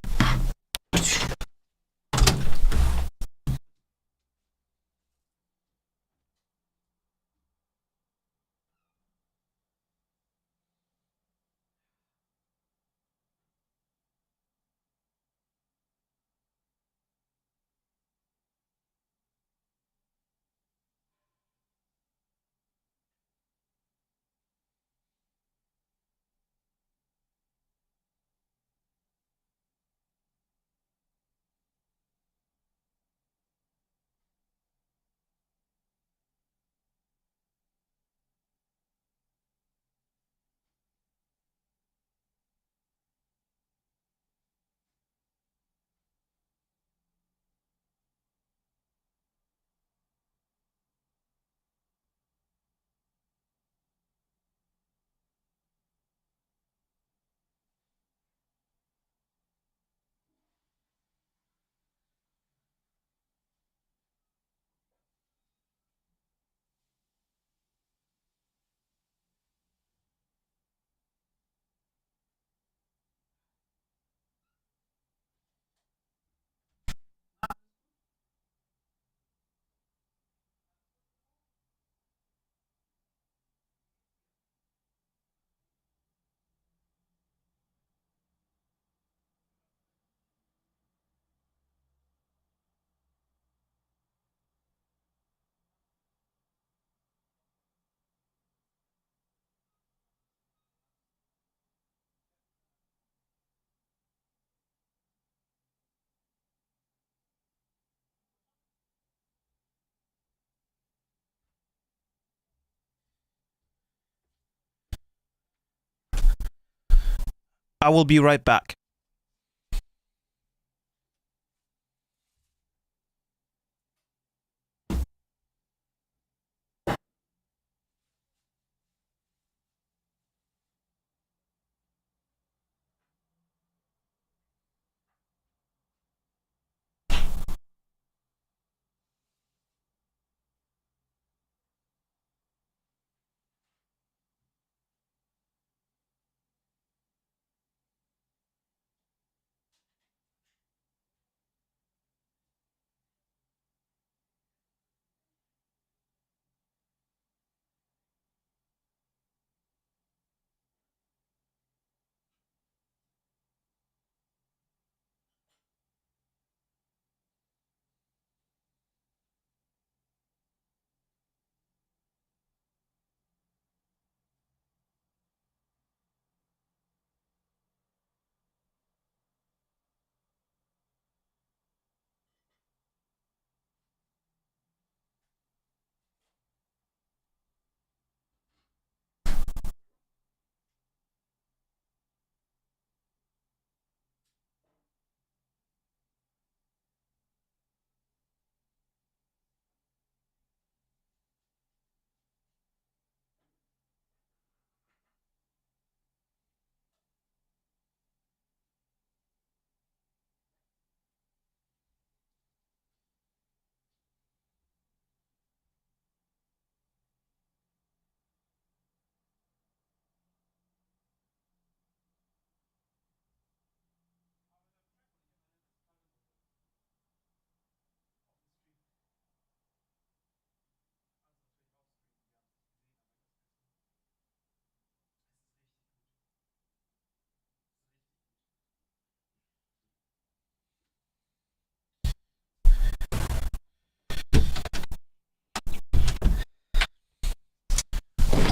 I will be right back.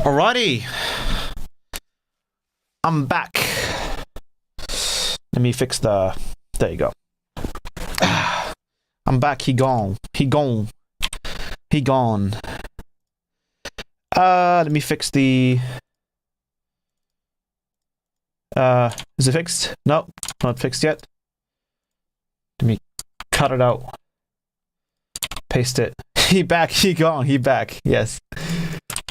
Alrighty. I'm back. Let me fix the... There you go. I'm back. He gone. He gone. He gone. Let me fix the... Is it fixed? No, not fixed yet. Let me cut it out. Paste it. He back. He gone. He back. Yes.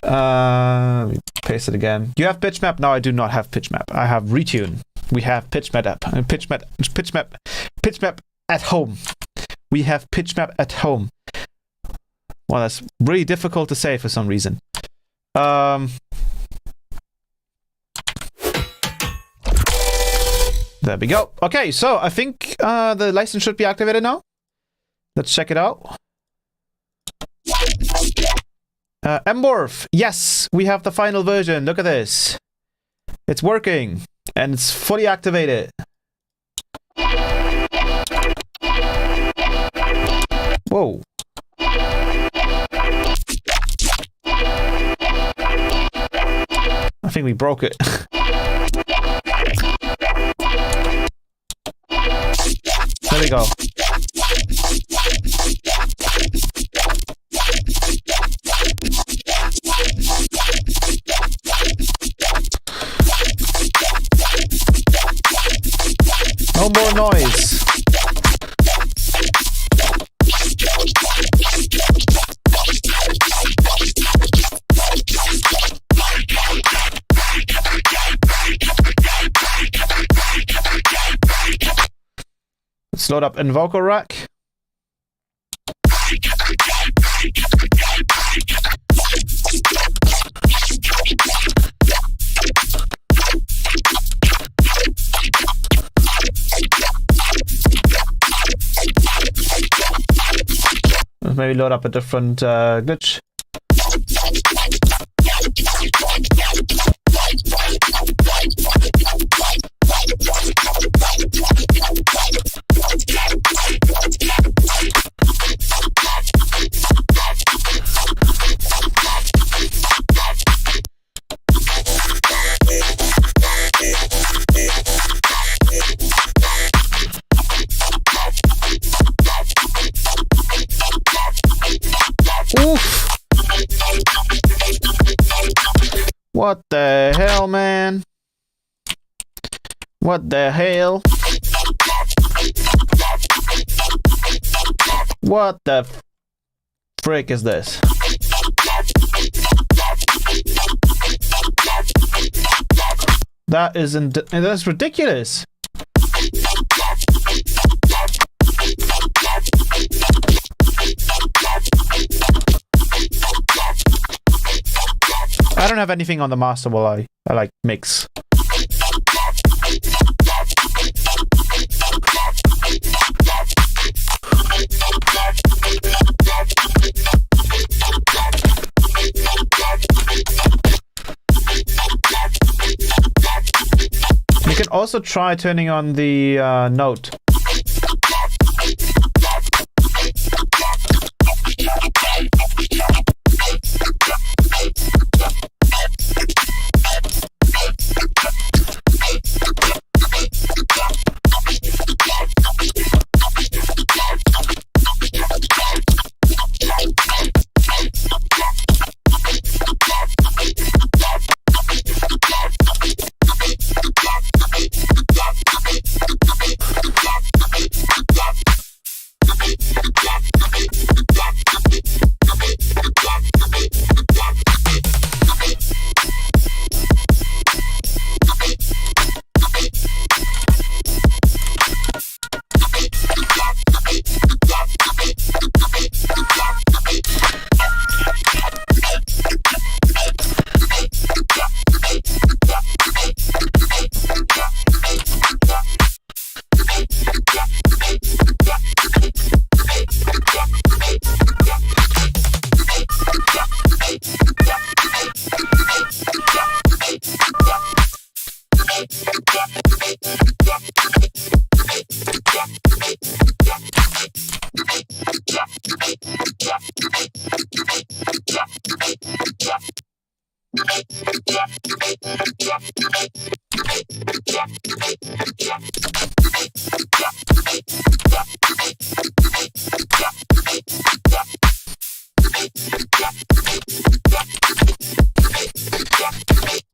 Let me paste it again. You have pitch map? No, I do not have pitch map. I have retune. We have pitch map app. Pitch map at home. We have pitch map at home. Well, that's really difficult to say for some reason. There we go. Okay, so I think the license should be activated now. Let's check it out. MMORPH. Yes, we have the final version. Look at this. It's working. And it's fully activated. Whoa. I think we broke it. There we go. No more noise. Let's load up Invoker Rack. Let's maybe load up a different glitch. Oof. What the hell, man? What the hell? What the frick is this? That's ridiculous. I don't have anything on the master while I like mix. You can also try turning on the note.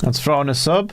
Let's throw in a sub.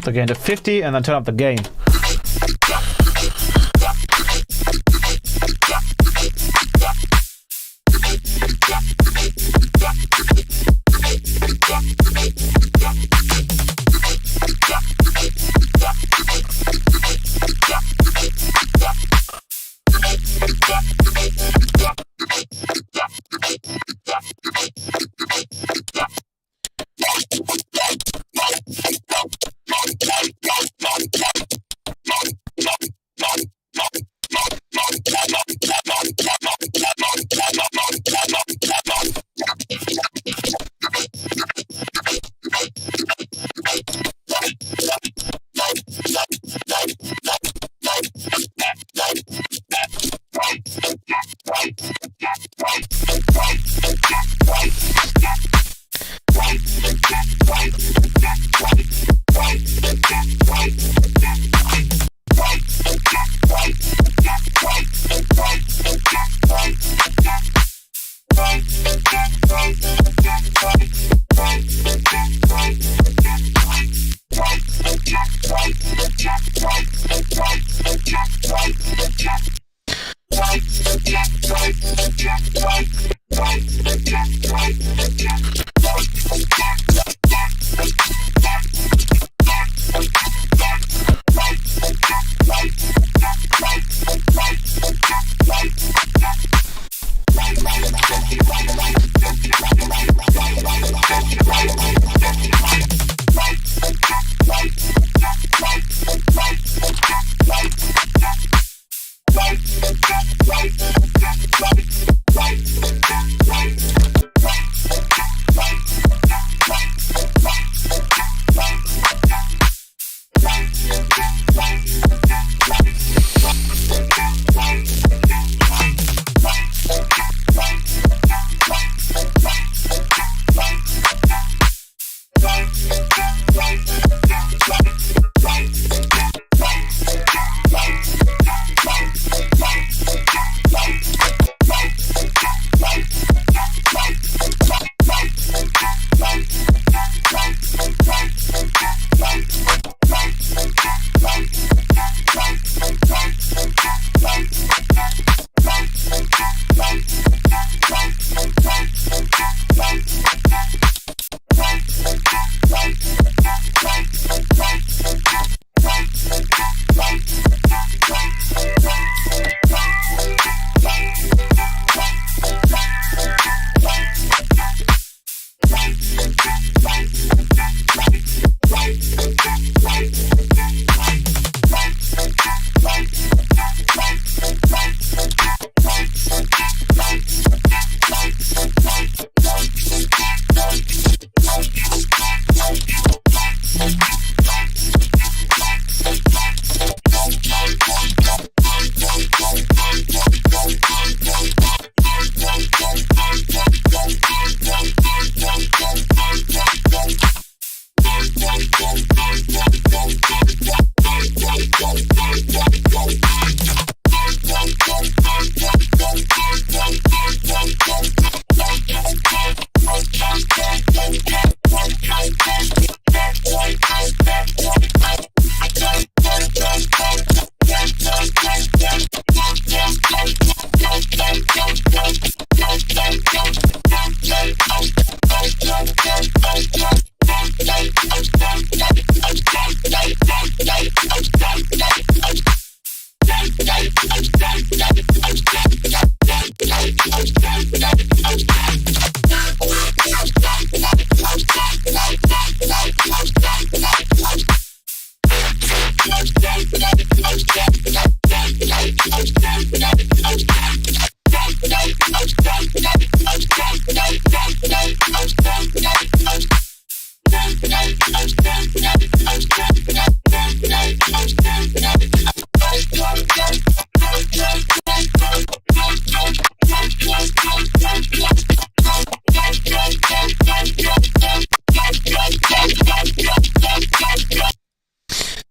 Again to 50 and then turn up the gain.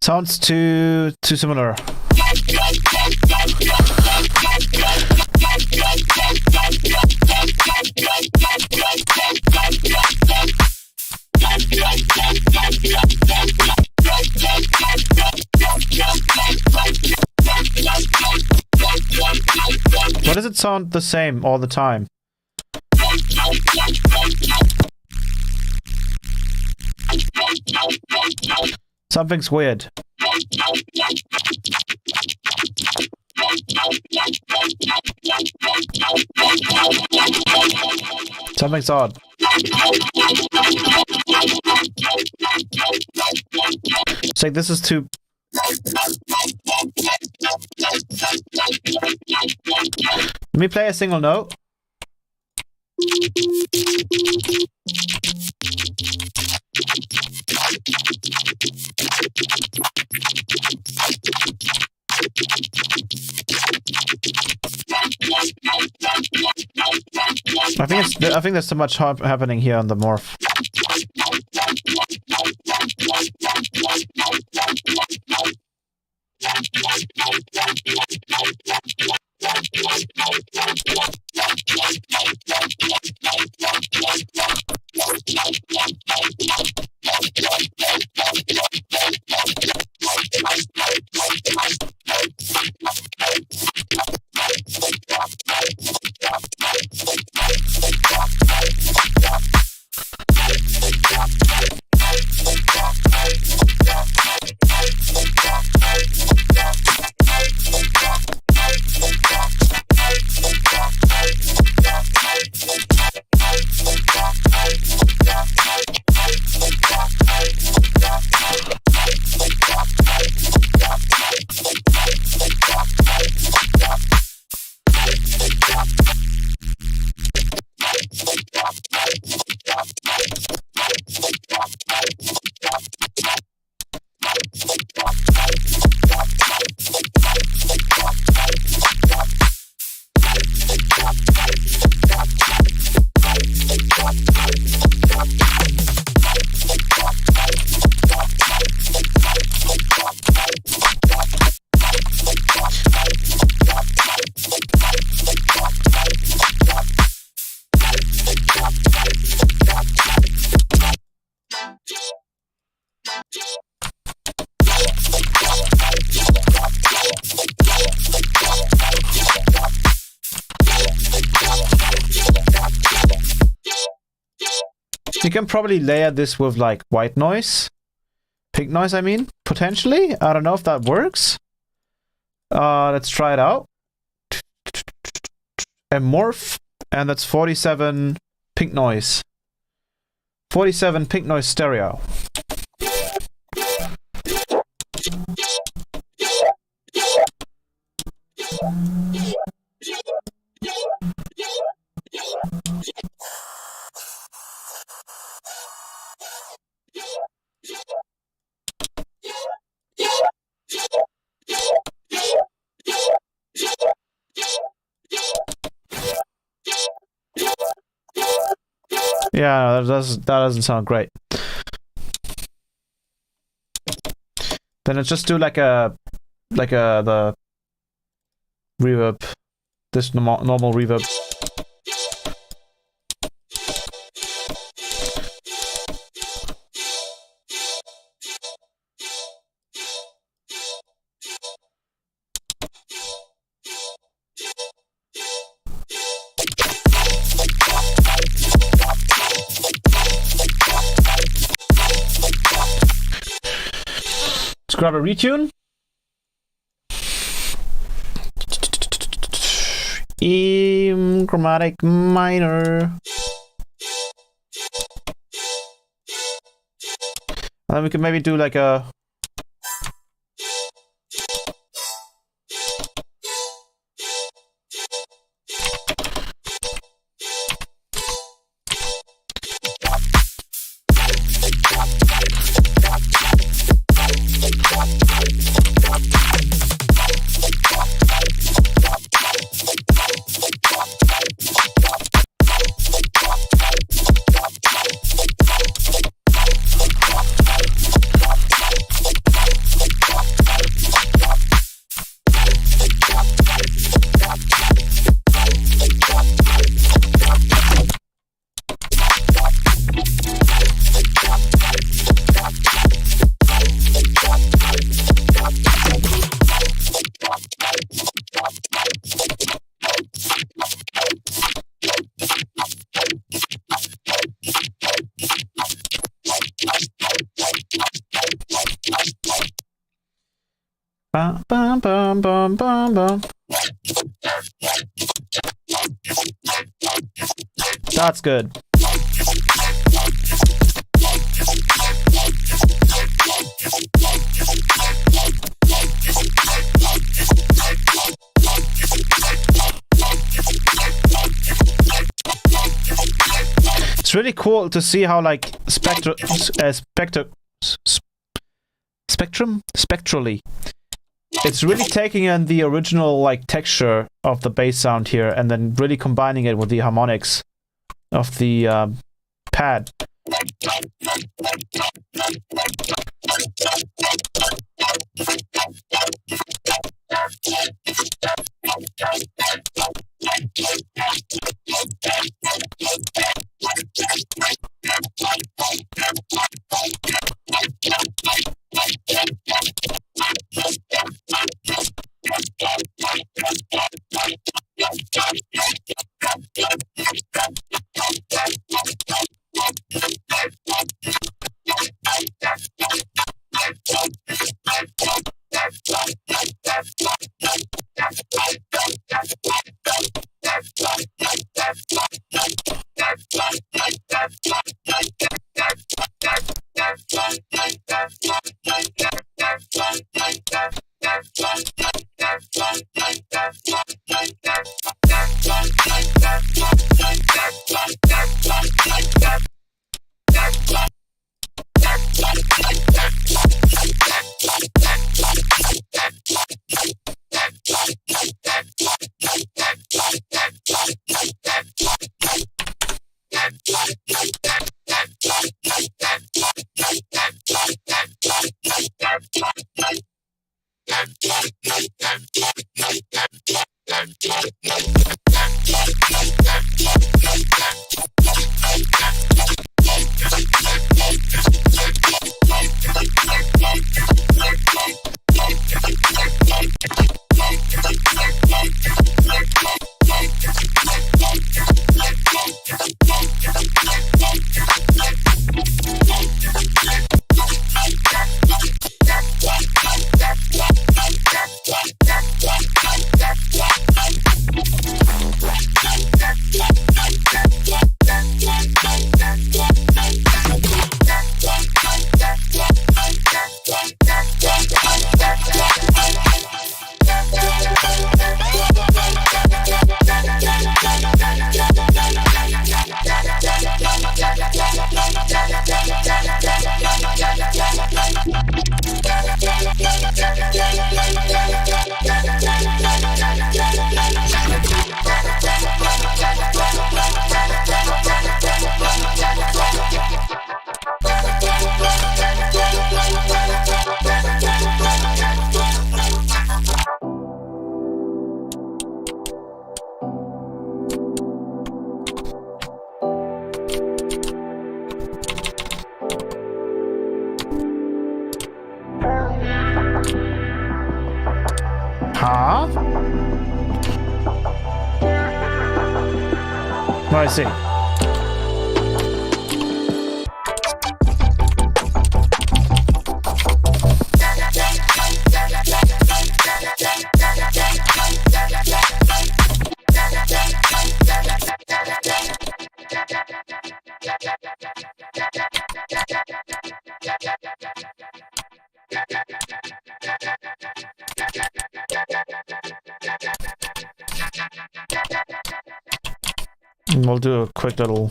Sounds too similar. Why does it sound the same all the time? Something's weird. Something's odd. It's like this is too... Let me play a single note. I think there's so much happening here on the morph. You can probably layer this with like white noise. Pink noise, I mean, potentially. I don't know if that works. Let's try it out. MMORPH, and that's 47 pink noise. 47 pink noise stereo. Yeah, that doesn't sound great. Then let's just do the reverb, this normal reverb. Let's grab a retune. E chromatic minor. And then we can maybe do like a Bum, bum, bum, bum, bum, bum. That's good. It's really cool to see how like spectrally. It's really taking in the original like texture of the bass sound here and then really combining it with the harmonics of the pad. Huh? Oh, I see. We'll do a quick little...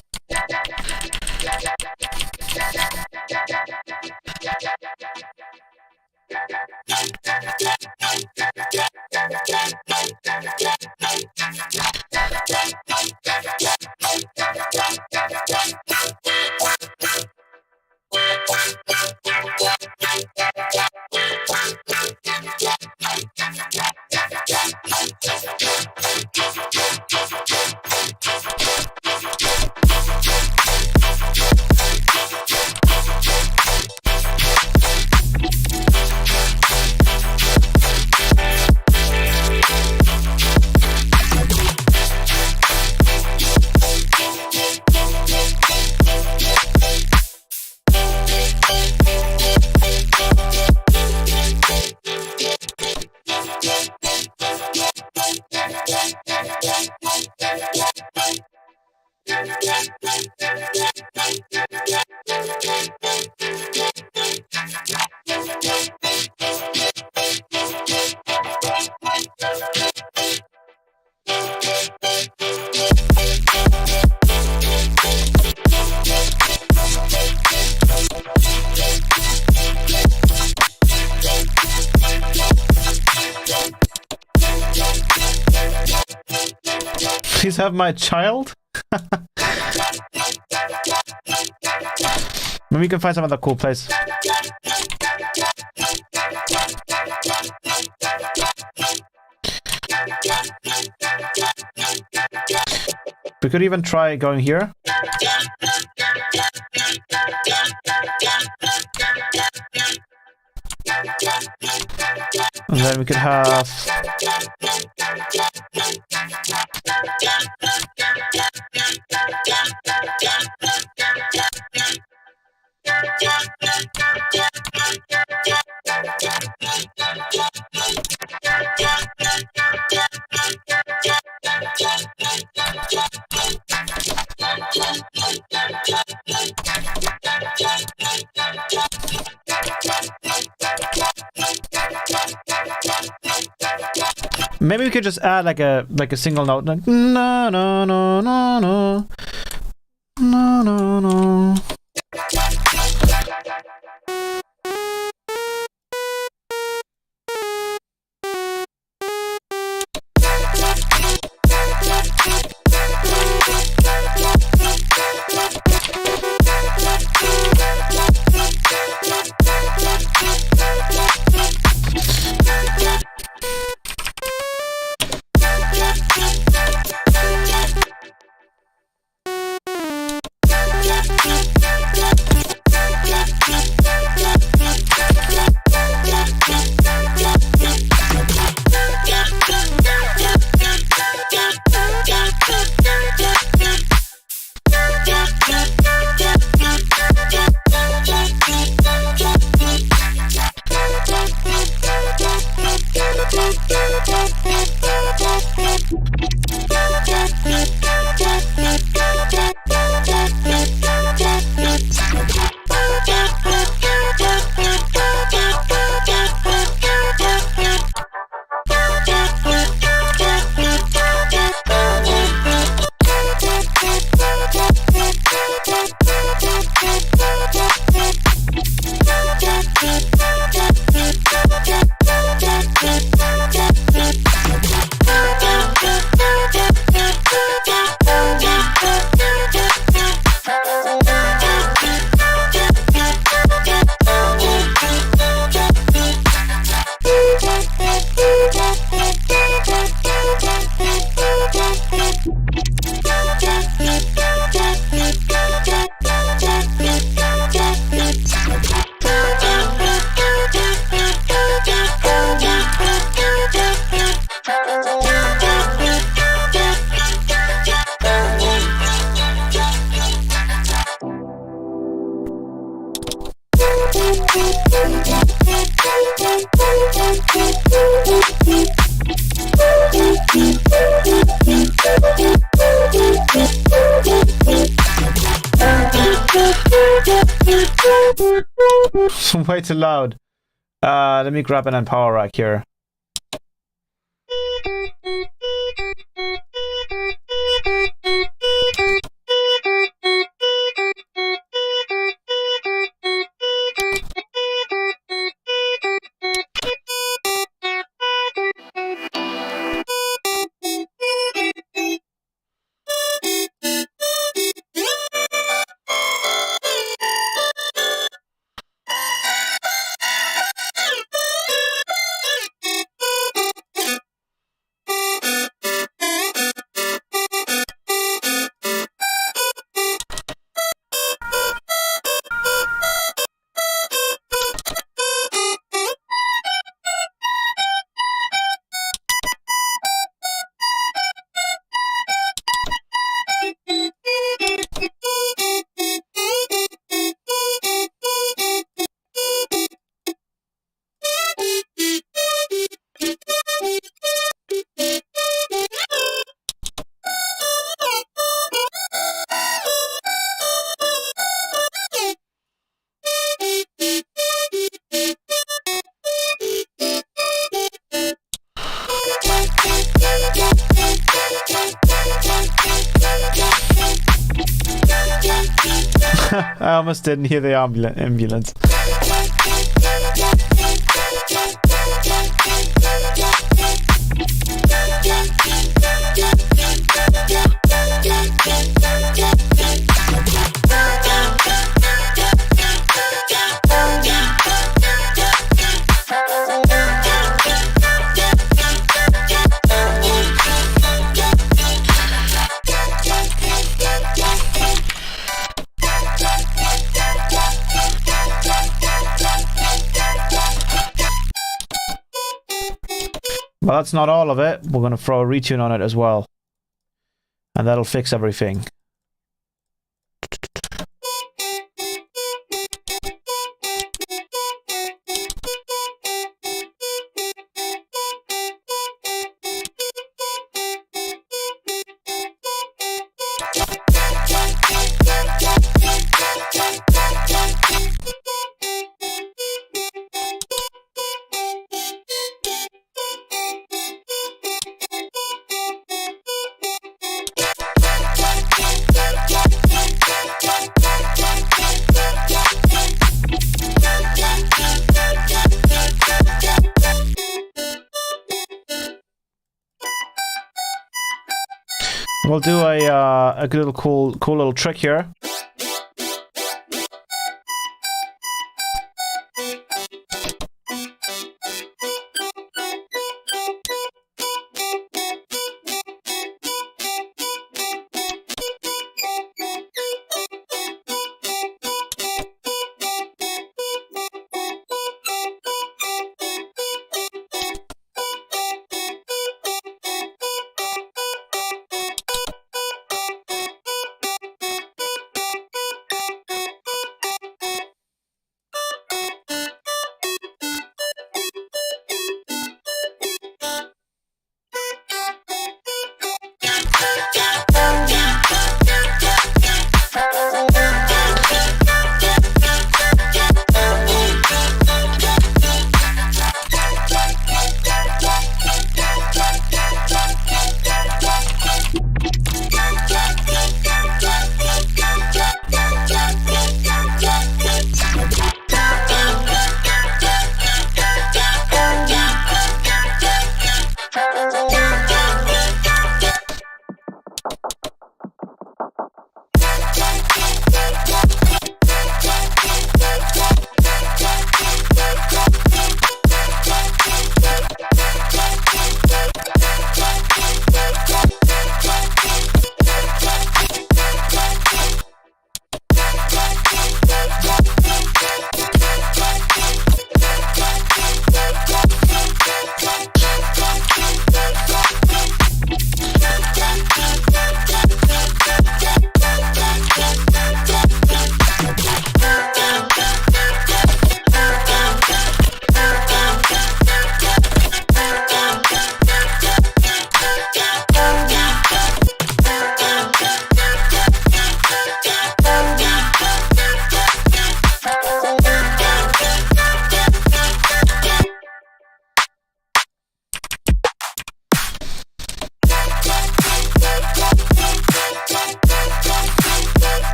Please have my child? Maybe we can find some other cool place. We could even try going here. And then we could have... Maybe we could just add like a single note, like no no no no no no no no. Way too loud. Let me grab an power rack here. I almost didn't hear the ambulance. Well, that's not all of it. We're going to throw a retune on it as well. And that'll fix everything. We'll do a little cool little trick here.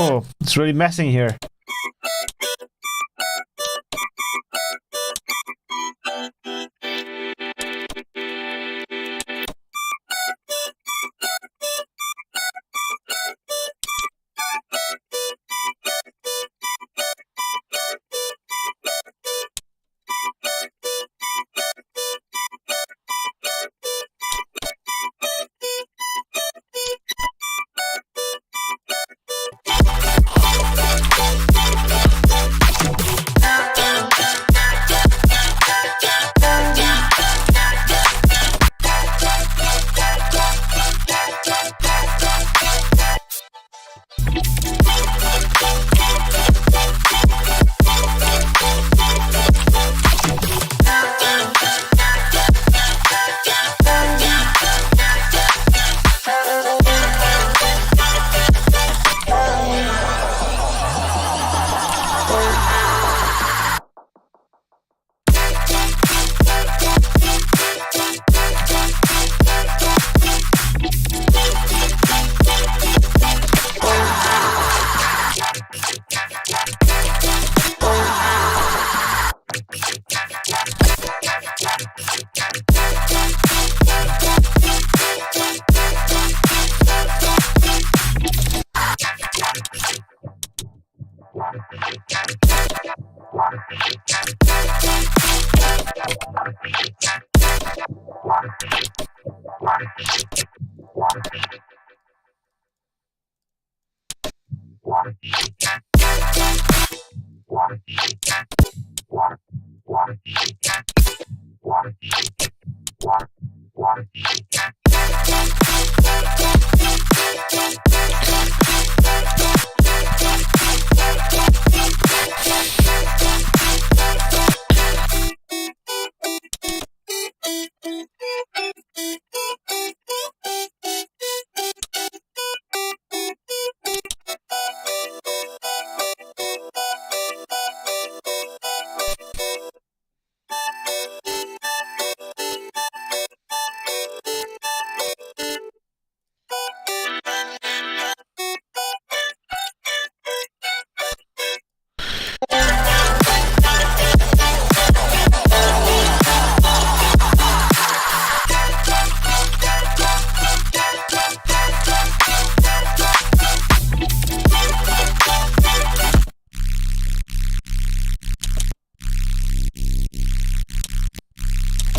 Oh, it's really messy here.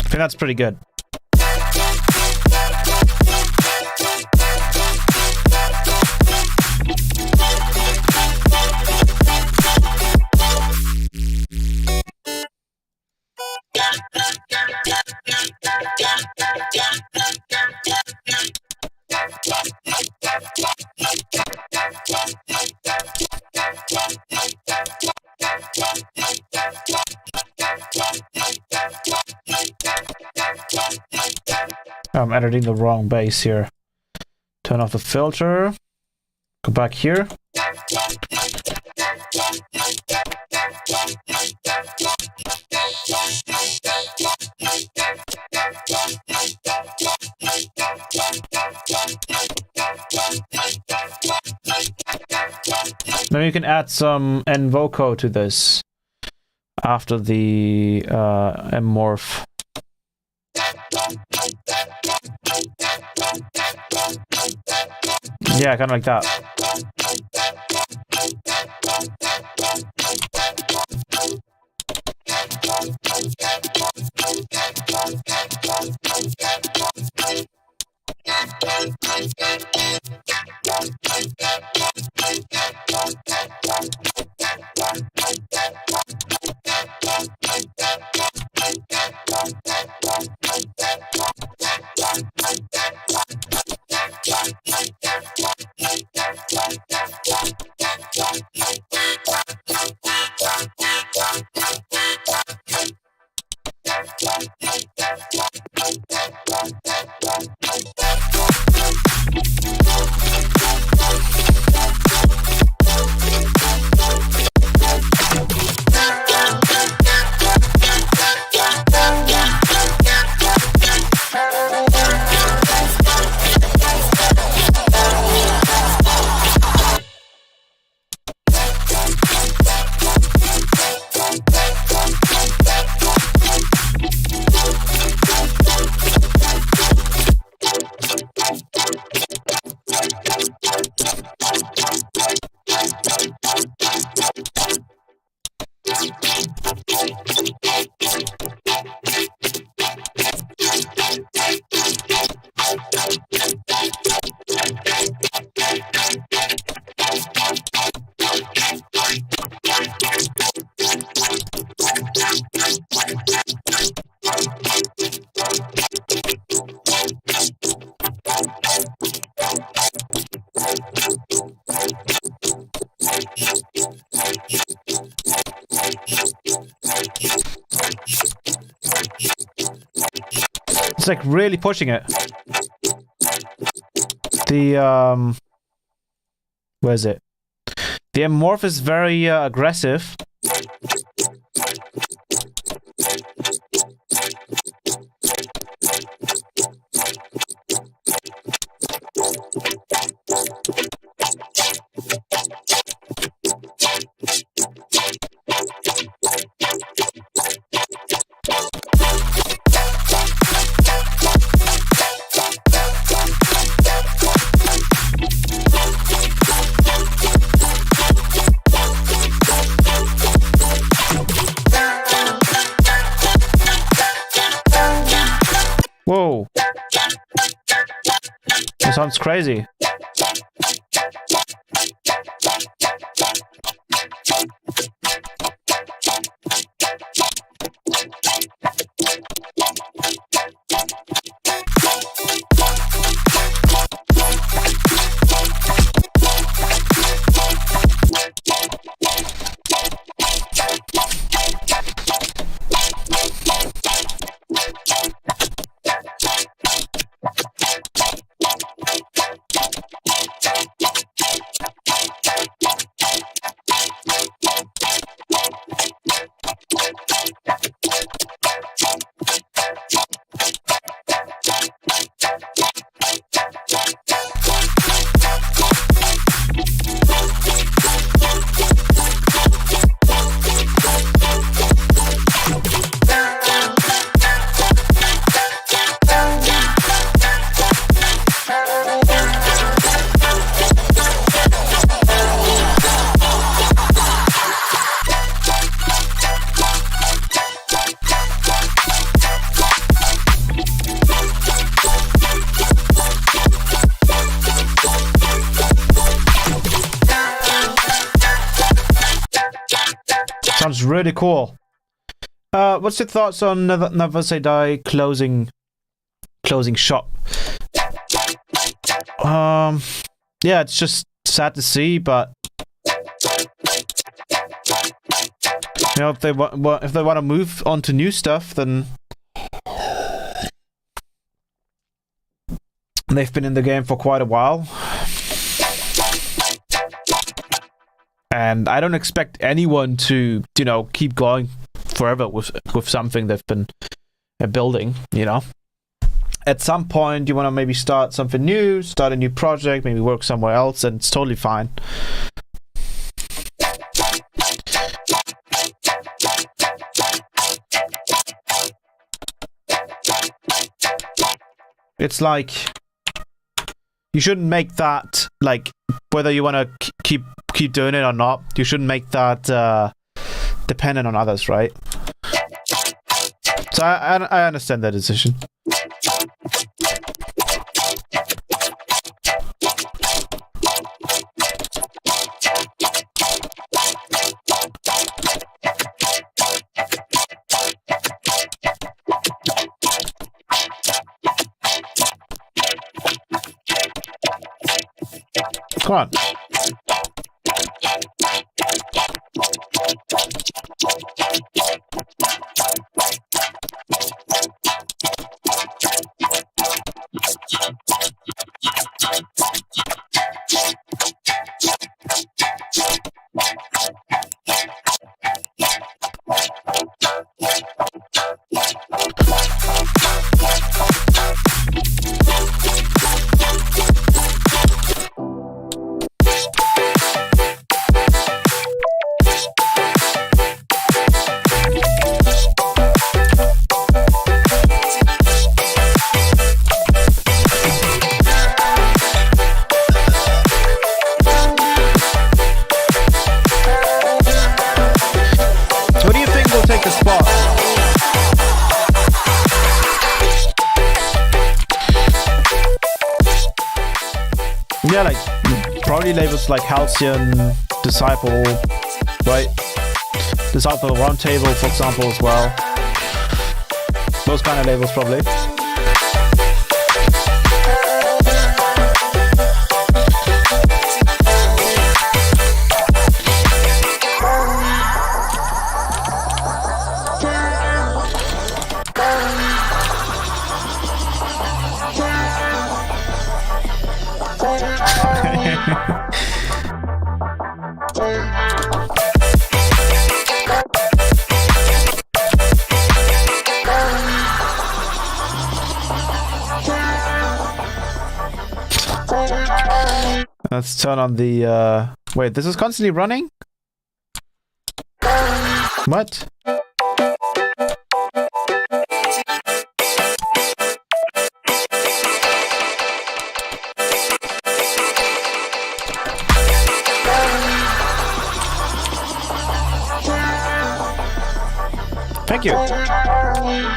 I think that's pretty good. I'm editing the wrong base here. Turn off the filter. Go back here. Maybe you can add some Envoco to this after the MMORPH. Yeah, kind of like that. like really pushing it. The where is it? The MMORPH is very aggressive. Whoa. That sounds crazy. Sounds really cool. What's your thoughts on Never Say Die closing shop? Yeah, it's just sad to see, but you know, if they want to move on to new stuff, then they've been in the game for quite a while. And I don't expect anyone to, you know, keep going forever with something they've been building, you know. At some point, you want to maybe start something new, start a new project, maybe work somewhere else, and it's totally fine. It's like, you shouldn't make that, like, whether you want to keep doing it or not, you shouldn't make that dependent on others, right? So I understand that decision. Come on. Yeah, like probably labels like Halcyon, Disciple, right? Disciple Roundtable, for example, as well. Those kind of labels, probably. Let's turn on the, wait, this is constantly running? What? Thank you.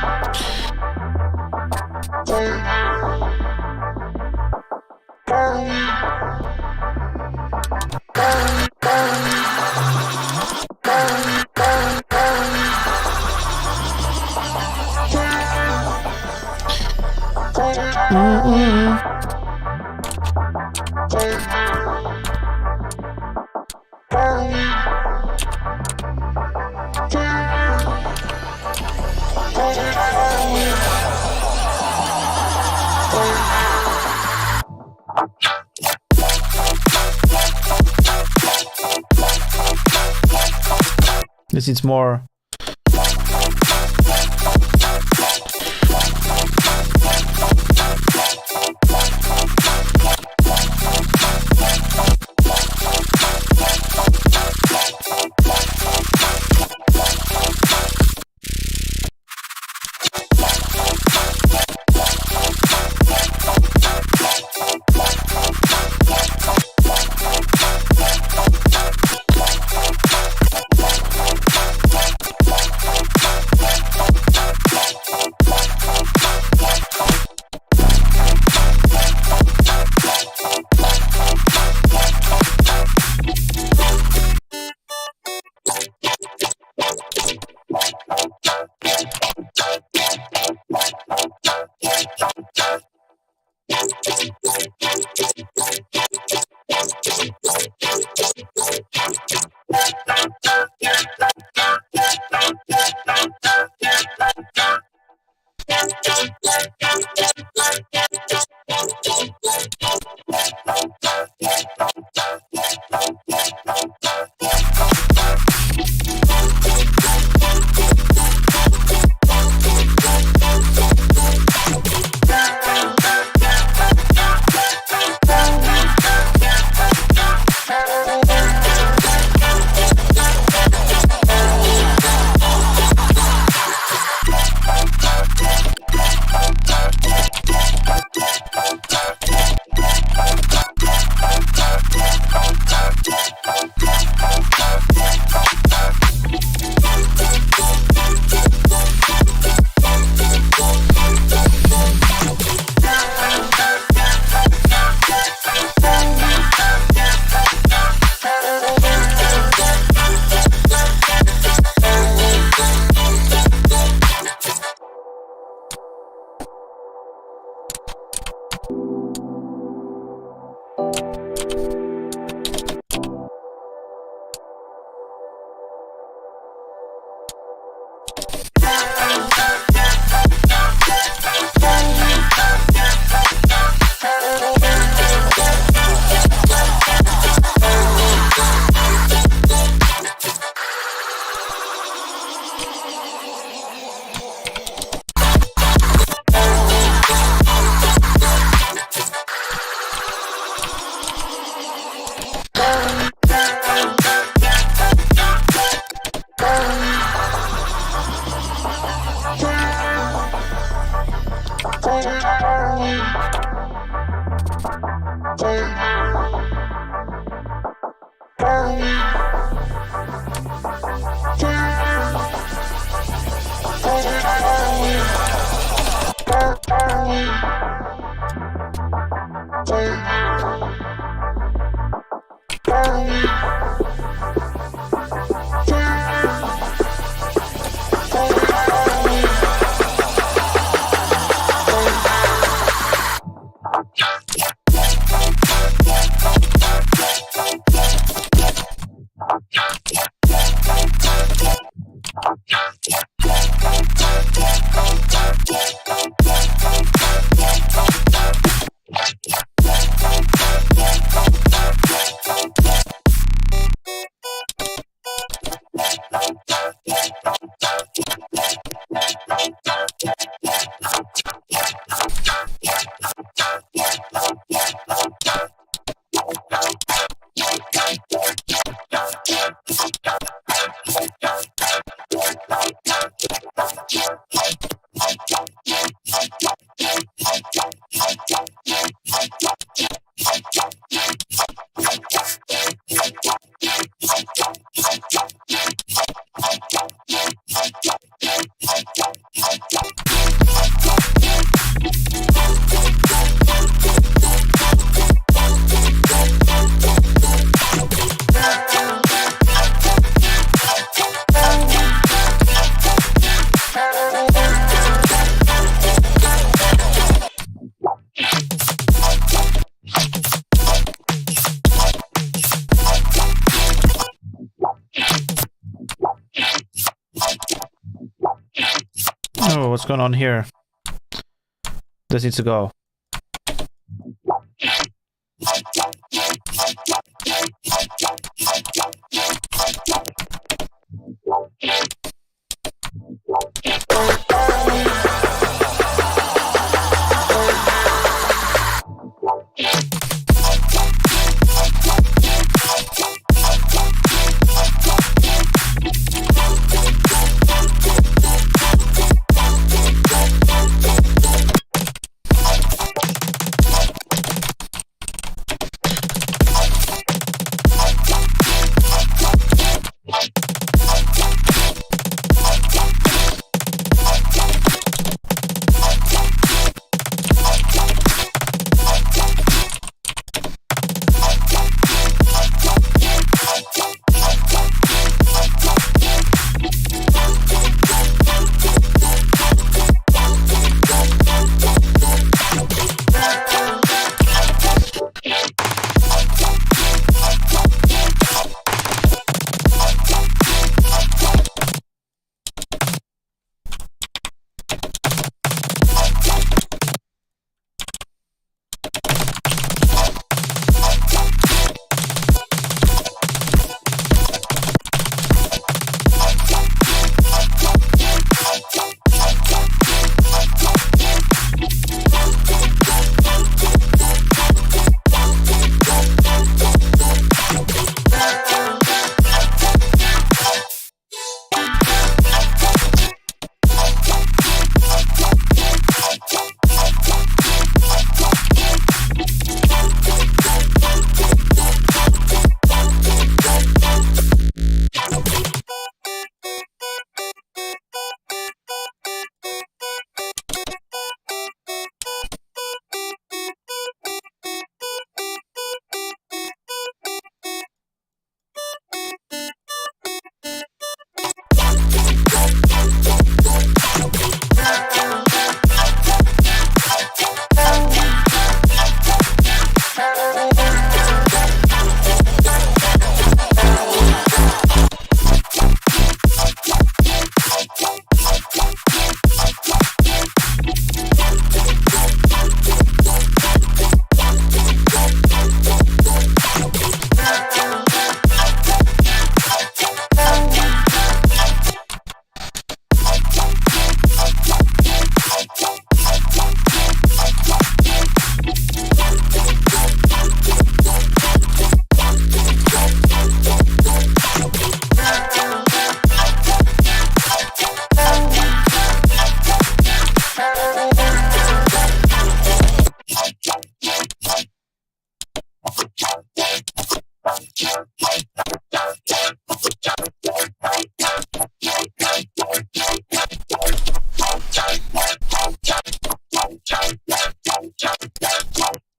This needs more. Oh, what's going on here? This needs to go.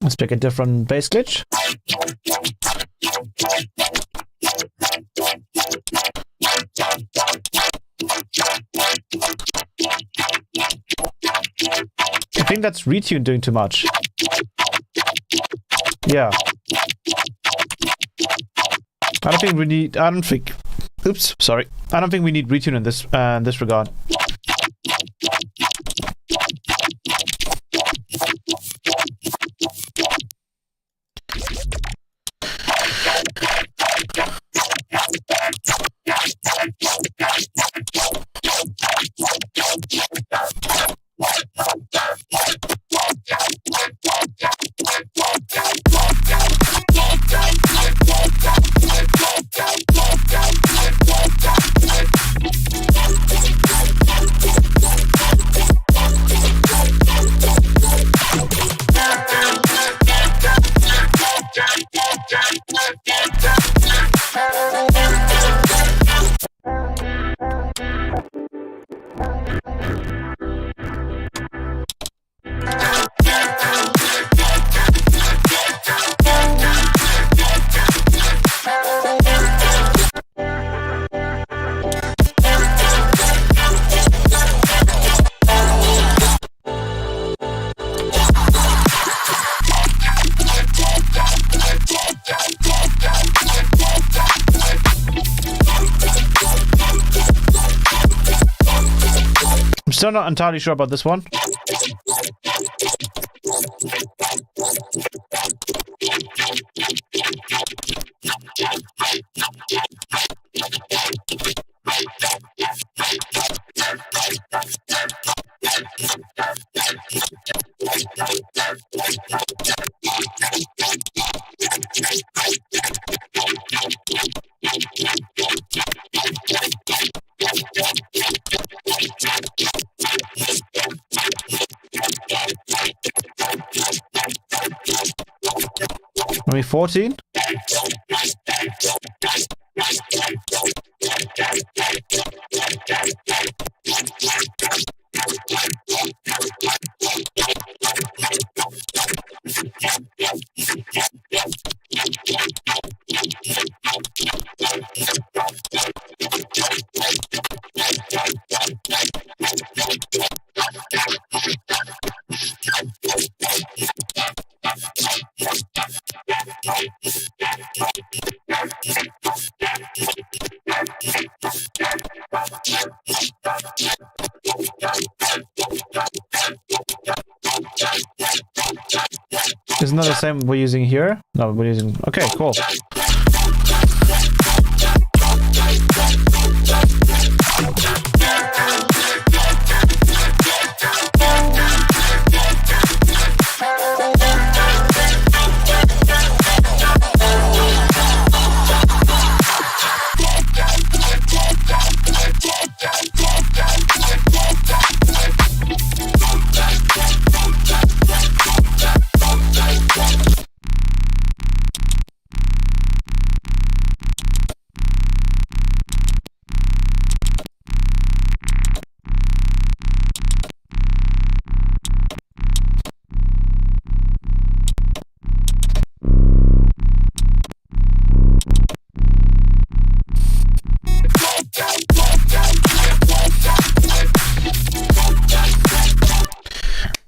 Let's pick a different base glitch. I think that's retune doing too much. Yeah. I don't think we need. I don't think. Oops, sorry. I don't think we need retune in this regard. still not entirely sure about this one. Maybe 14? Isn't that the same we're using here? No, we're using... Okay, cool.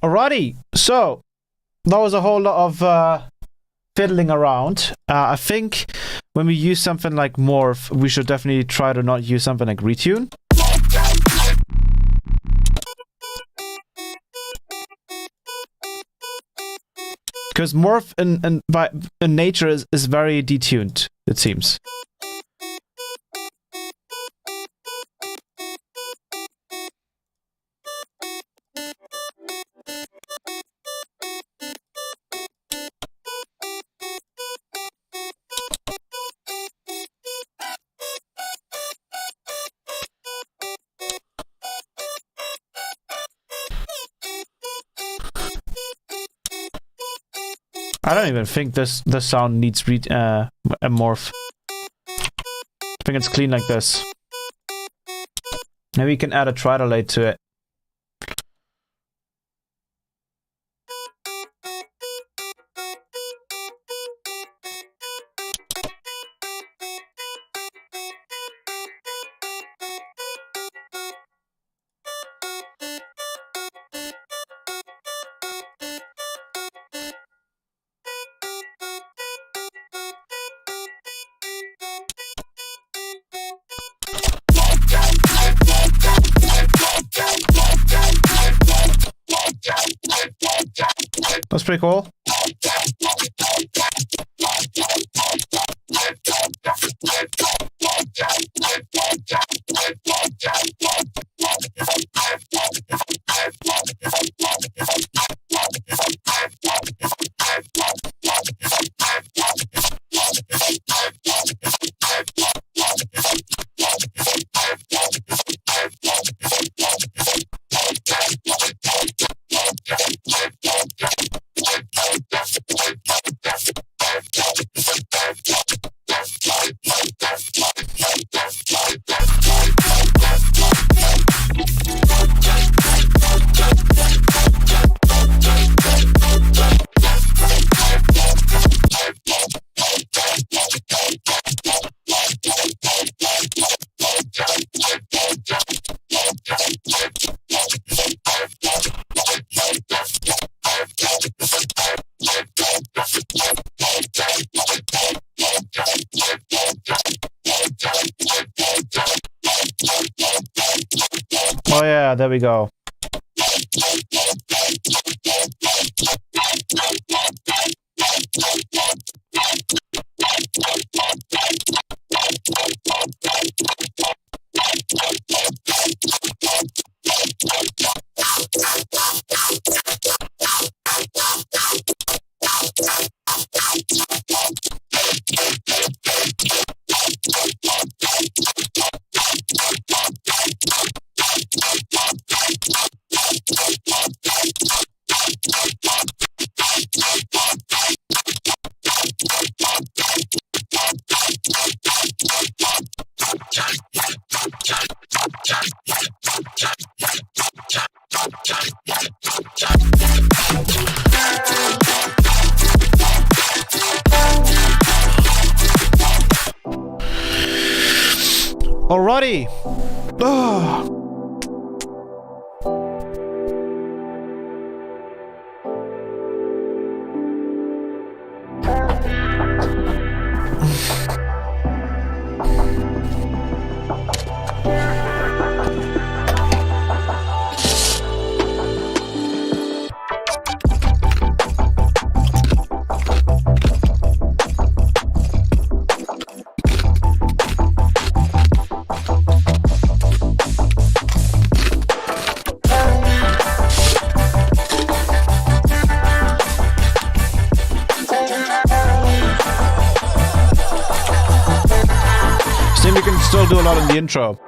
Alrighty, so that was a whole lot of fiddling around. I think when we use something like morph, we should definitely try to not use something like retune. Because morph in nature is very detuned, it seems. I don't even think this sound needs a morph. I think it's clean like this. Maybe we can add a tri-delay to it. That's pretty cool. Oh yeah, there we go. Alrighty. Seems you can still do a lot in the intro.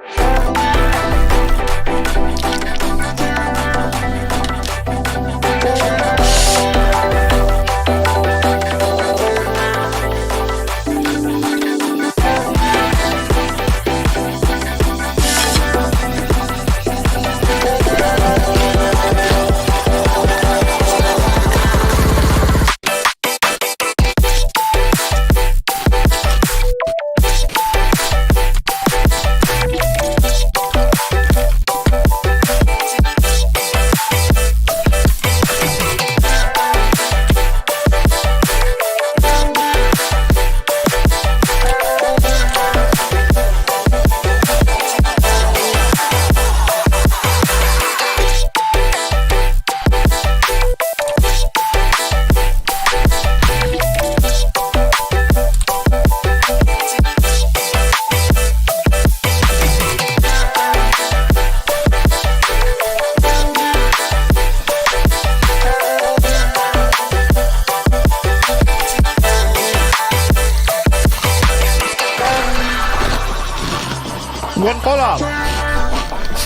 One color.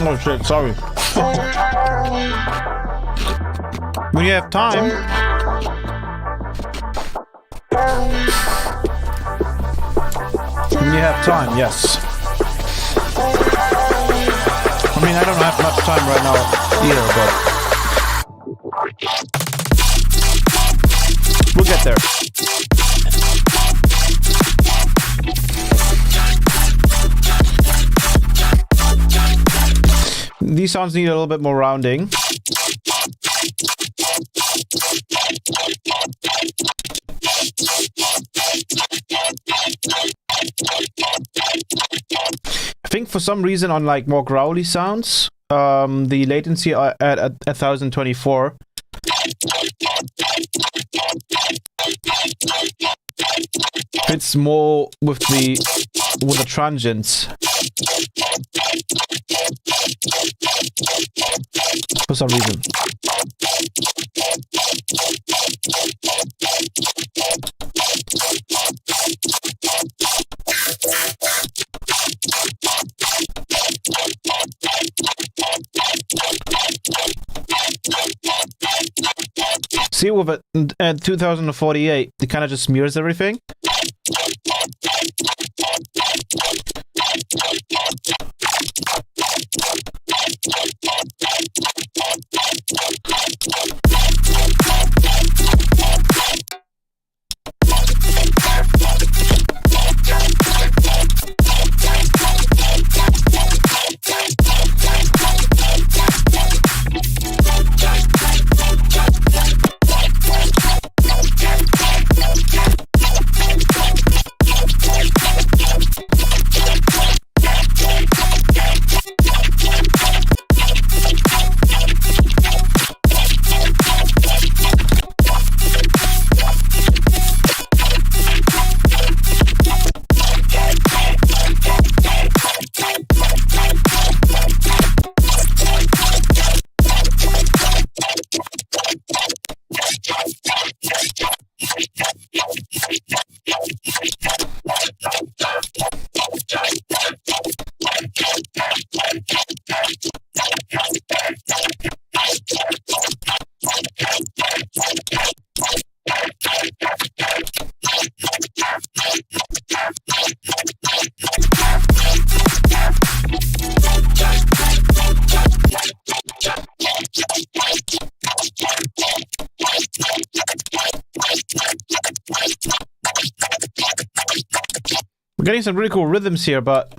Oh shit, sorry. When you have time. When you have time, yes. I mean, I don't have much time right now either, but we'll get there. These sounds need a little bit more rounding. I think for some reason on like more growly sounds, the latency at 1024 fits more with the transients. For some reason. See, with it at 2048, it kind of just smears everything. getting some really cool rhythms here, but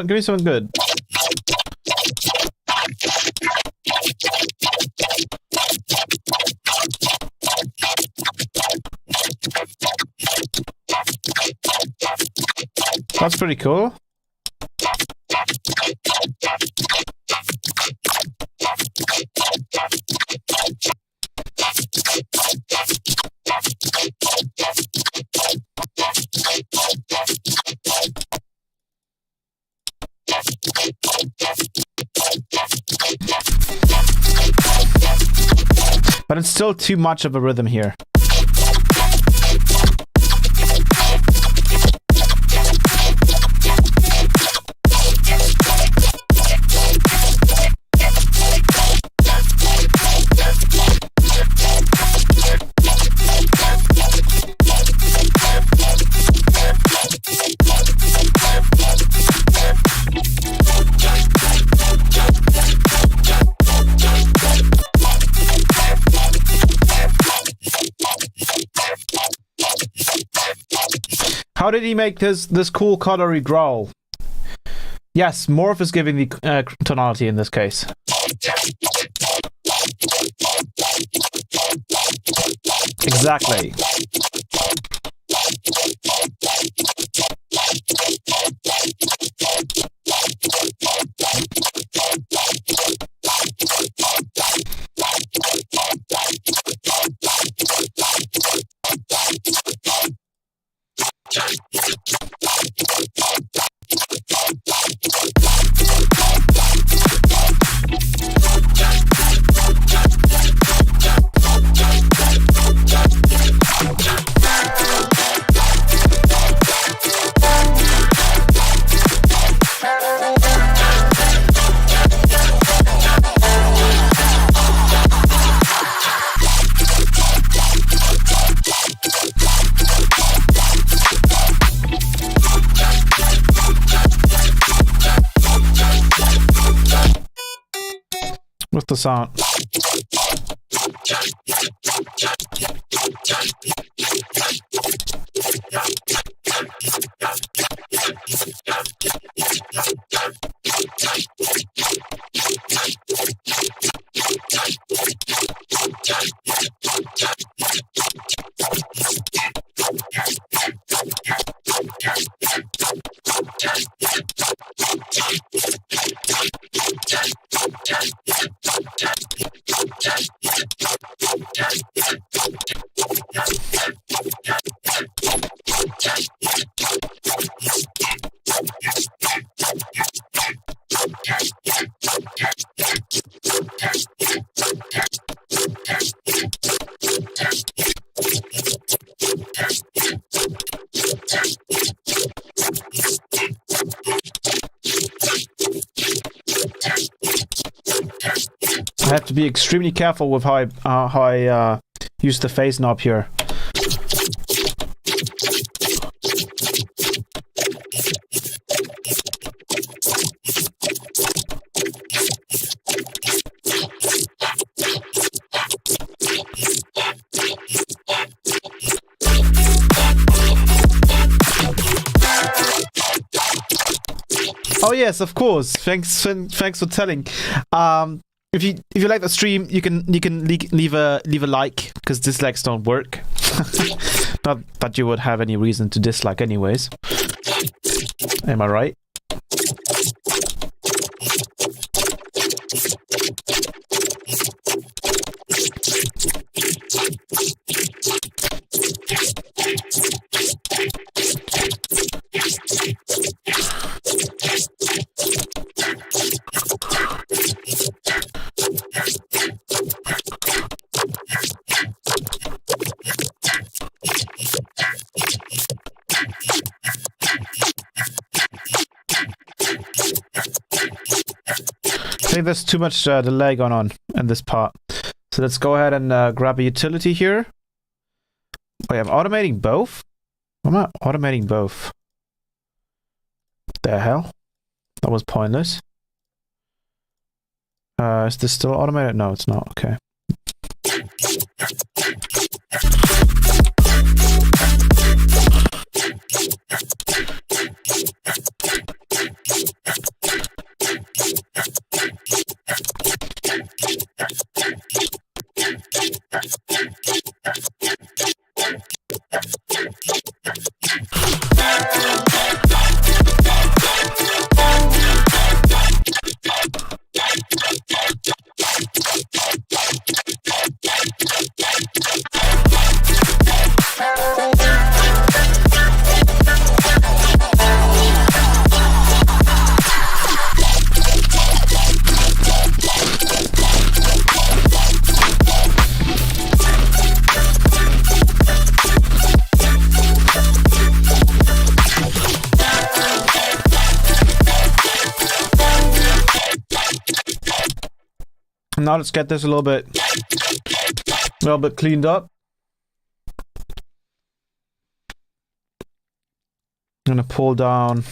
give me something good. That's pretty cool. But it's still too much of a rhythm here. How did he make this cool color-y growl? Yes, Morph is giving the tonality in this case. Exactly. What's the sound? I have to be extremely careful with how I use the phase knob here. Oh yes, of course. Thanks for telling. If you like the stream, you can leave a like, because dislikes don't work. Not that you would have any reason to dislike anyways. Am I right? think there's too much delay going on in this part. So let's go ahead and grab a utility here. Wait, I'm automating both? Why am I automating both? The hell? That was pointless. Is this still automated? No, it's not. Okay. Now let's get this a little bit cleaned up. I'm gonna pull down.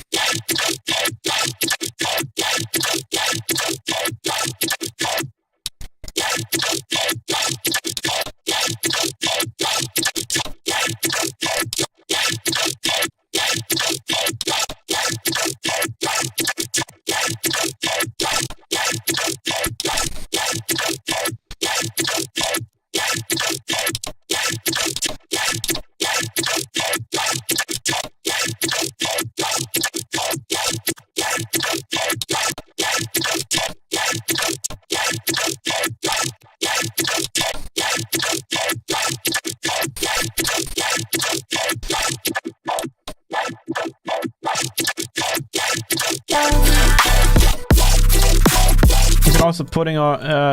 You can also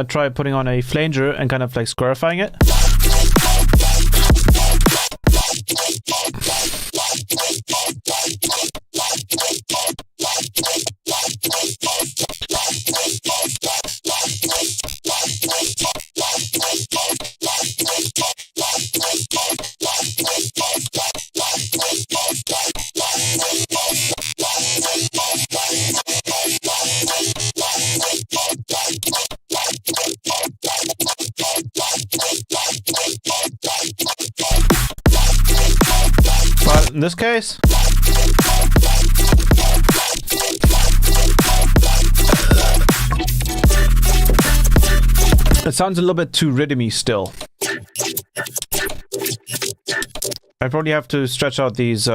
try putting on a flanger and kind of like squarifying it. But in this case, it sounds a little bit too rhythmy still. I probably have to stretch out these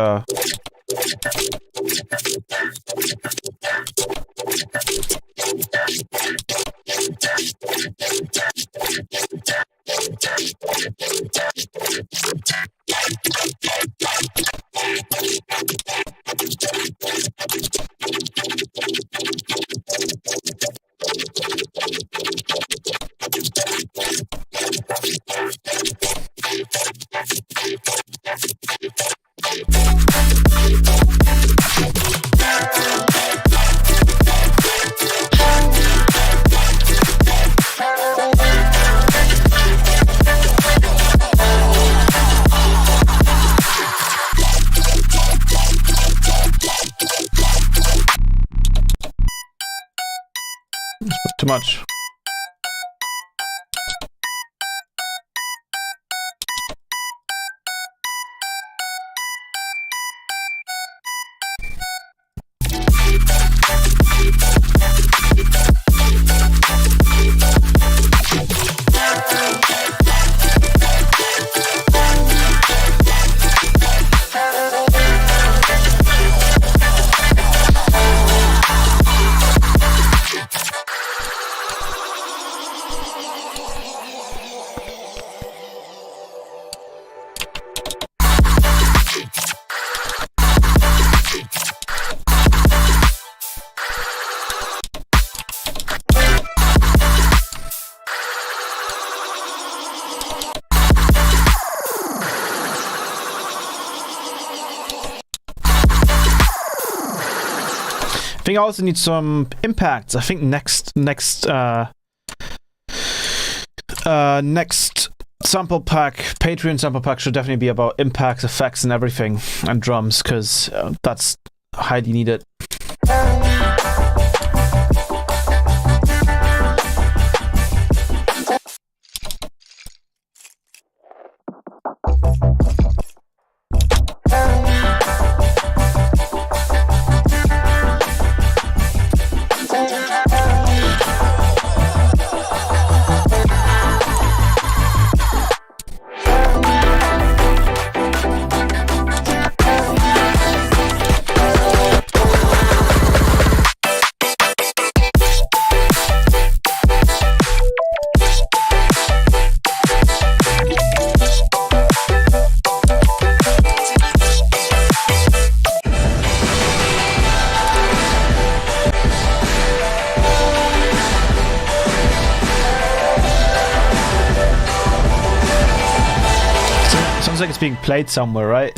too much. think I also need some impacts. I think next sample pack, Patreon sample pack, should definitely be about impacts, effects, and everything, and drums, because that's highly needed. Sounds like it's being played somewhere, right?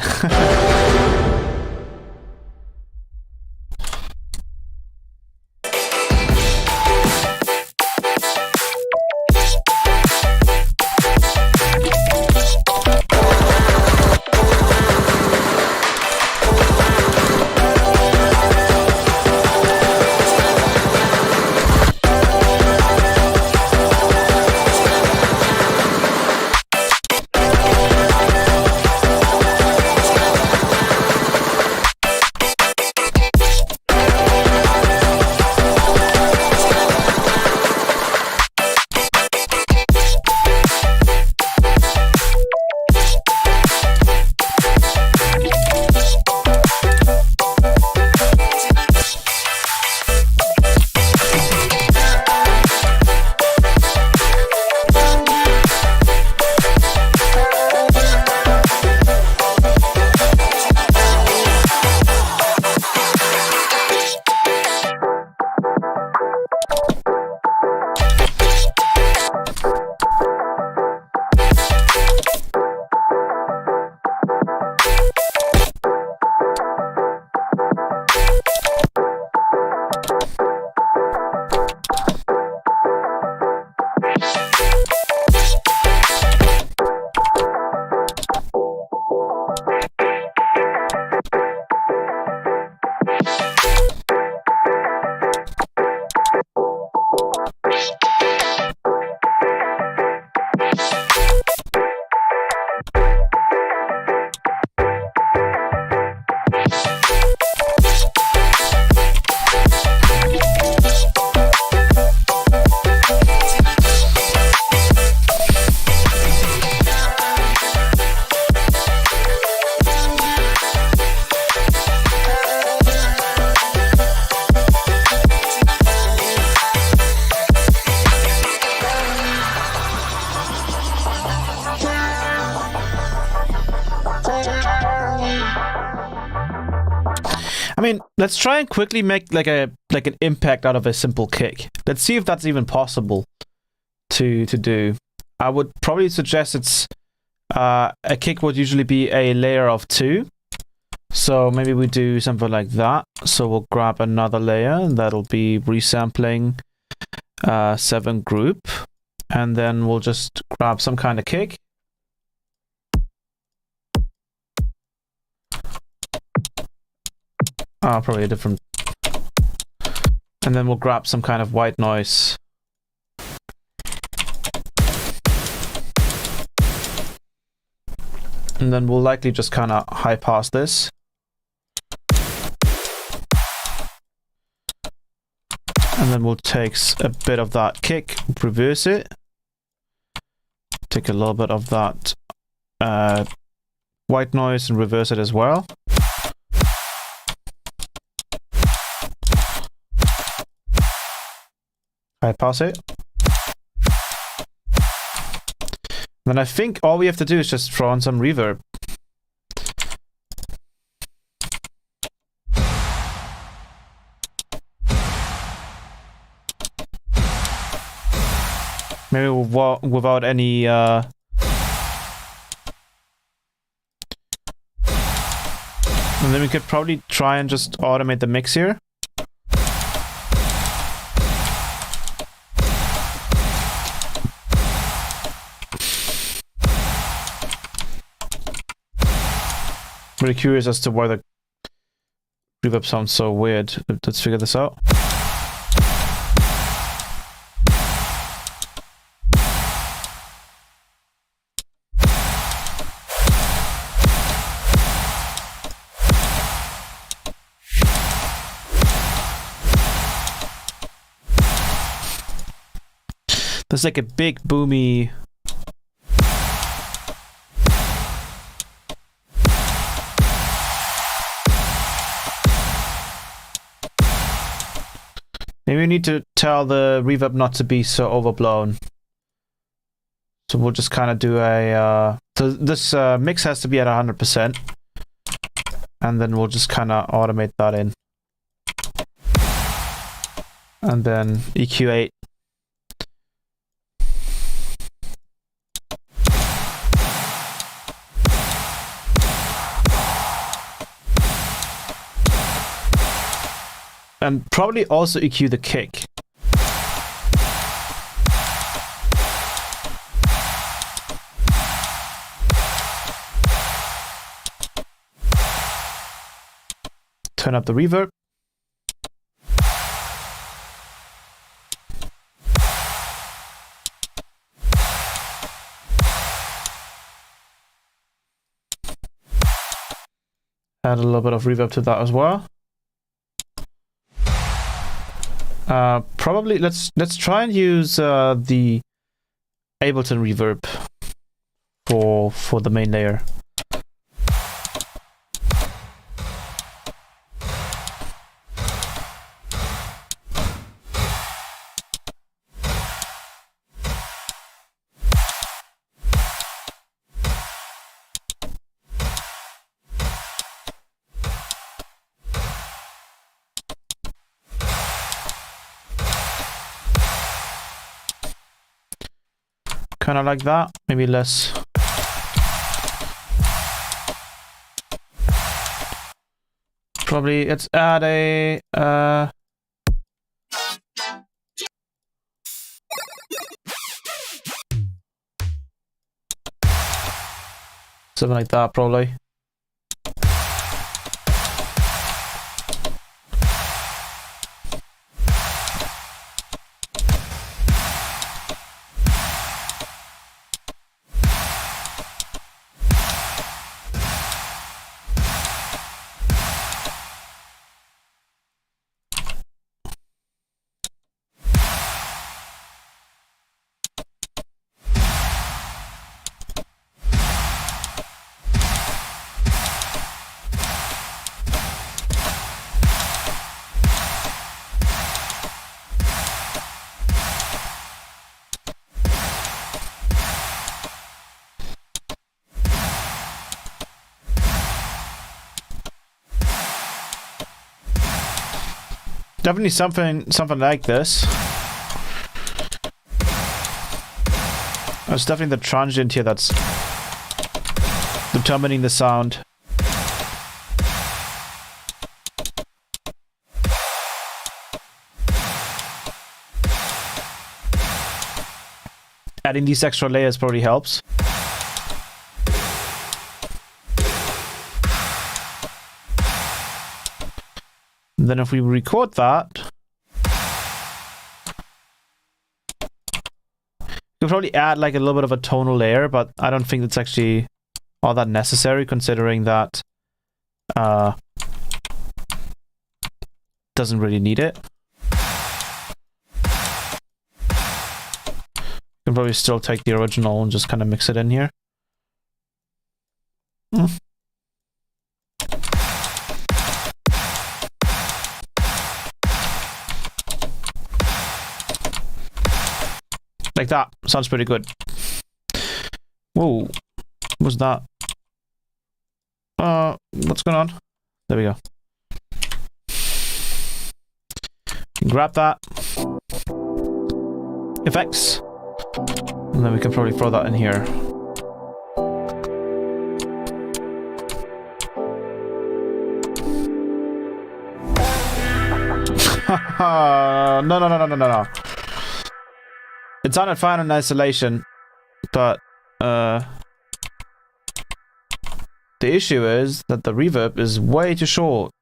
I mean, let's try and quickly make like an impact out of a simple kick. Let's see if that's even possible to do. I would probably suggest it's a kick would usually be a layer of 2. So maybe we do something like that. So we'll grab another layer, and that'll be resampling 7 group, and then we'll just grab some kind of kick. Probably a different, and then we'll grab some kind of white noise. And then we'll likely just kind of high pass this. And then we'll take a bit of that kick, reverse it. Take a little bit of that white noise and reverse it as well. High pass it. Then I think all we have to do is just throw on some reverb. Maybe without any and then we could probably try and just automate the mix here. really curious as to why the reverb sounds so weird. Let's figure this out. There's like a big boomy maybe we need to tell the reverb not to be so overblown. So we'll just kind of do a so this mix has to be at 100%, and then we'll just kind of automate that in, and then EQ8. And probably also EQ the kick. Turn up the reverb. Add a little bit of reverb to that as well. Probably let's try and use the Ableton reverb for the main layer. Kind of like that, maybe less. Probably let's add a something like that, probably. Definitely something like this. It's definitely the transient here that's determining the sound. Adding these extra layers probably helps. And then if we record that, we'll probably add like a little bit of a tonal layer, but I don't think that's actually all that necessary, considering that doesn't really need it. You can probably still take the original and just kind of mix it in here. Like that. Sounds pretty good. Whoa. What's that? What's going on? There we go. Grab that. Effects. And then we can probably throw that in here. No. It sounded fine in isolation, but The issue is that the reverb is way too short.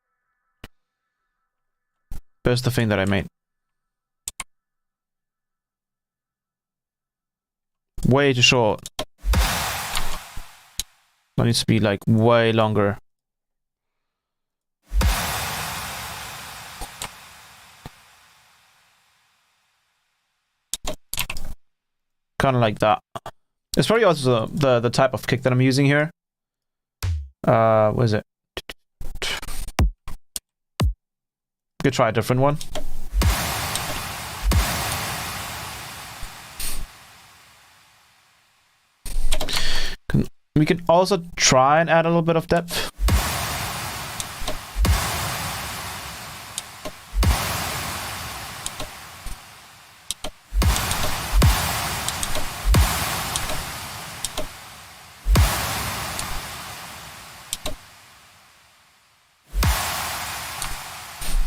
Here's the thing that I made. Way too short. That needs to be like way longer. Kind of like that. It's probably also the type of kick that I'm using here. What is it? Could try a different one. We can also try and add a little bit of depth.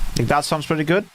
I think that sounds pretty good.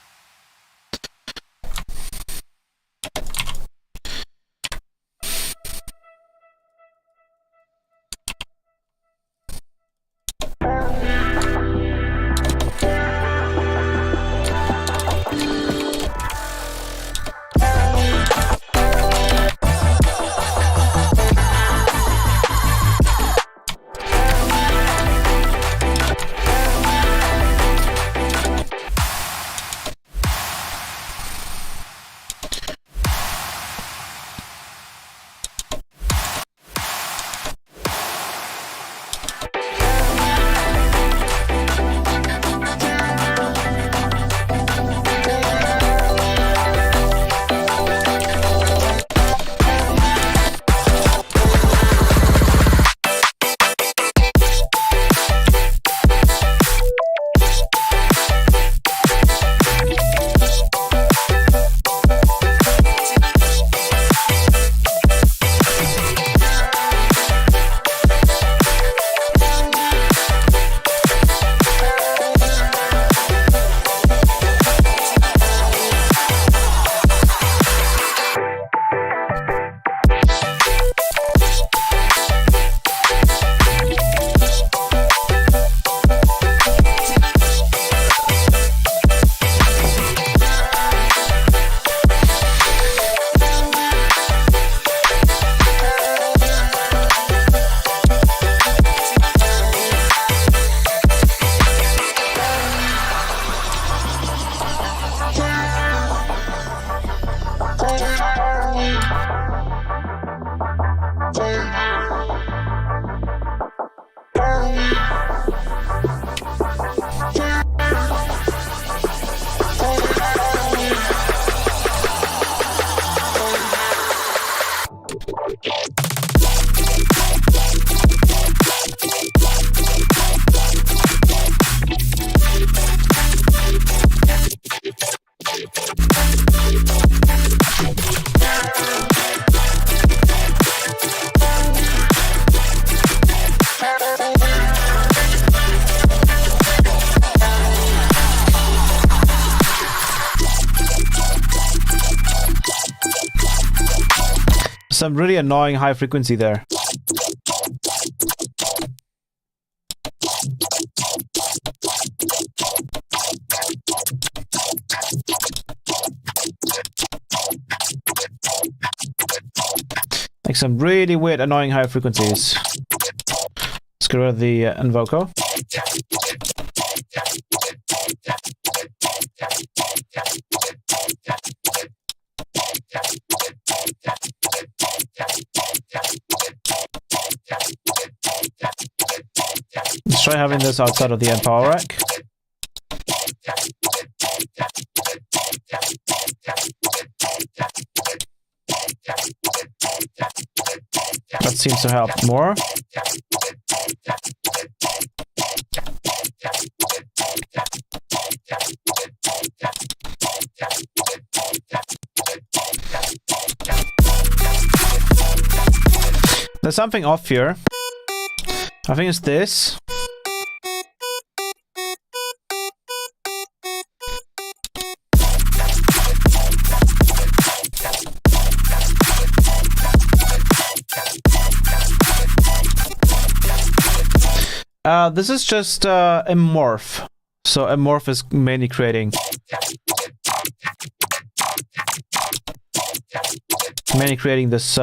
Some really annoying high frequency there. Like some really weird annoying high frequencies. Let's get rid of the invoco. Let's try having this outside of the end power rack. That seems to help more. There's something off here. I think it's this. This is just MMORPH. So MMORPH is mainly creating this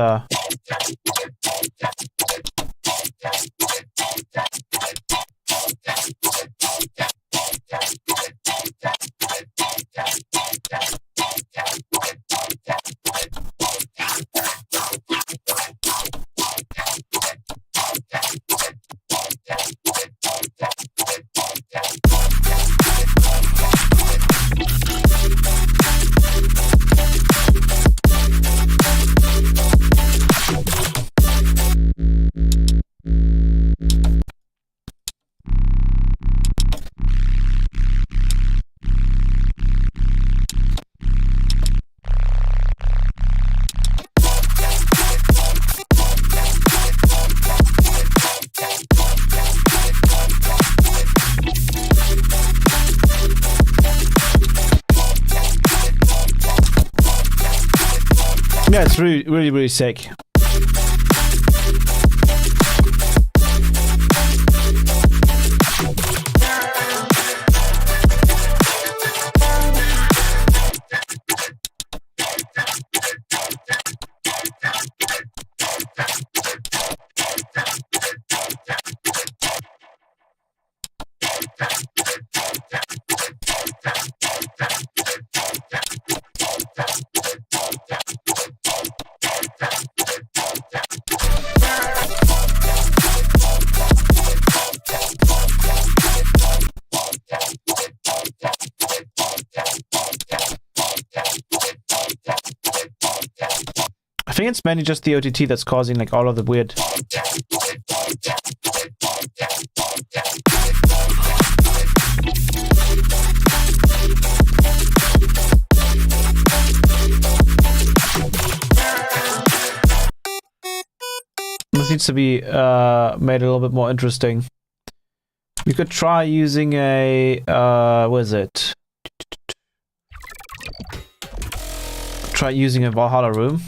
yeah, it's really sick. I think it's mainly just the OTT that's causing like all of the weird. This needs to be made a little bit more interesting. You could try using a what is it? Try using a Valhalla room.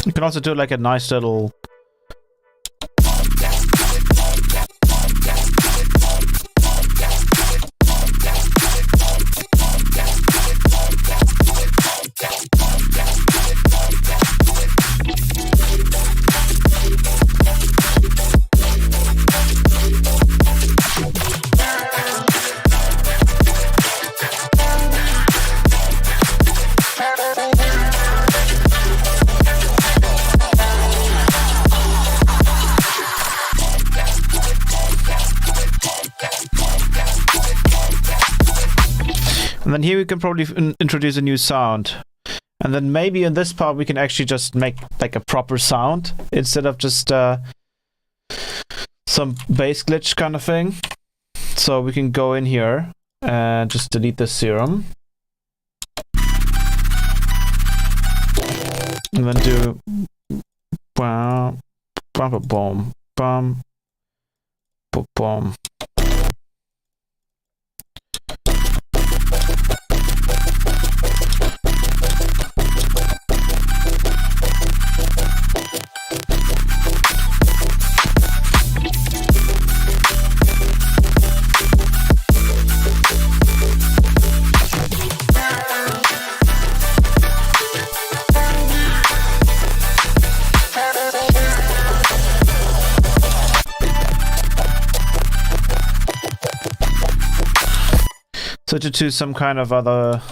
You can also do like a nice little. And then here we can probably introduce a new sound. And then maybe in this part we can actually just make like a proper sound instead of just some bass glitch kind of thing. So we can go in here and just delete the serum. And then do bam, bam, bam, bam, bam, bam. switch it to some kind of other...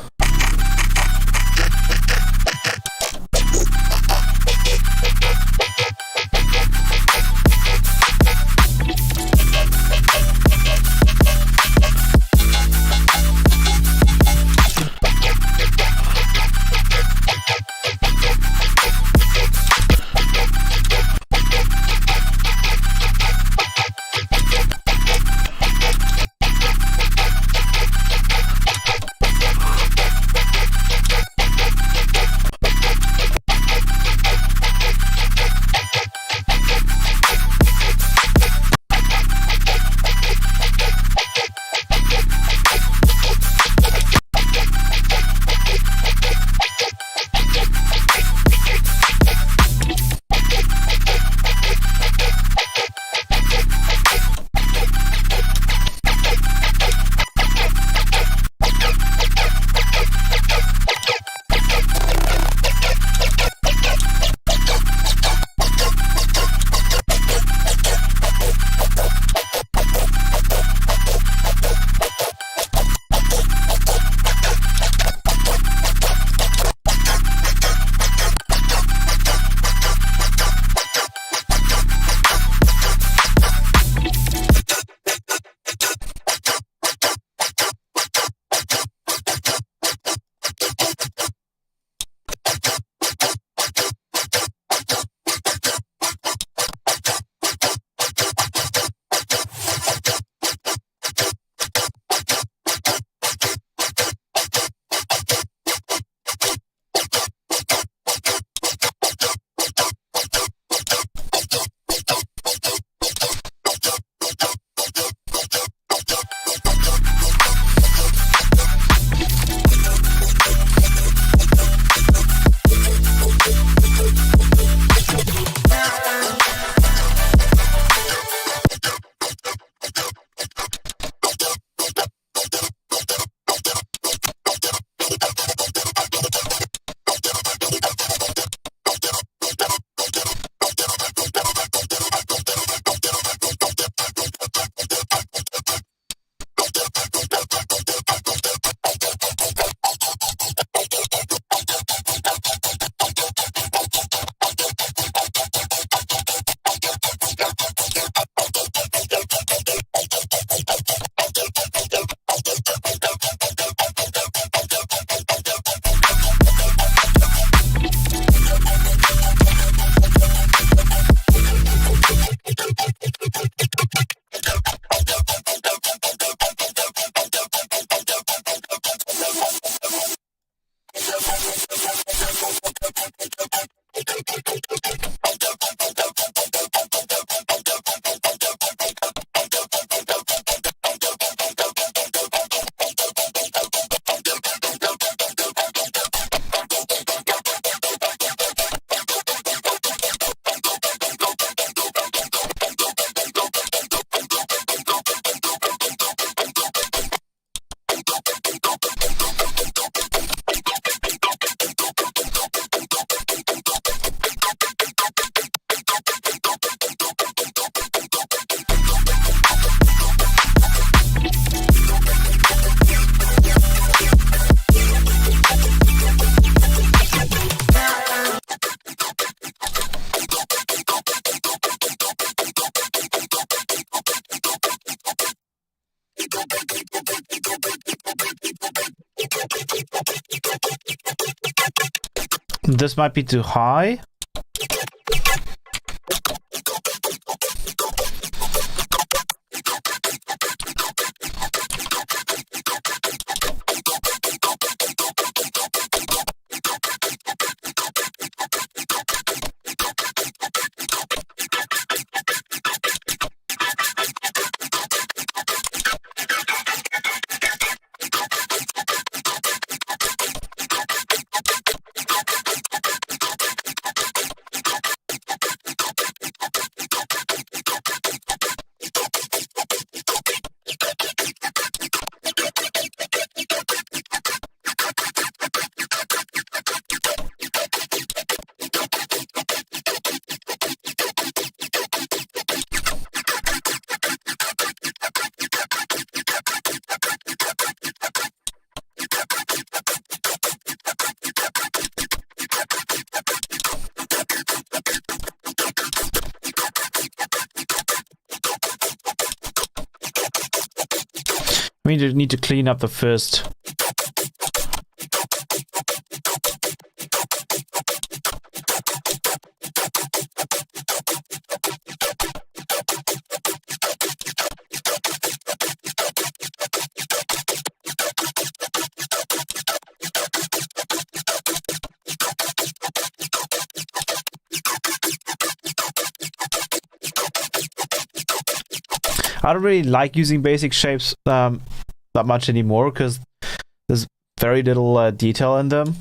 This might be too high. We need to clean up the first. I don't really like using basic shapes that much anymore because there's very little detail in them.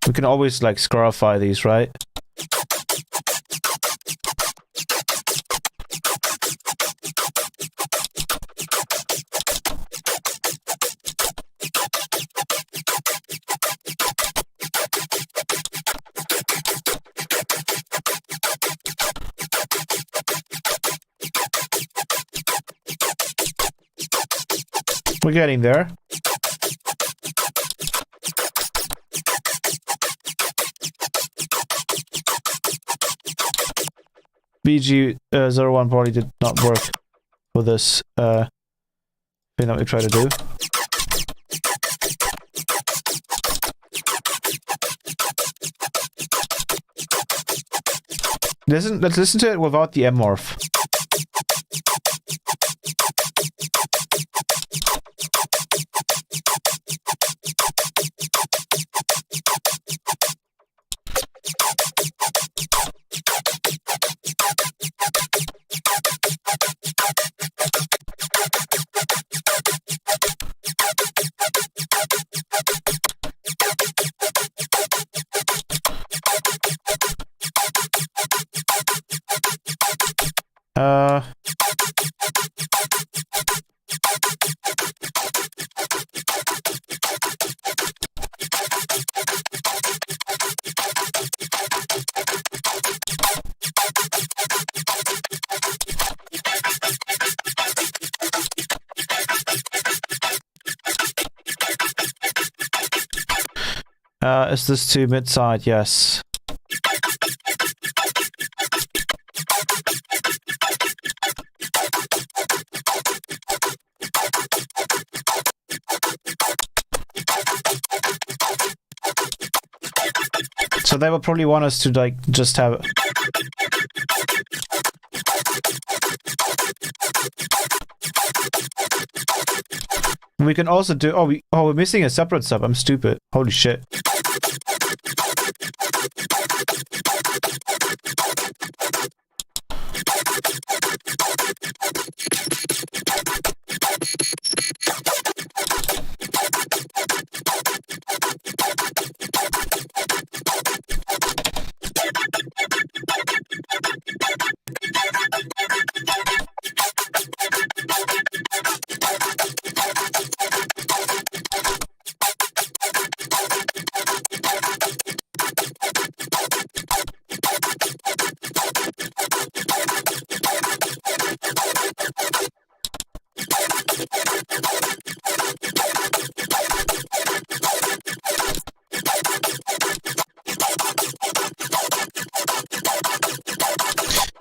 We can always like scarify these, right? We're getting there. BG01 probably did not work for this thing that we try to do. Let's listen to it without the MMORPH. Is this to mid-side? Yes. So they will probably want us to like just have. We can also do. We're missing a separate sub. I'm stupid. Holy shit.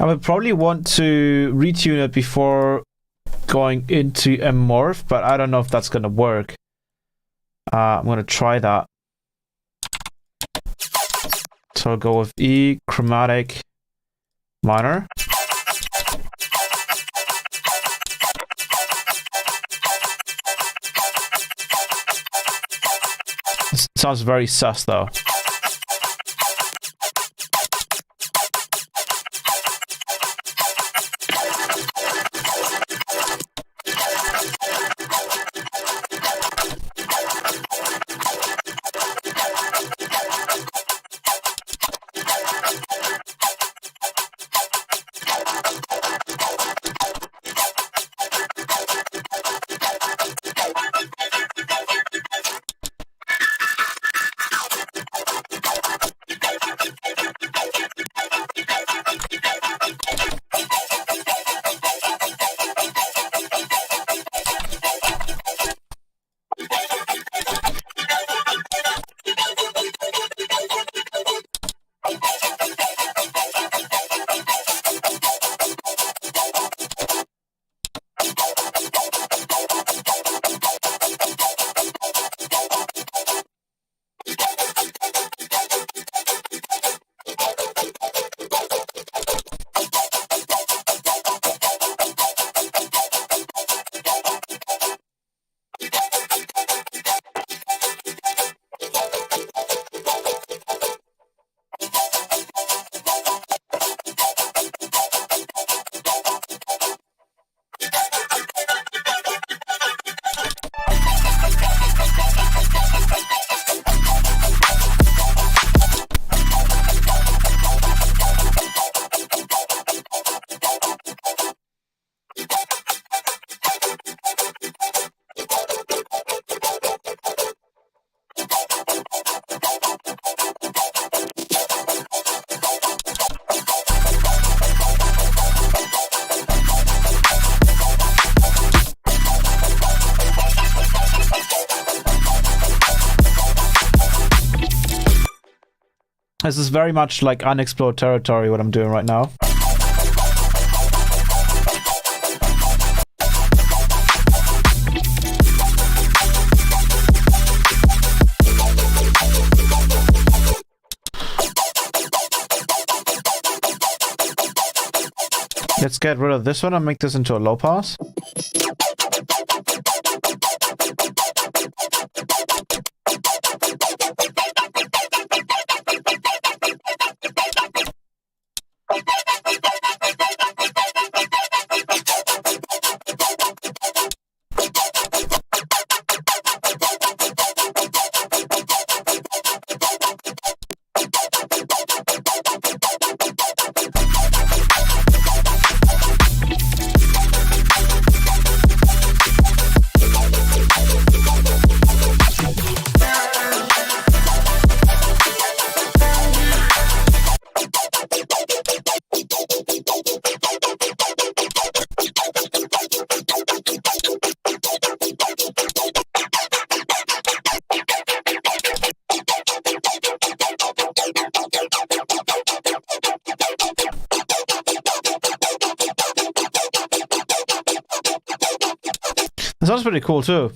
I would probably want to retune it before going into MMORPH, but I don't know if that's going to work. I'm going to try that. So I'll go with E, chromatic, minor. It sounds very sus though. this is very much like unexplored territory, what I'm doing right now. Let's get rid of this one and make this into a low pass. This sounds pretty cool too.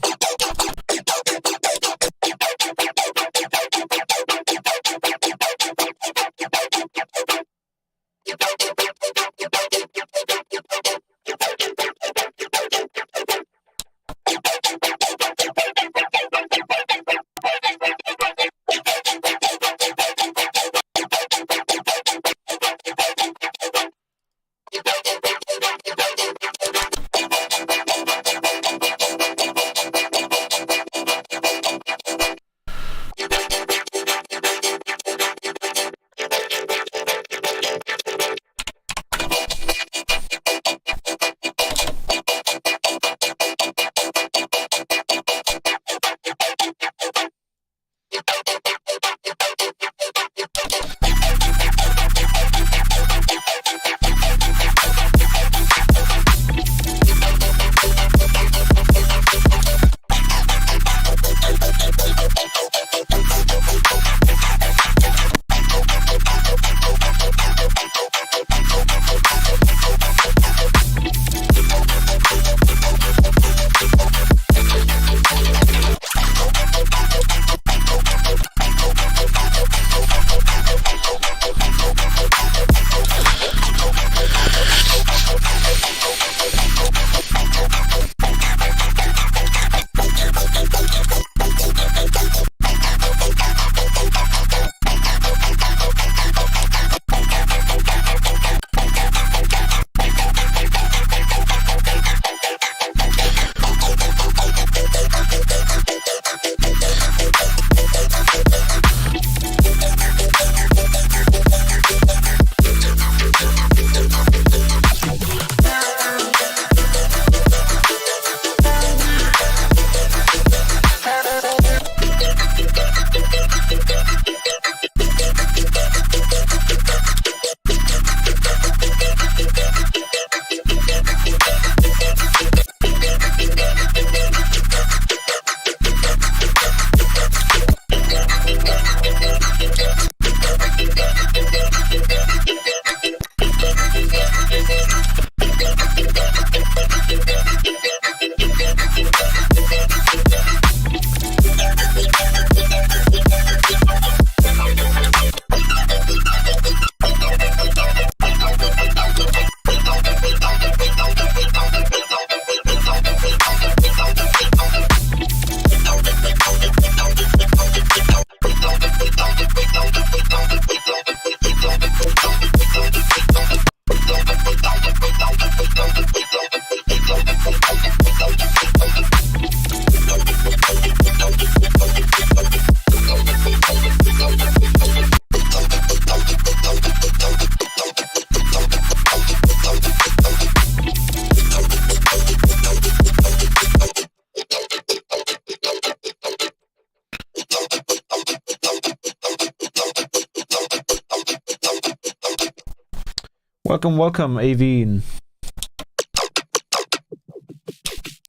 Welcome, welcome, Aveen.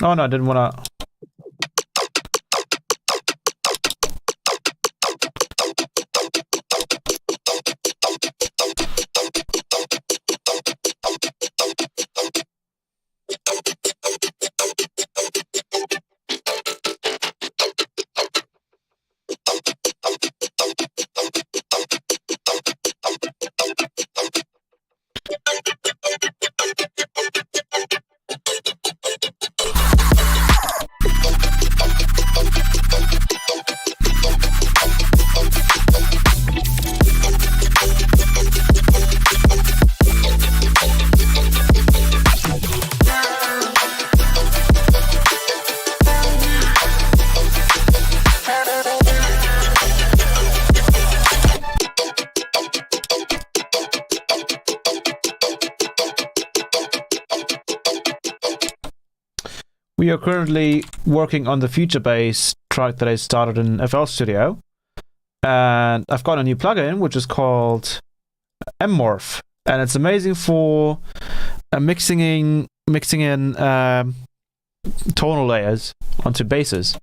Oh no, I didn't wanna... We are currently working on the Future Base track that I started in FL Studio. And I've got a new plugin, which is called MMORPH. And it's amazing for mixing in tonal layers onto basses.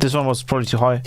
This one was probably too high.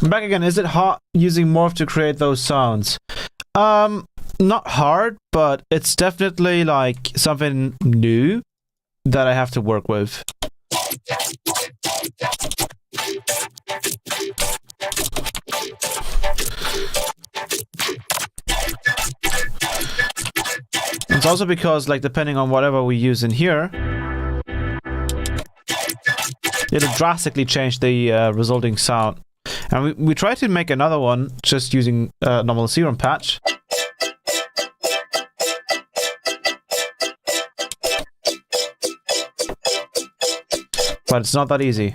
I'm back again. Is it hard using Morph to create those sounds? Not hard, but it's definitely like something new that I have to work with. It's also because, like, depending on whatever we use in here, it'll drastically change the resulting sound. And we tried to make another one just using normal serum patch. But it's not that easy.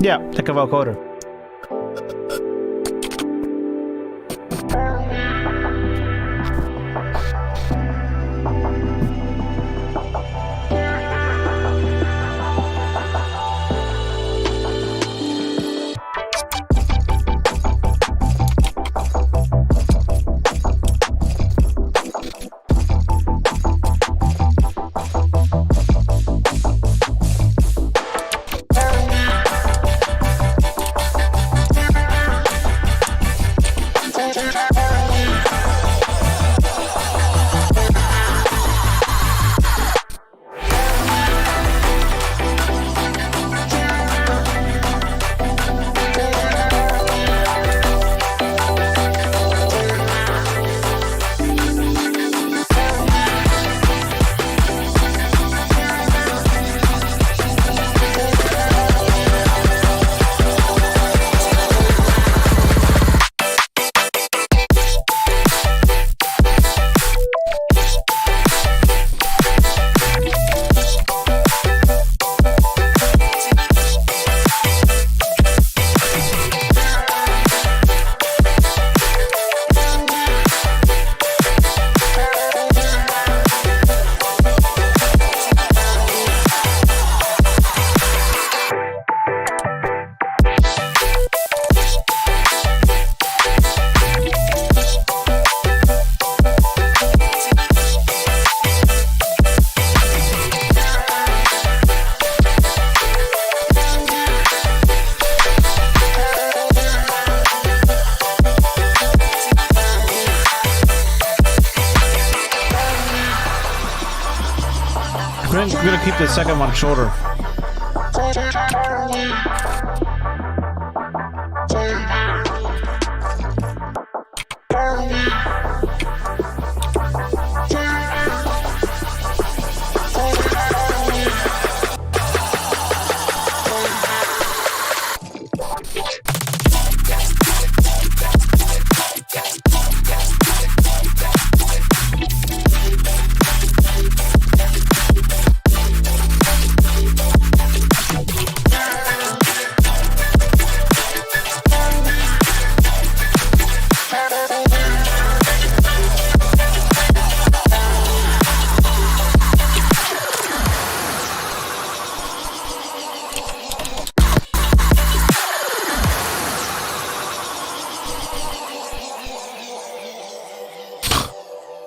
Yeah, like a vocoder. I'm gonna keep the second one shorter.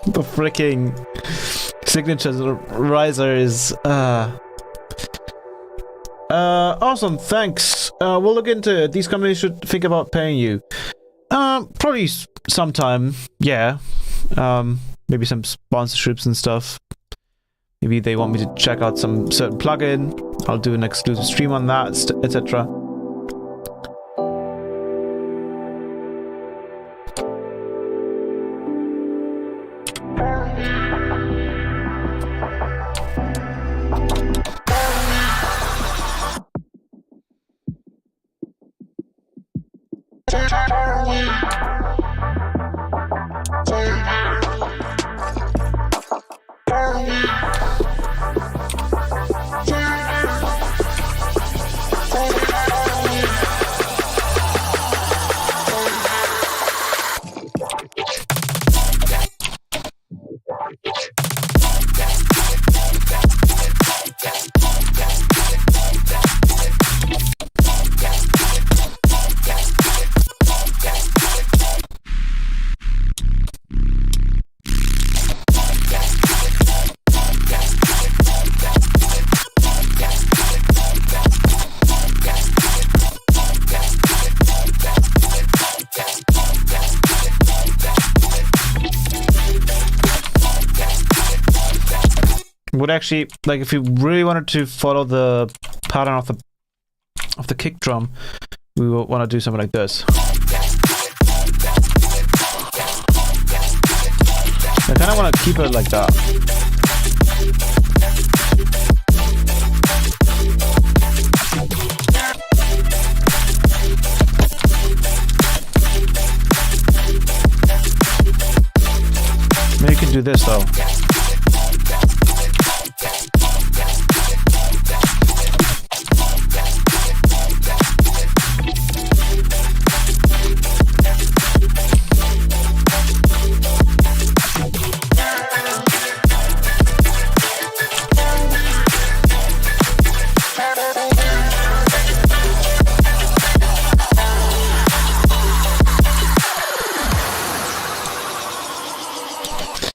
The freaking signature riser is awesome, thanks. We'll look into it. These companies should think about paying you. Probably sometime, yeah. Maybe some sponsorships and stuff. Maybe they want me to check out some certain plugin. I'll do an exclusive stream on that, etc. Would actually, like, if you really wanted to follow the pattern of the kick drum, we would want to do something like this. I kind of want to keep it like that. Maybe you can do this though.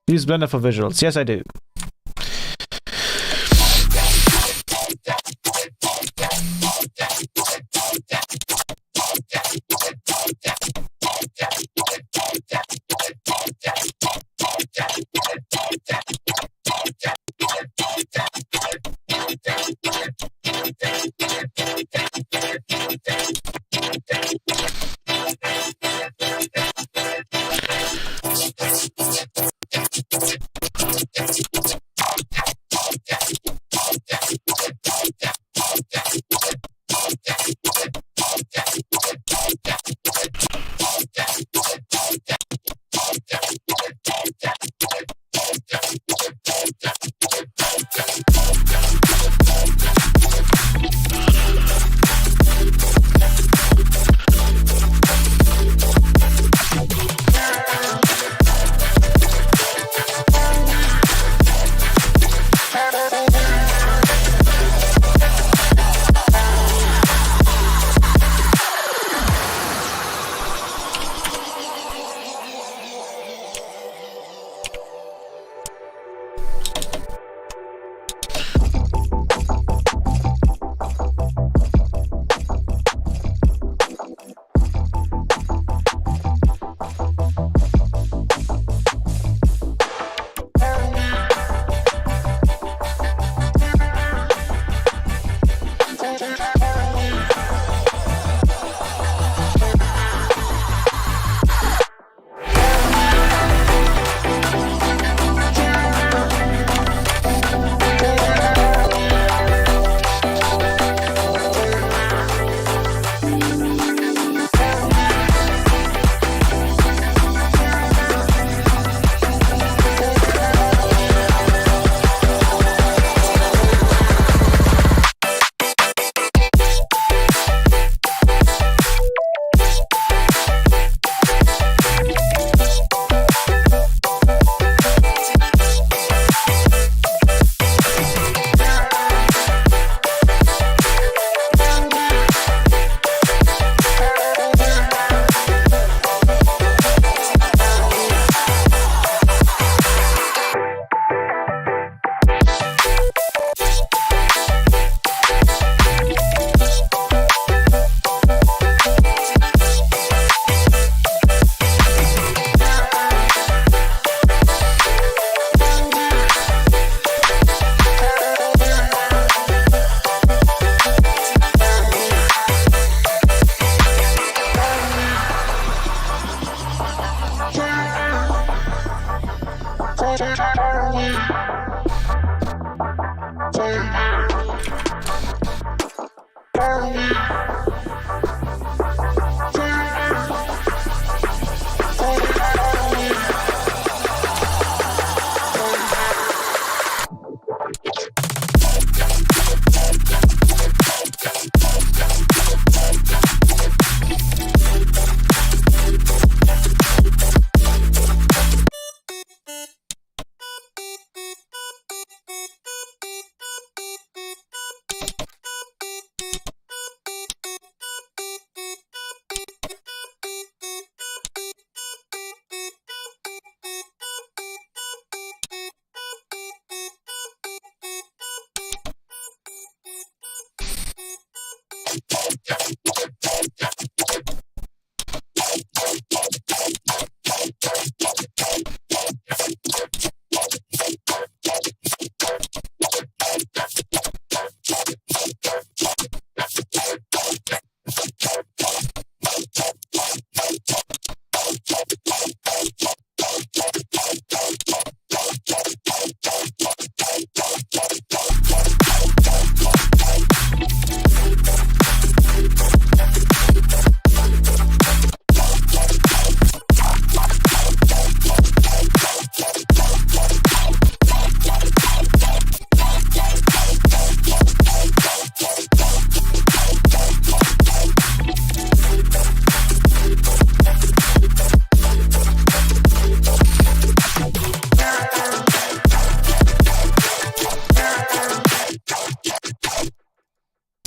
Use Blender for visuals. Yes, I do.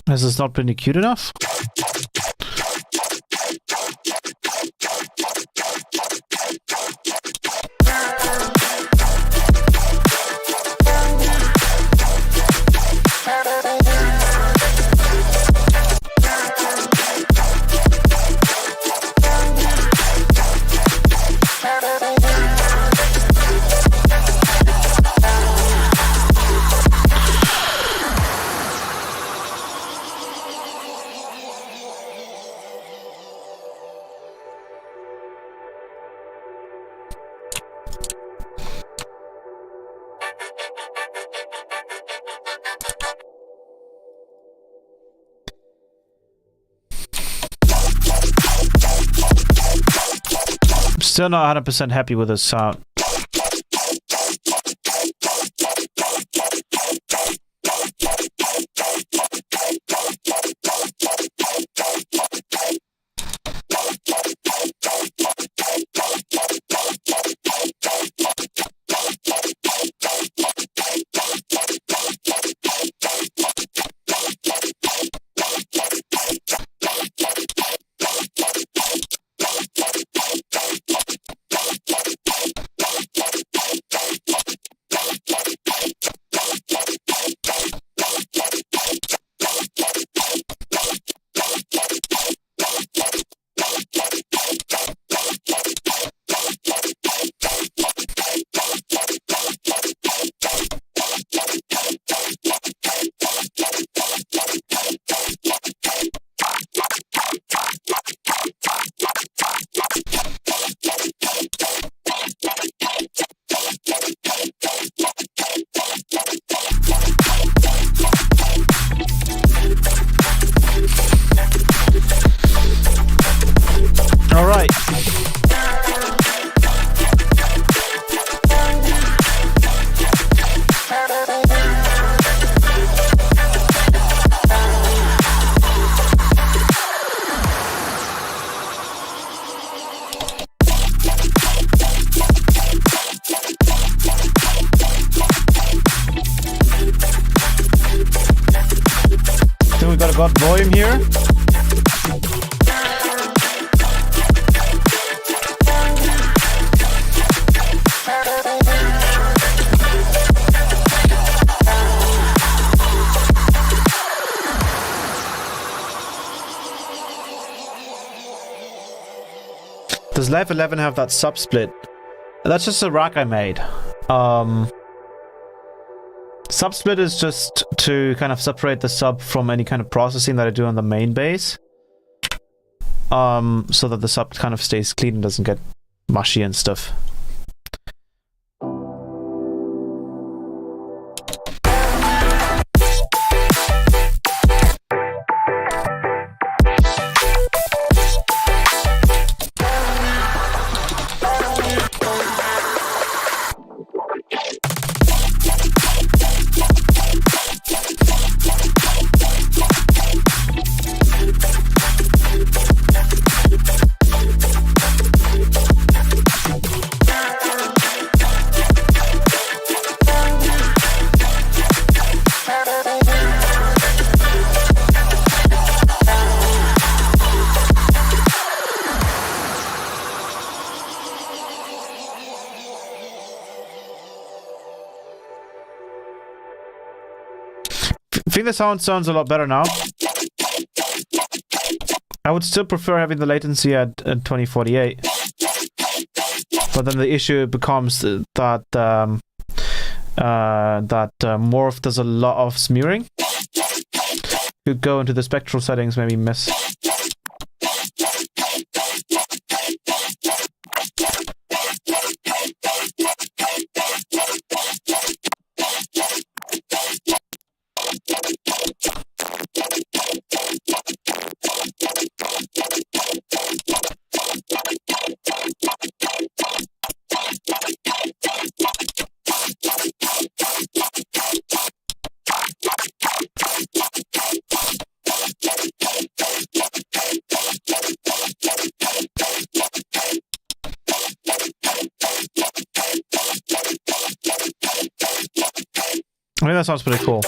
Has this not been cute enough? Still not 100% happy with this sound. All right. Then we got a god volume here. Does Live 11 have that sub split? That's just a rack I made. Sub split is just to kind of separate the sub from any kind of processing that I do on the main base. So that the sub kind of stays clean and doesn't get mushy and stuff. I think the sound sounds a lot better now. I would still prefer having the latency at 2048. But then the issue becomes that Morph does a lot of smearing. Could go into the spectral settings, maybe miss. I mean, that sounds pretty cool.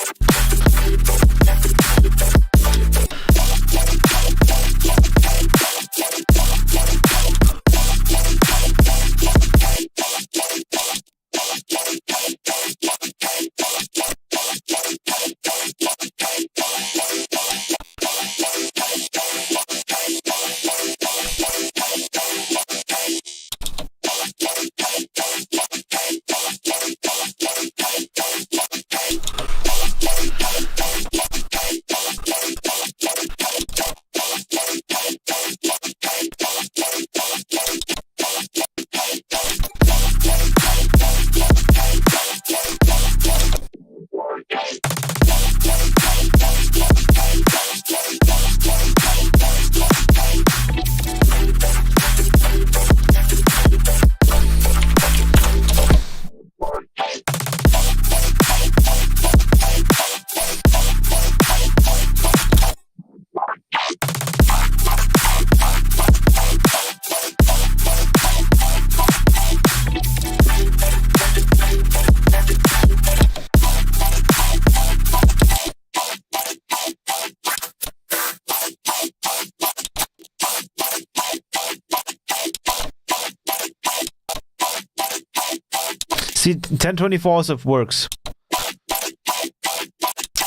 See, 1024 also works.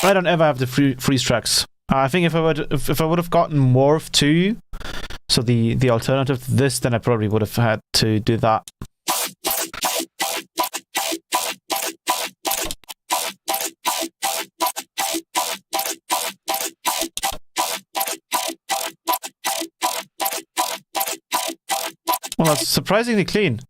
I don't ever have the freeze tracks. I think if I would have gotten Morph 2, so the alternative to this, then I probably would have had to do that. Well, that's surprisingly clean.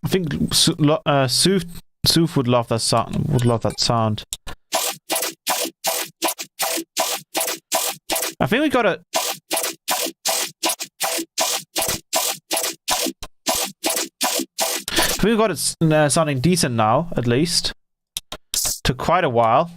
I think Soof would love that sound. I think we got it. I think we got it sounding decent now, at least. Took quite a while.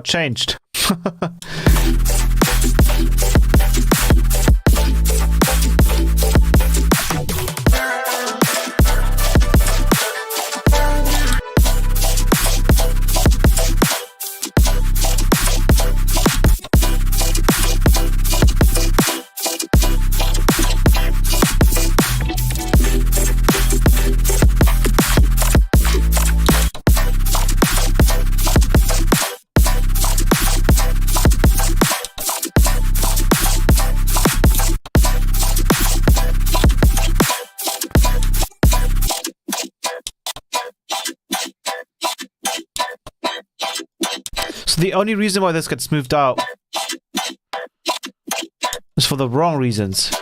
changed. So the only reason why this gets moved out is for the wrong reasons.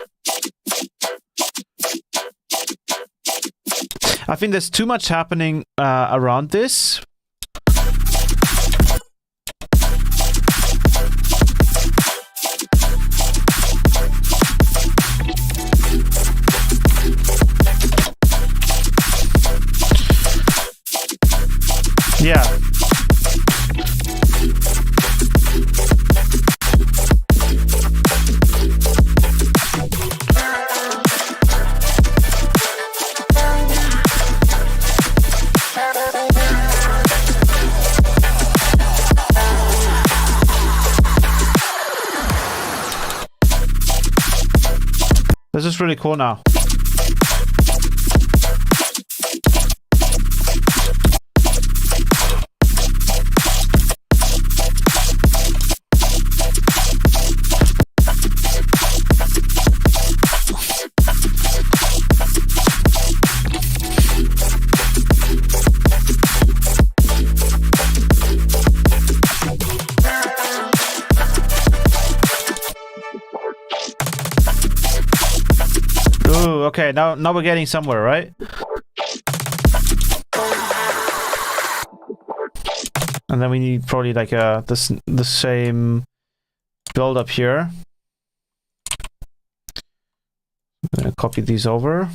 I think there's too much happening around this. Yeah. This is really cool now. Ooh, okay, now we're getting somewhere, right? And then we need probably like the same build up here. I'm gonna copy these over.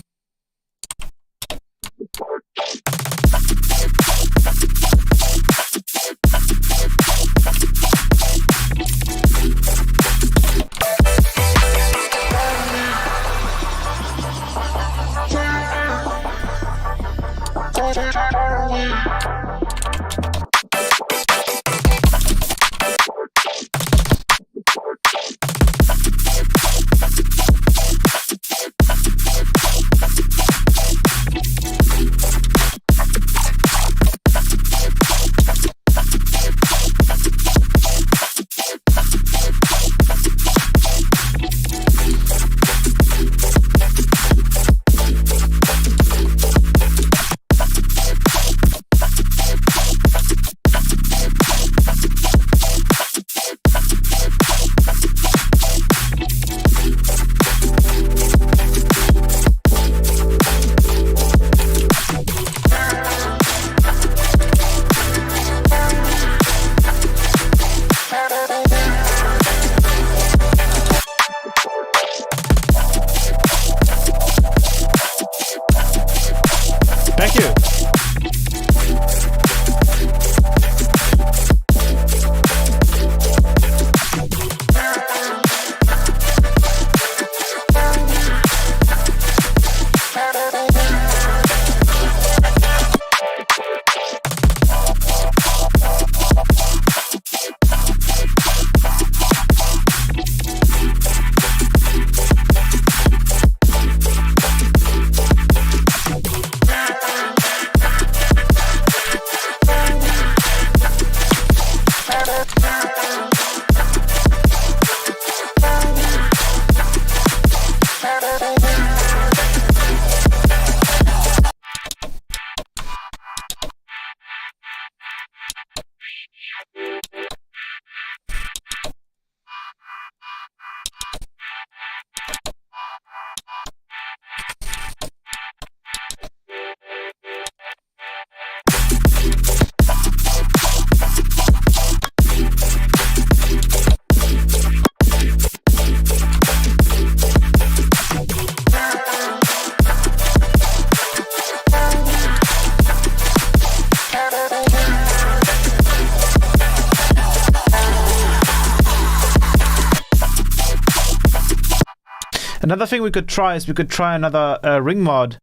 Another thing we could try is we could try another ring mod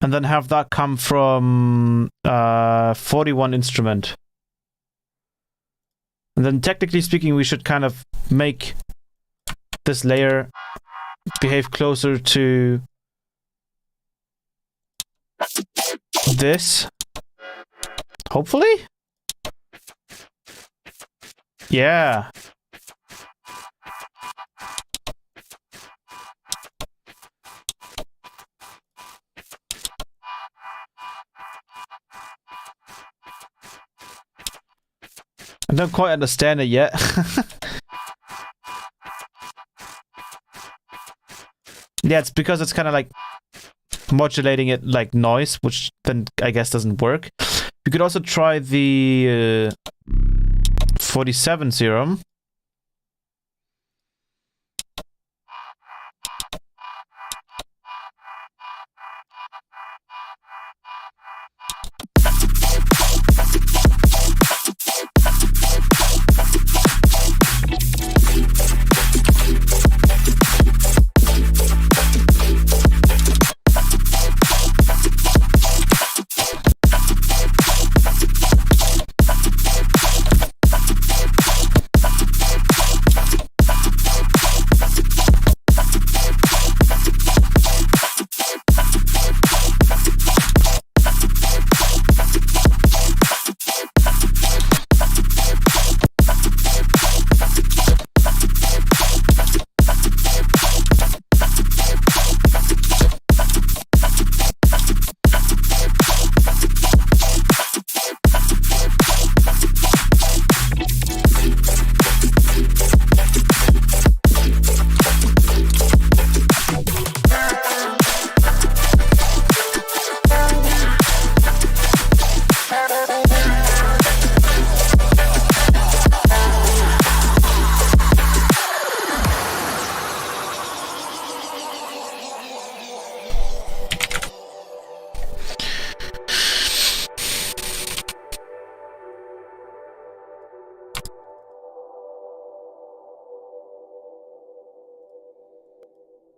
and then have that come from 41 instrument. And then technically speaking, we should kind of make this layer behave closer to this. Hopefully? Yeah. I don't quite understand it yet. Yeah, it's because it's kind of like modulating it like noise, which then I guess doesn't work. You could also try the 47 serum.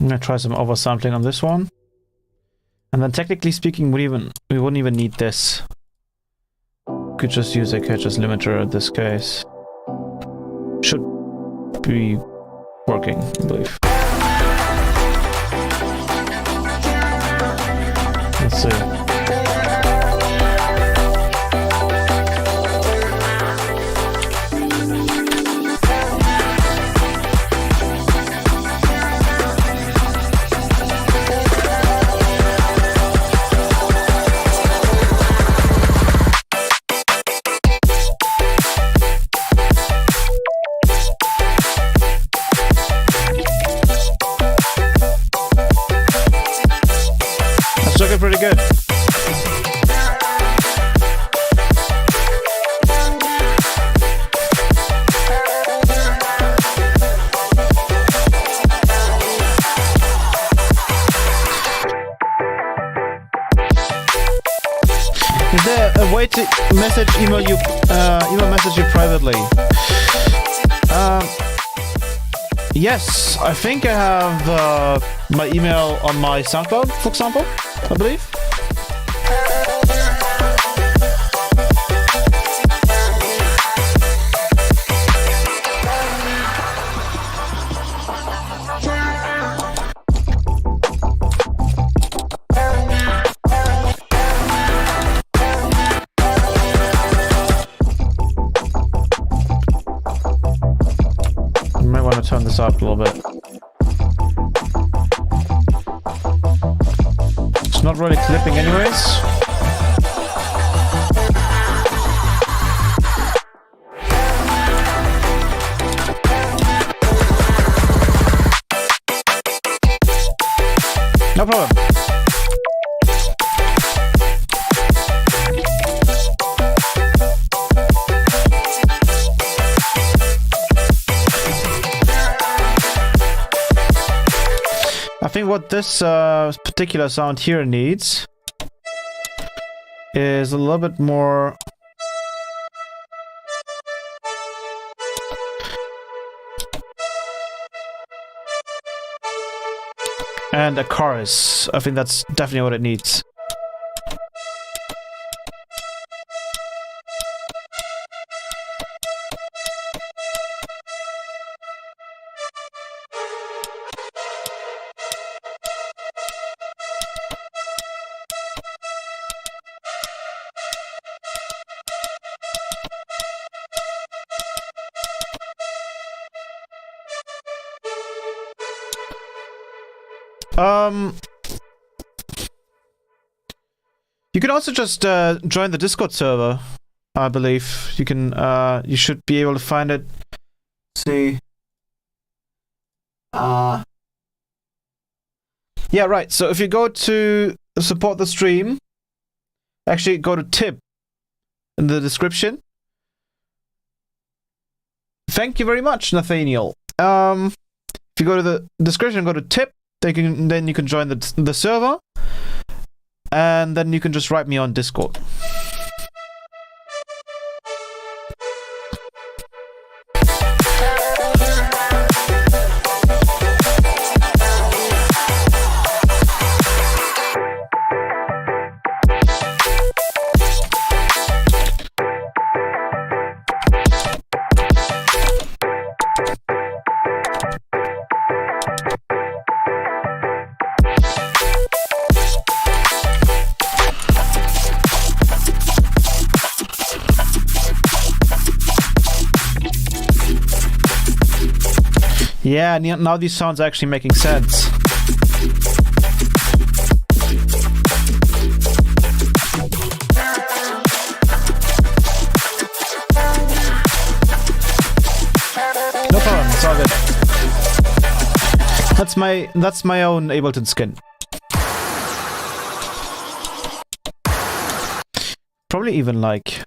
I'm gonna try some oversampling on this one. And then technically speaking, we wouldn't even need this. Could just use a catcher's limiter in this case. Should be working, I believe. Let's see. Pretty good. Is there a way to email message you privately? Yes, I think I have my email on my SoundCloud, for example, I believe. You might want to turn this up a little bit. It's not really clipping anyways. No problem. I think what this particular sound here needs is a little bit more. And a chorus. I think that's definitely what it needs. You can also just join the Discord server, I believe. You can you should be able to find it. Let's see. Yeah, right. So if you go to support the stream, actually go to tip in the description. Thank you very much, Nathaniel. If you go to the description, go to tip, then you can join the server. And then you can just write me on Discord. Yeah, now these sounds are actually making sense. No problem, it's all good. That's my own Ableton skin. Probably even like...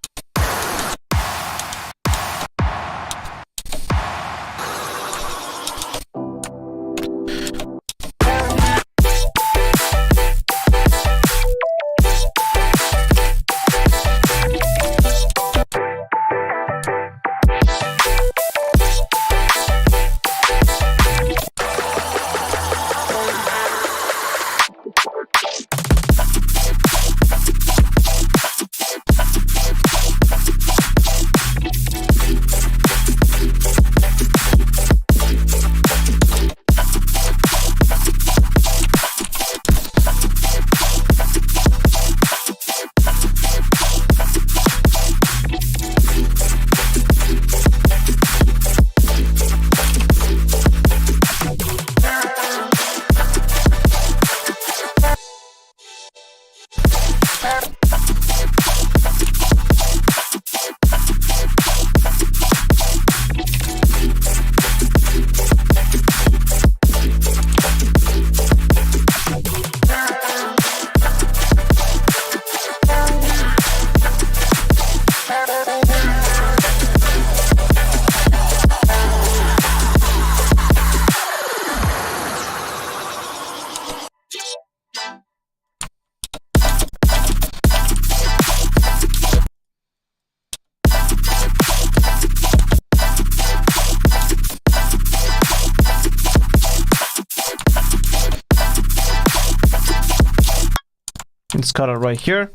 Let's cut it right here.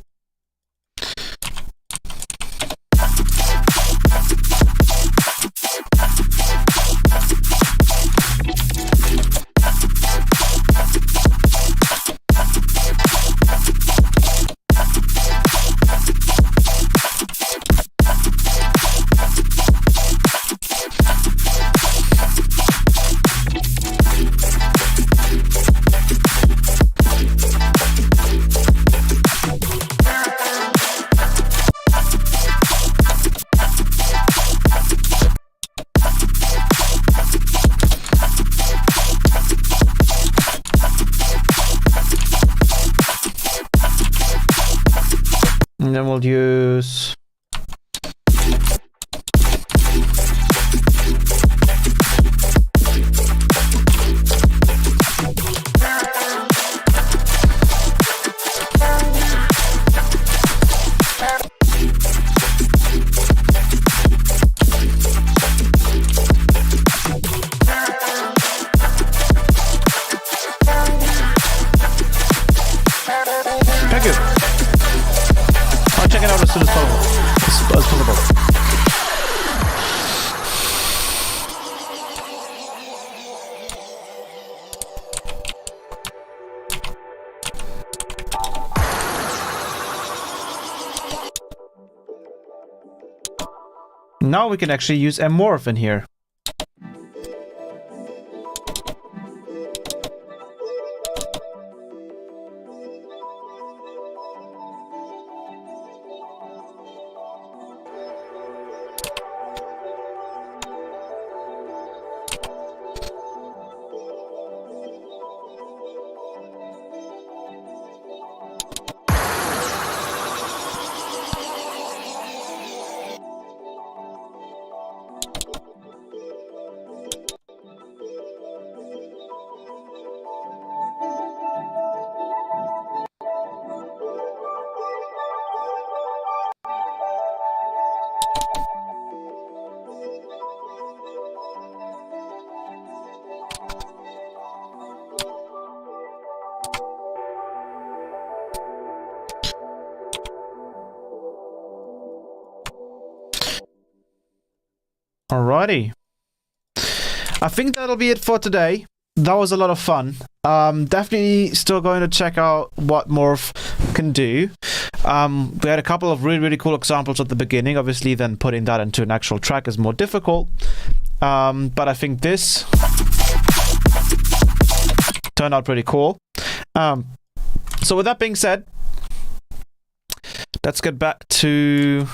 And then we'll use... Now we can actually use MMORPH in here. Alrighty. I think that'll be it for today. That was a lot of fun. Definitely still going to check out what Morph can do. We had a couple of really cool examples at the beginning. Obviously, then putting that into an actual track is more difficult. But I think this turned out pretty cool. So with that being said, let's get back to...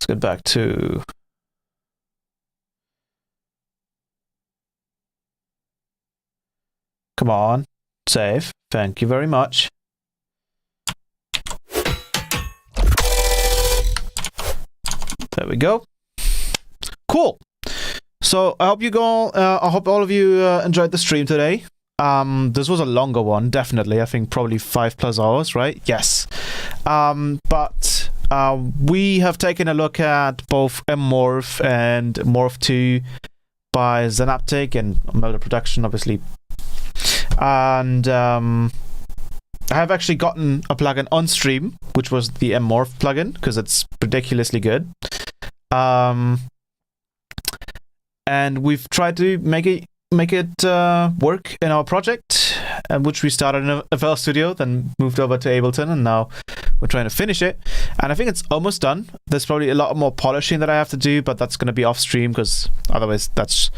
Let's get back to... Come on, save. Thank you very much. There we go. Cool. So I hope I hope all of you enjoyed the stream today. This was a longer one, definitely. I think probably 5+ hours, right? Yes. But we have taken a look at both MMORPH and Morph 2 by Zenaptic and Melder Production, obviously. And I have actually gotten a plugin on stream, which was the MMORPH plugin, because it's ridiculously good. And we've tried to make it work in our project, which we started in FL Studio, then moved over to Ableton, and now we're trying to finish it. And I think it's almost done. There's probably a lot more polishing that I have to do, but that's going to be off stream, because otherwise that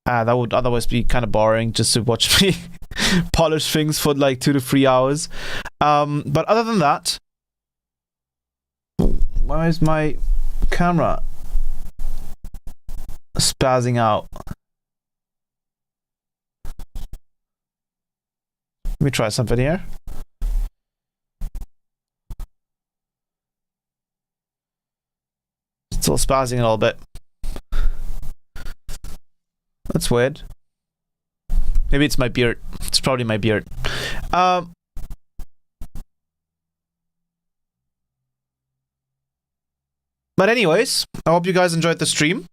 would otherwise be kind of boring just to watch me polish things for like 2 to 3 hours. But other than that, why is my camera spazzing out? Let me try something here. Still spazzing a little bit. That's weird. Maybe it's my beard. It's probably my beard. But anyways, I hope you guys enjoyed the stream.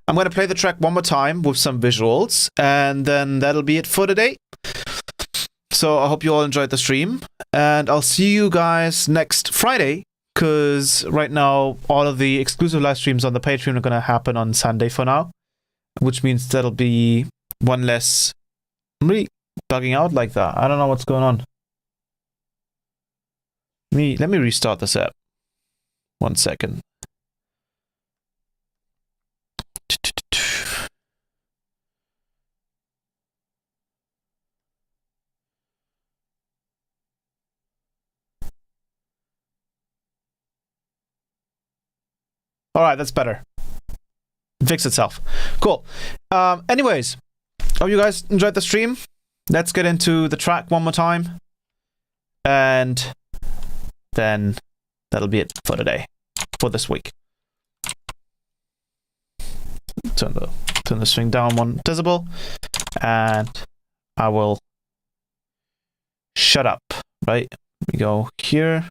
I'm going to play the track one more time with some visuals, and then that'll be it for today. So I hope you all enjoyed the stream, and I'll see you guys next Friday, because right now all of the exclusive live streams on the Patreon are going to happen on Sunday for now, which means that'll be one less. I'm really bugging out like that. I don't know what's going on. Let me restart this app. 1 second. All right, that's better. Fix itself. Cool. Anyways, hope you guys enjoyed the stream. Let's get into the track one more time, and then that'll be it for today, for this week. Turn this thing down 1 decibel, and I will shut up. Right? We go here.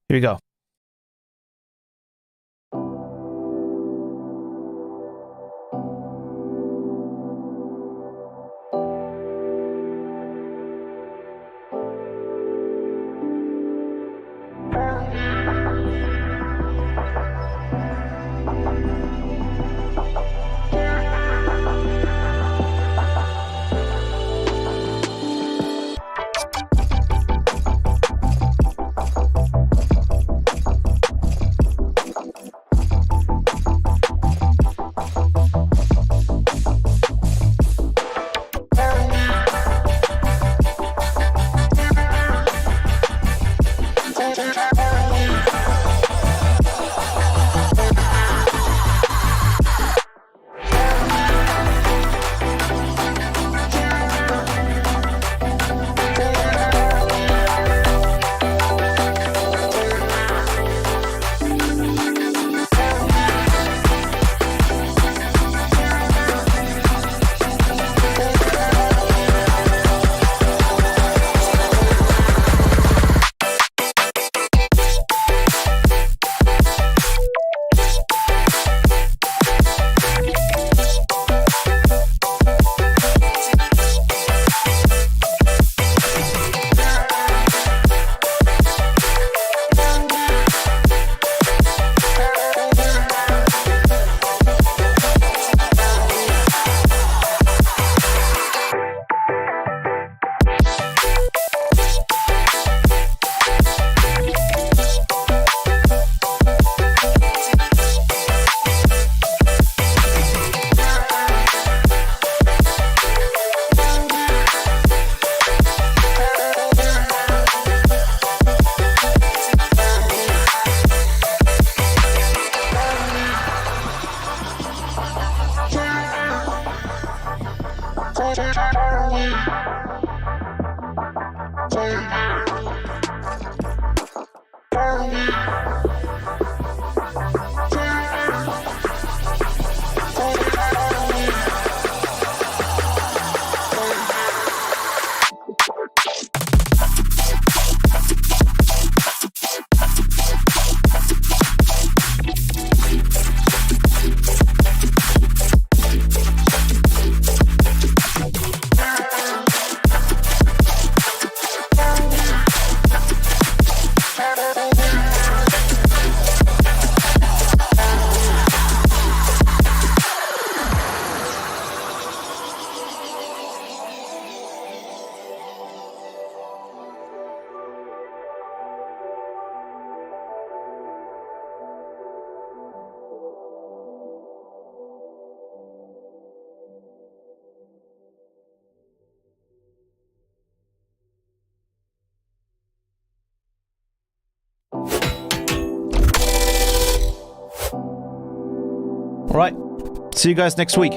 Here we go. All right. See you guys next week.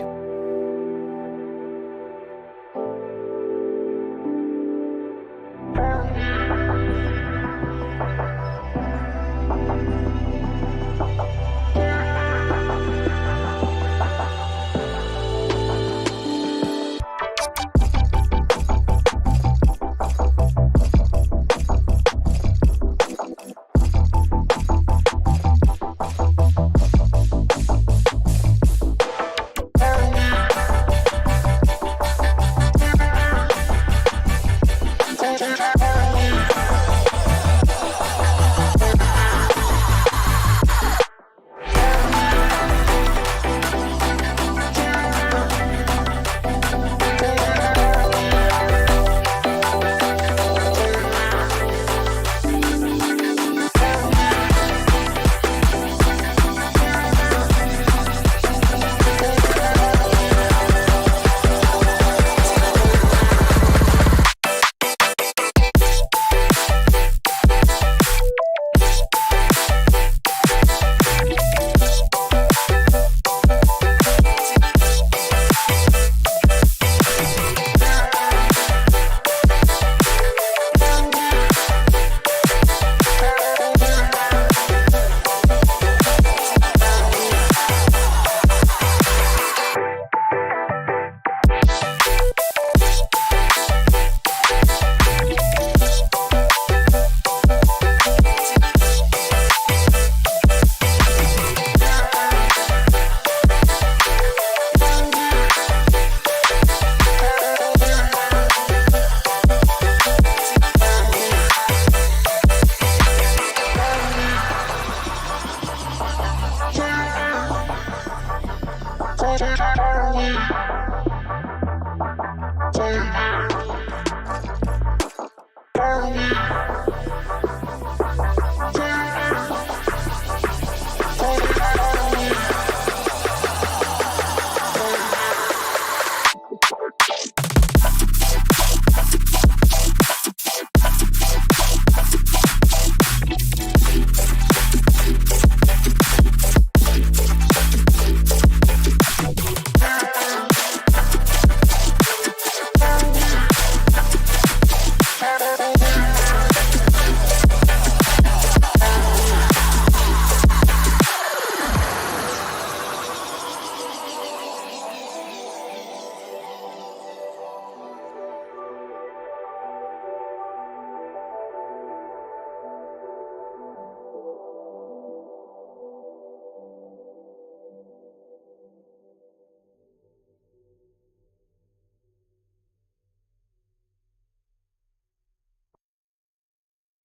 Bye.